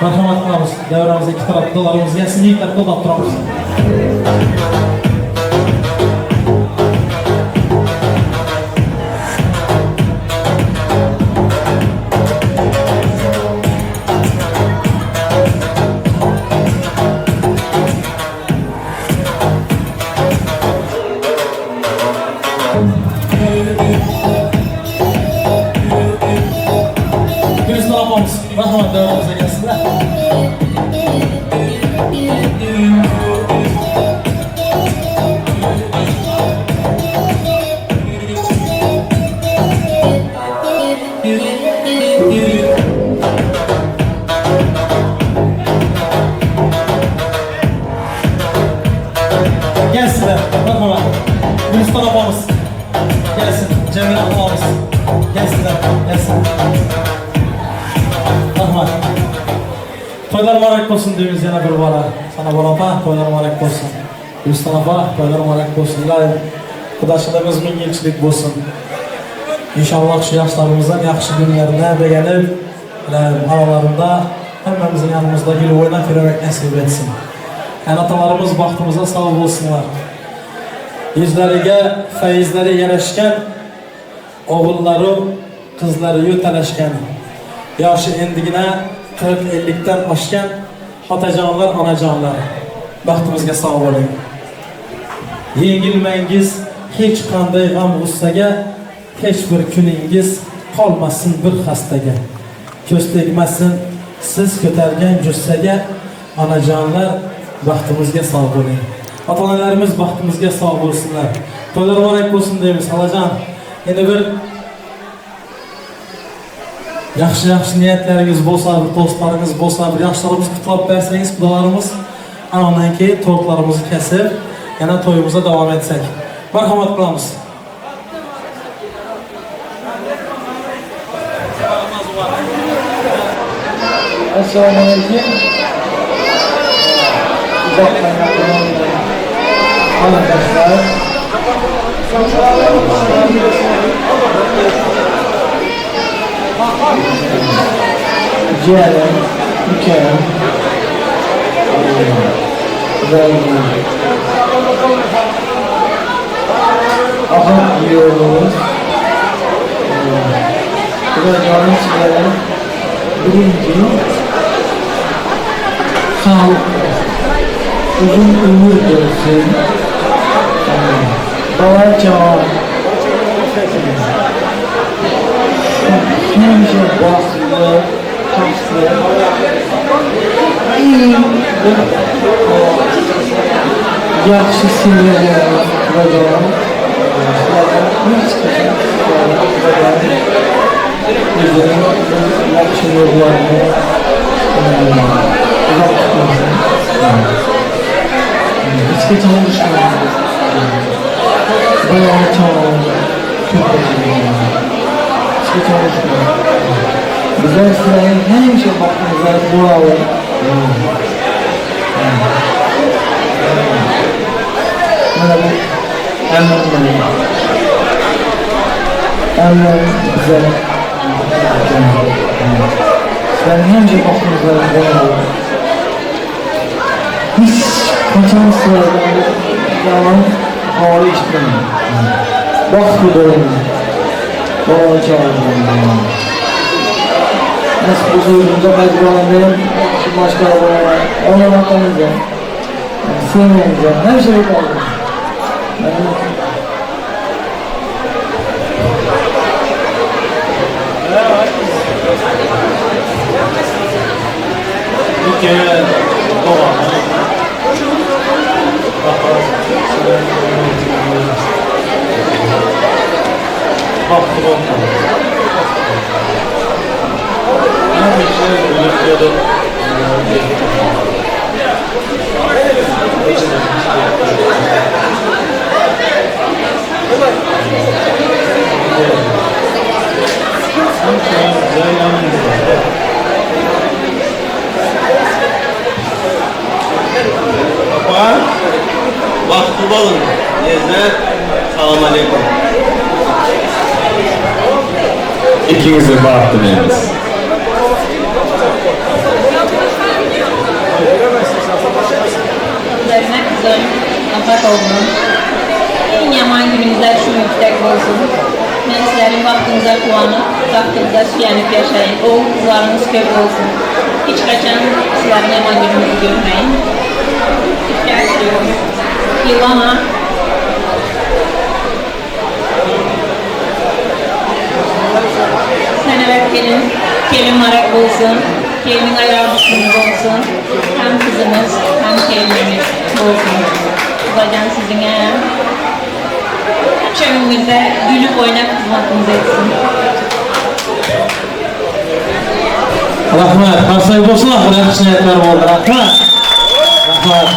Merhamet kılamız, devremize iki taraf kudalarımız gelsin, ilk tarafta da attıramız. Rahmet devremize gelsinler. Gelsinler. Rahmet. Gülistan abamız. Gelsin. Cemile abamız. Gelsinler. Gelsin. Rahmat. Toylar mübarek olsun diyoruz yana bir bana. Sana bana toylar mübarek olsun. Gülistan apa, toylar mübarek olsun. İlahi, kudaşlığımız bin yılçılık olsun. İnşallah şu yaşlarımızdan yaxşı günlerine beğenip, aralarında hemmemizin yanımızda gülüp oynayıp yürümek nasip etsin. Atalarımız baktığımıza sağ olsunlar. Yüzleriga feyizleri yerleşken, oğulları, kızları yüteleşken, yaşı endigine 40-50'den aşken atacanlar, anacanlar. Baxtımızga sağ olun. Yengilmengiz hiç qanday g'am g'ussaga, hech bir kuningiz qolmasin bir hastaga. Ko'z tegmasin siz ko'targan jussaga, anajonlar baxtimizga sog' bo'ling. Ota-onalarimiz baxtimizga sog' bo'lsinlar. To'ylar muborak bo'lsin deymiz. Xolajon, endi bir yaxshi niyatlaringiz bo'lsa, do'stlaringiz bo'lsa, bir yoshlarimizni qutlab bersangiz, xudolarimiz andan keyin tortlarimizni kesib, yana to'yimizga davom etsak. Marhamat qilamiz. Assalomu alaykum. Xonadonlar Ciğerim, ülkerim, zengin, ahak yiyoruz. Kuracağımız sizlere birinci, sağlık, uzun ömür olsun, bala cevap, hemşe basılı, taslı, iyi, yaxşı sinirler kuracağım. Özünün yaxşı yollarını uzak tutmasın. Hiç geçen oluşmayın. Bayağı çağırın. Çok geçen. Hiç geçen oluşmayın. Güzel sırayı her şey baktığınızda dua alın. Bana bu emrim güzel. Ben hemce baktığınızda dua alın. Hiç kaçan sırada yalan havalı işlemeyin. Bak bu dönemi. Dua çağırın. Nasıl huzurunda mecburen benim şu başka ona bakanınca, sevmeyince, her şeyi kaldı. Bir kere doğa. Baktım olmadı. Vakti balın. Nezle. Salam aleyküm. İkinizin baktınız. Üzerine kızım, afat olun. En yaman gününüzler şu yüksek olsun. Ben sizlerin vaxtınıza kullanıp, vaxtınıza süyenip yaşayın. Oğul kızlarınız köp olsun. Hiç kaçan sizlerin yaman gününüzü görmeyin. İhtiyacıyorum. Yılana. Sen evet gelin marak olsun. Gelin ayağı düşkünüz olsun. Hem kızımız hem gelinimiz olsun. Bacan sizinle çevimizde gülüp oynak hizmetiniz etsin. Rahmet, karsayı olsun ahır yakışniyetler oldu. Rahmet. Rahmet.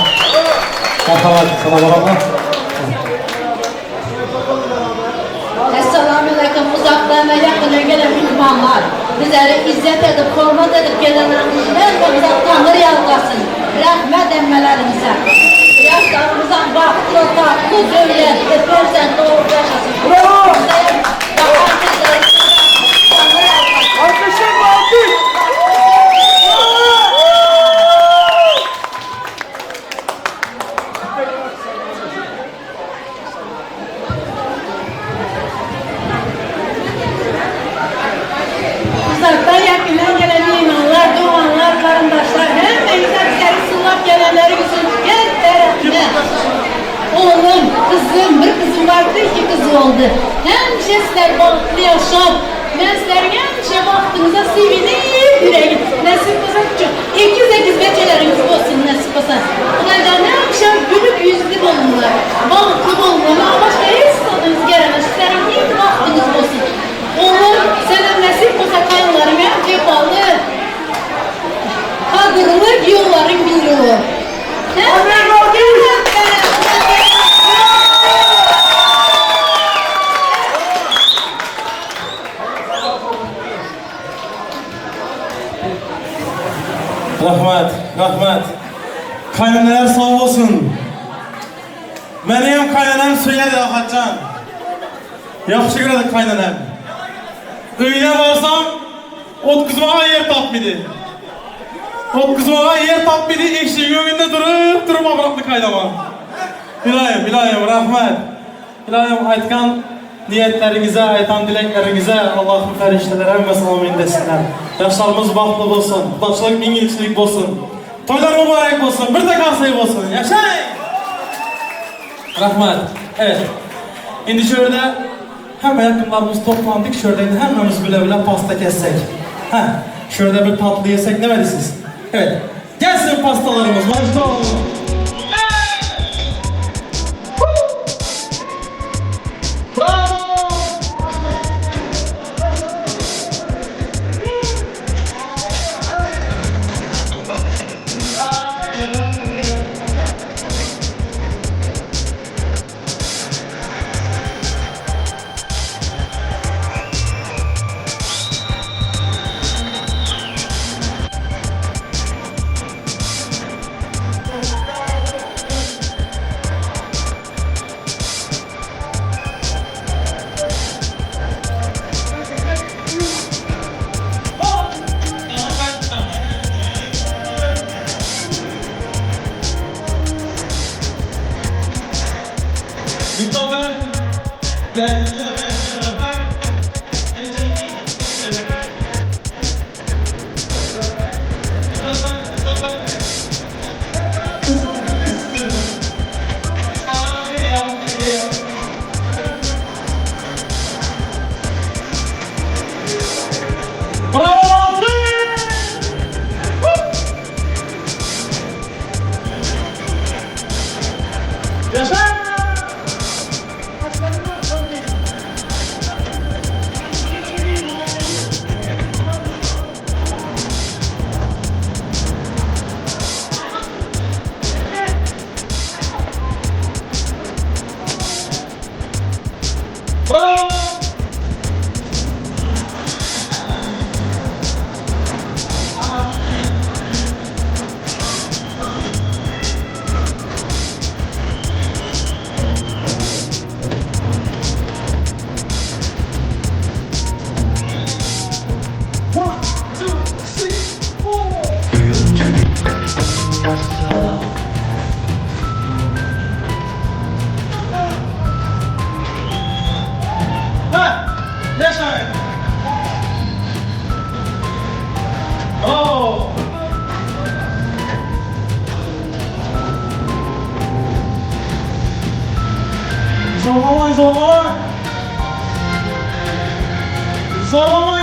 Rahmet. Rahmet. Esselamualeyküm uzaklarına yakına gelen Müslümanlar. Bizleri izzet edip, hürmet edip gelenlerimizin her bakıdan tanrı yalgasın. Rahmet emmelerimize. Yaşlarımızdan baklı, tatlı, zöyliyetli, persen doğru yaşasın. Bravo! Alkışlar mı alkış? Uzaktan yakından gelen imanlar, doğanlar, karındaşlar, hem de güzel sınıf gelenleri için gel terapine. Oğlum, kızım, bir kızım vardı, iki kızı oldu. Hemşe sizler balıklı yaşam. Ben sizlerin hemşe baktığınıza sevinip yüreğim. Nasip olsa çok. 208 beceleriniz olsun nasip olsa. Ulan hemşe gülüp yüzlü olunlar. Balıklı olunlar. Ama başka hiç tadınız gelemez. Sizlerin ilk baktığınız olsun. Oğlum, sana nasip olsa kayınlarım hemşe balı. Kadırlık yolların bir yolu. Rahmet, rahmet. Kaynaneler sağ olsun. Benim kaynanam söyledi Ahadcan. Yaxşı görədik kaynanam. Öyünə varsam, otkuzmağa yer tapmıydı. Otkuzmağa yer tapmıydı, eşeğin önünde durup avratlı kaynama. İlayim, rahmet. İlayim, aytkan niyetlerinize, aytan dileklerinize Allah'ın ferişteleri emmesi amin desinler. Yaşlarımız bahtlı olsun, kudaçlık bin ilçilik olsun. Toylar mübarek olsun, bir tek arsayı olsun. Yaşayın! Rahmet. Evet. Şimdi şöyle hemen yakınlarımız toplandık. Şöyle hemimiz bile pasta kessek. Şöyle bir tatlı yesek ne verirsiniz? Evet. Gelsin pastalarımız. Başla olun. Zorlamayın.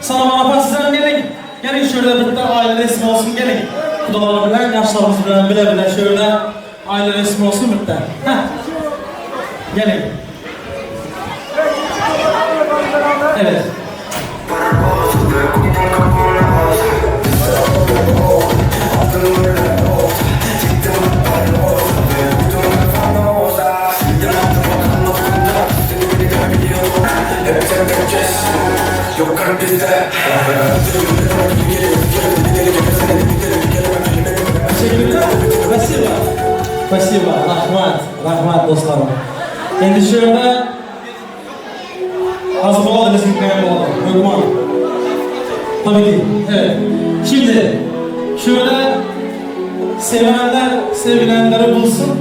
Sana bana sizden gelin. Gelin şöyle bir aile resmi olsun gelin. Kudalar bilen, yaşlarımız bilen, bile şöyle aile resmi olsun bir de. Gelin. beraber. Evet. Спасибо. Rahmat dostlarım. Endi şöyle az болады biz gitmeyen болады. Ögman. Tabii ki. Evet. Şimdi şöyle sevenler sevilenleri bulsun.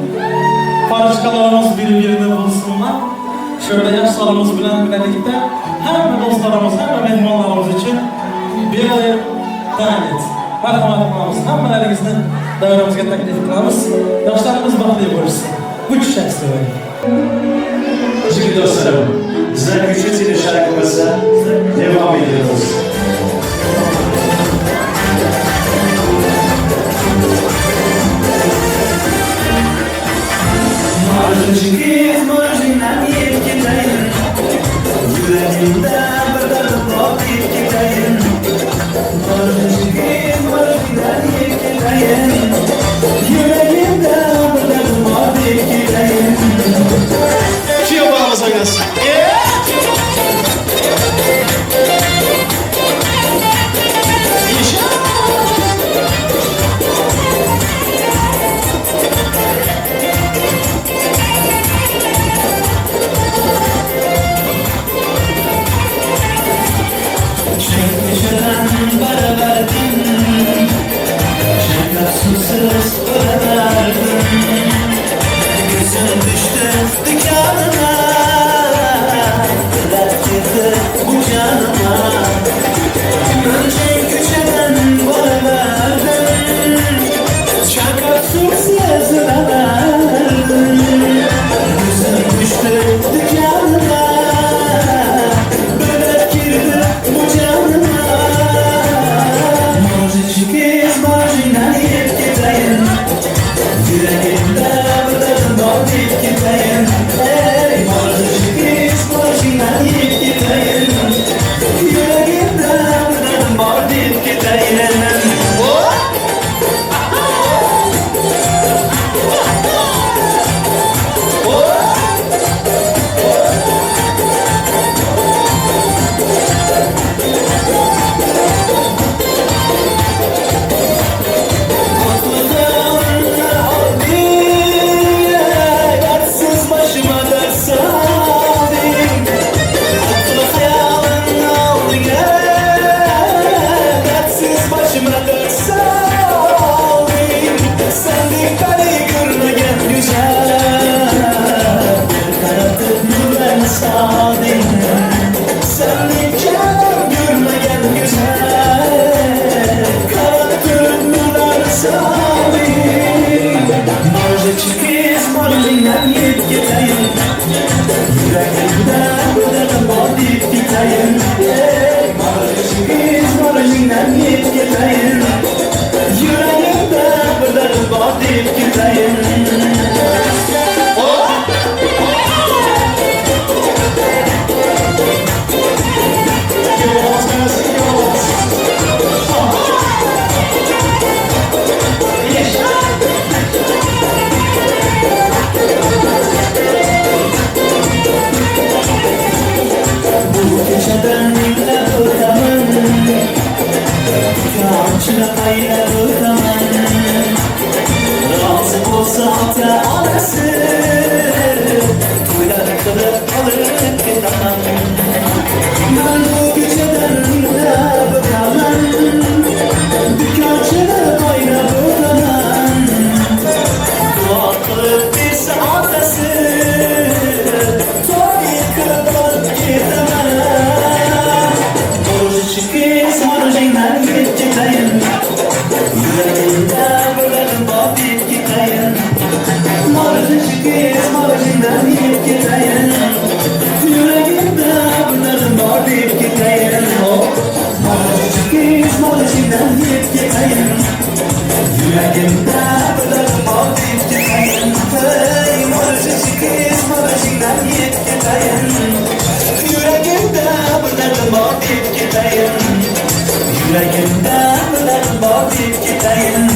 Parışkalarımız birbirini bulsunlar. Şöyle yaşlarımız bilen birlikte hem dostlarımız hem mehmanlarımız için bir davet. Rahmatlarımız hammaleringizni davramizga taklif qilamiz. Yoshlarimiz baxtli bo'lsin. Uch shaxs var. Şimdi dostlarım, bizler ücretsiz şarkımıza devam ediyoruz. Marjingiz marjinan yeb ketayin, yüreğimde bir dard bor deb ketayin. Marjingiz marjinan yeb ketayin, yüreğimde bir dard bor deb ketayin. Kim bağımız oynasın? Çekmişeden beraberdim, şefkatsız öleverdim. Gözüm düştü dükkanına, dert girdi bu canıma. Önce köşeden beraberdim, şefkatsız öleverdim. Gözüm düştü dükkanına, dert girdi bu canıma. Marjingiz marjinan yeb ketayin, yüreğimde bir dard bor deb ketayin. Ey marjingiz marjinan yeb ketayin, yüreğimde bir dard bor deb ketayin. Dertsiz başıma dert sardın, aklı hayalın aldı gel. Dertsiz başıma dert sardın, sendik beni görmegen güzel. Bir karatıp nurlarını sardın, sendik görmegen güzel. Karatıp nurlarını sardın. Marjingiz marjinan yeb ketayin, yüreğimde bir dard bor deb ketayin. Marjingiz marjinan yeb ketayin, yüreğimde bir dard bor deb ketayin. Bu geceden yine bıkamın, dükkançına kayna bıkamın. Razı olsa hatta anası, toylar kılıp alır ketamın. Ben bu geceden yine bıkamın, dükkançına kayna bıkamın. Dua kılıp bir saatası, toy kılıp alıp ketamın. Marjingiz marjinan yeb ketayin, yüreğimde bir dard bor deb ketayin. Marjingiz marjinan yeb ketayin, yüreğimde bir dard bor deb ketayin. Marjingiz marjinan yeb ketayin, yüreğimde bir dard bor deb ketayin. Ey marjingiz marjinan yeb ketayin, yüreğimde deyip gideyim Yüreğimde bilen var deyip gideyim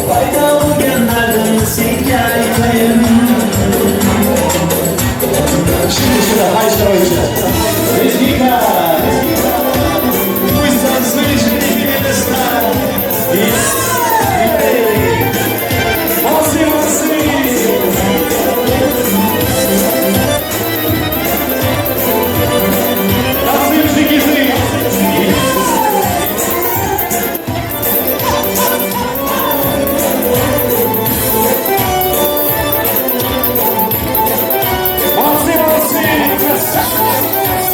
Faydalı günlerden silke gideyim Şimdi şurada Ayşe Hoca Rezgika Пусть заслышит тебе места Молодцы!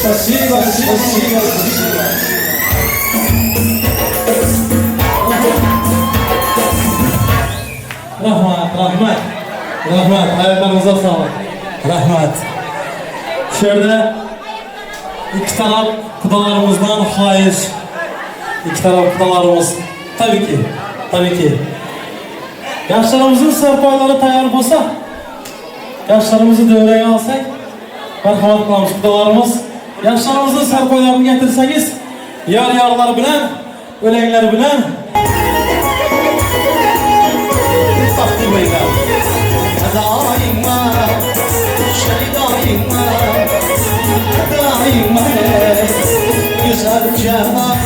Спасибо, спасибо. Rahmat. Ayaklarınıza sağlık. Rahmat. Şöyle iki taraf kudalarımızdan haiz. İki taraf kudalarımız. Tabii ki. Yaşlarımızın sırpayları tayar olsa, yaşlarımızı devreye alsak, merhamet kılmış kudalarımız. Yaşlarımızın sırpaylarını getirseniz, yarlar bilen, ölenler bilen, daima güzel cevap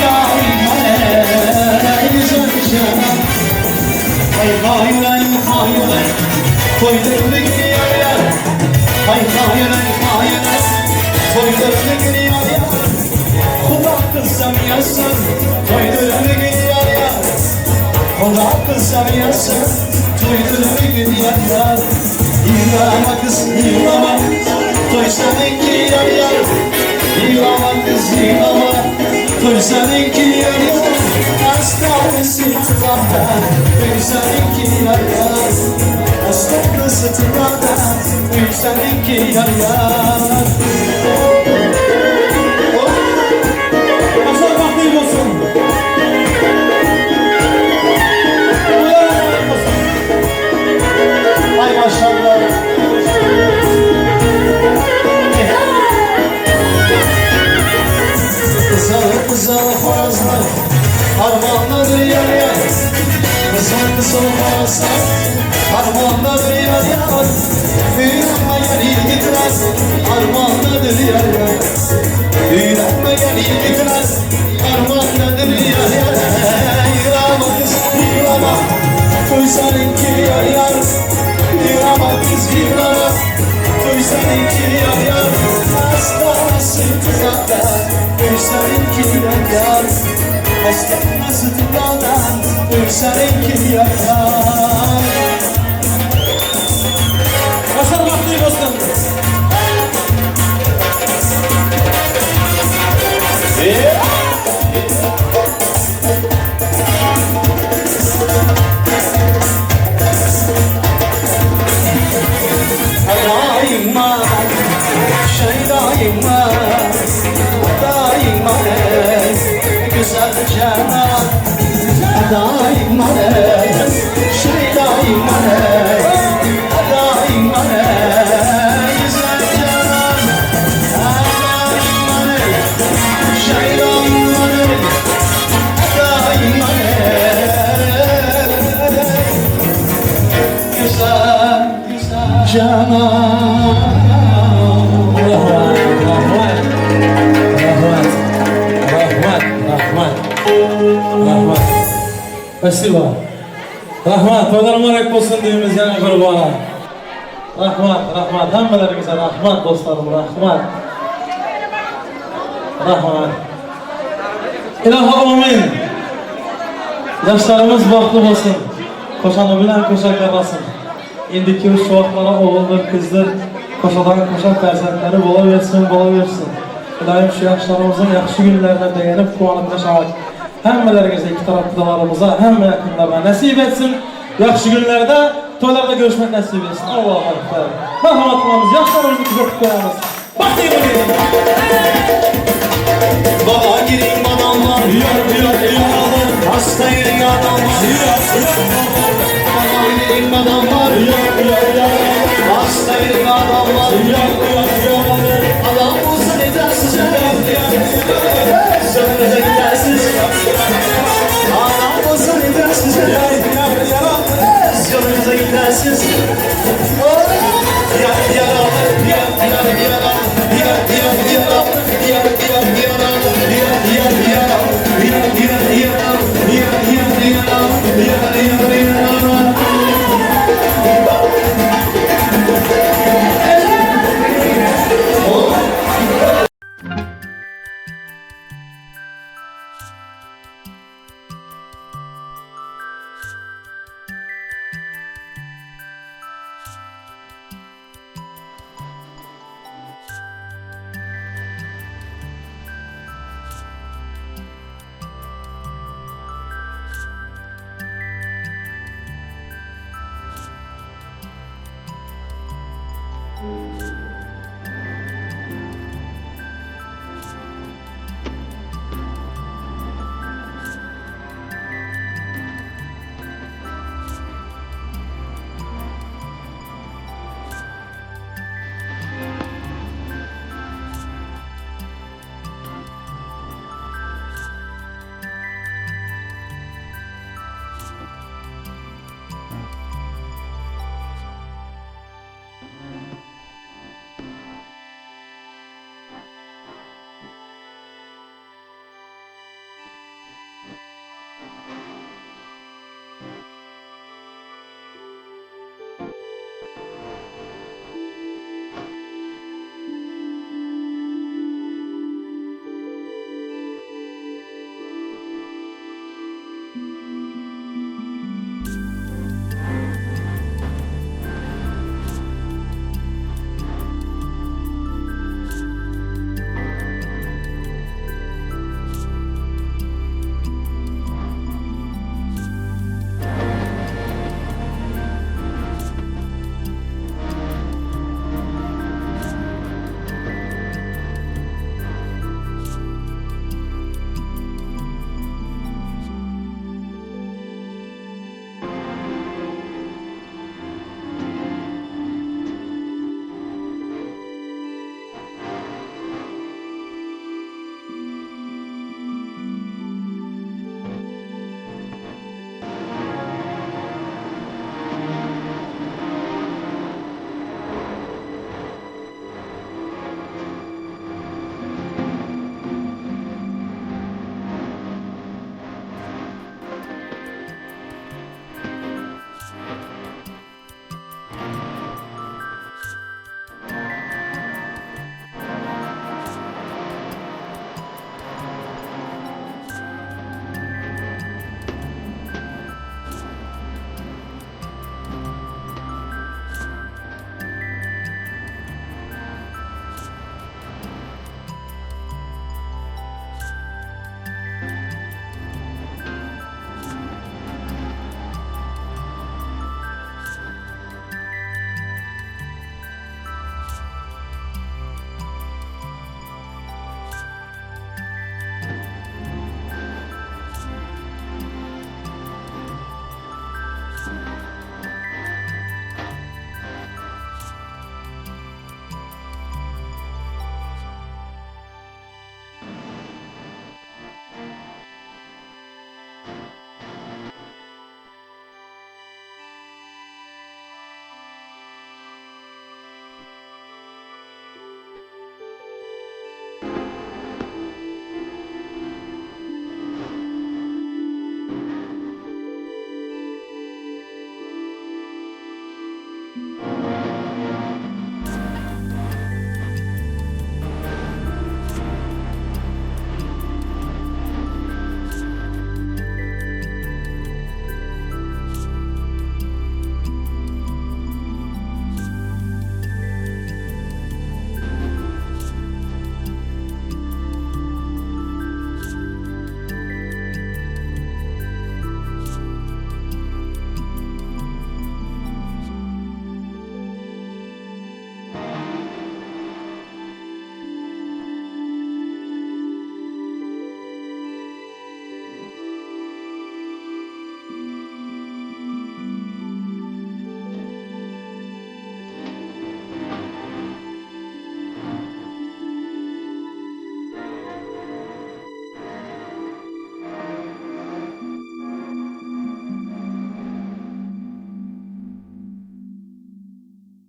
daima güzel cevap hayır koydum bir gidiyor hayır koydum bir gidiyor Kuda kızım yazsın koydum bir gidiyor Kuda kızım yazsın koydum bir gidiyor Yılama kız yılama Toy seninki yar yar Yılama kız yılama Toy seninki yar yar Hastanesi tıklarda Toy seninki yar yar Hastanesi tıklarda Toy seninki yar yar Başlar baklayım olsun. Ay maşallah Kızıl horozlar Harmanladır yar yar Kızıl horozlar Harmanladır yar yar Büyülenme gel gitmez Harmanladır yar yar Büyülenme gel gitmez Harmanladır yar yar Yılama kız yılama Koy seninki yar yar Yılama kız yılama Koy seninki yar yar Hastanesi kızada Koy seninki yar yar Hastanesi kızada Koy seninki yar yar Başlar baklayım olsun. Daima güzel canan daima daima güzel canan daima güzel canan Rahmat. Спасибо. Rahmat. Toylar mübarek olsun deyimiz yana kurbana. Rahmat. Hammalarınıza rahmat dostlarım. Rahmat. İlahi amin. Yaşlarımız bahtlı olsun. Koşanı bilen koşa karasın. İndiki üç çoğaltlara oğuldur, kızdır. Koşadan koşan perzentleri bola versin. İlahim şu yaşlarımızın yakşı günlerine değinip kuanıp yaşamak. Hemmelerinize iki taraflılarımıza hem yakınlarına nasip etsin. Yakşı günlerde, toylarda görüşmek nasip etsin. Allah'a emanet. Merhametlerimiz, yaşlarımızı kızartıp koyarız. Bakayım bakayım. Baba girin adamlar Hasta girin adamlar Baba girin adamlar Hasta girin adamlar Adam olsa yetersiz Sönmeze gidersiz Adam olsa yetersiz Sönmeze gidersiz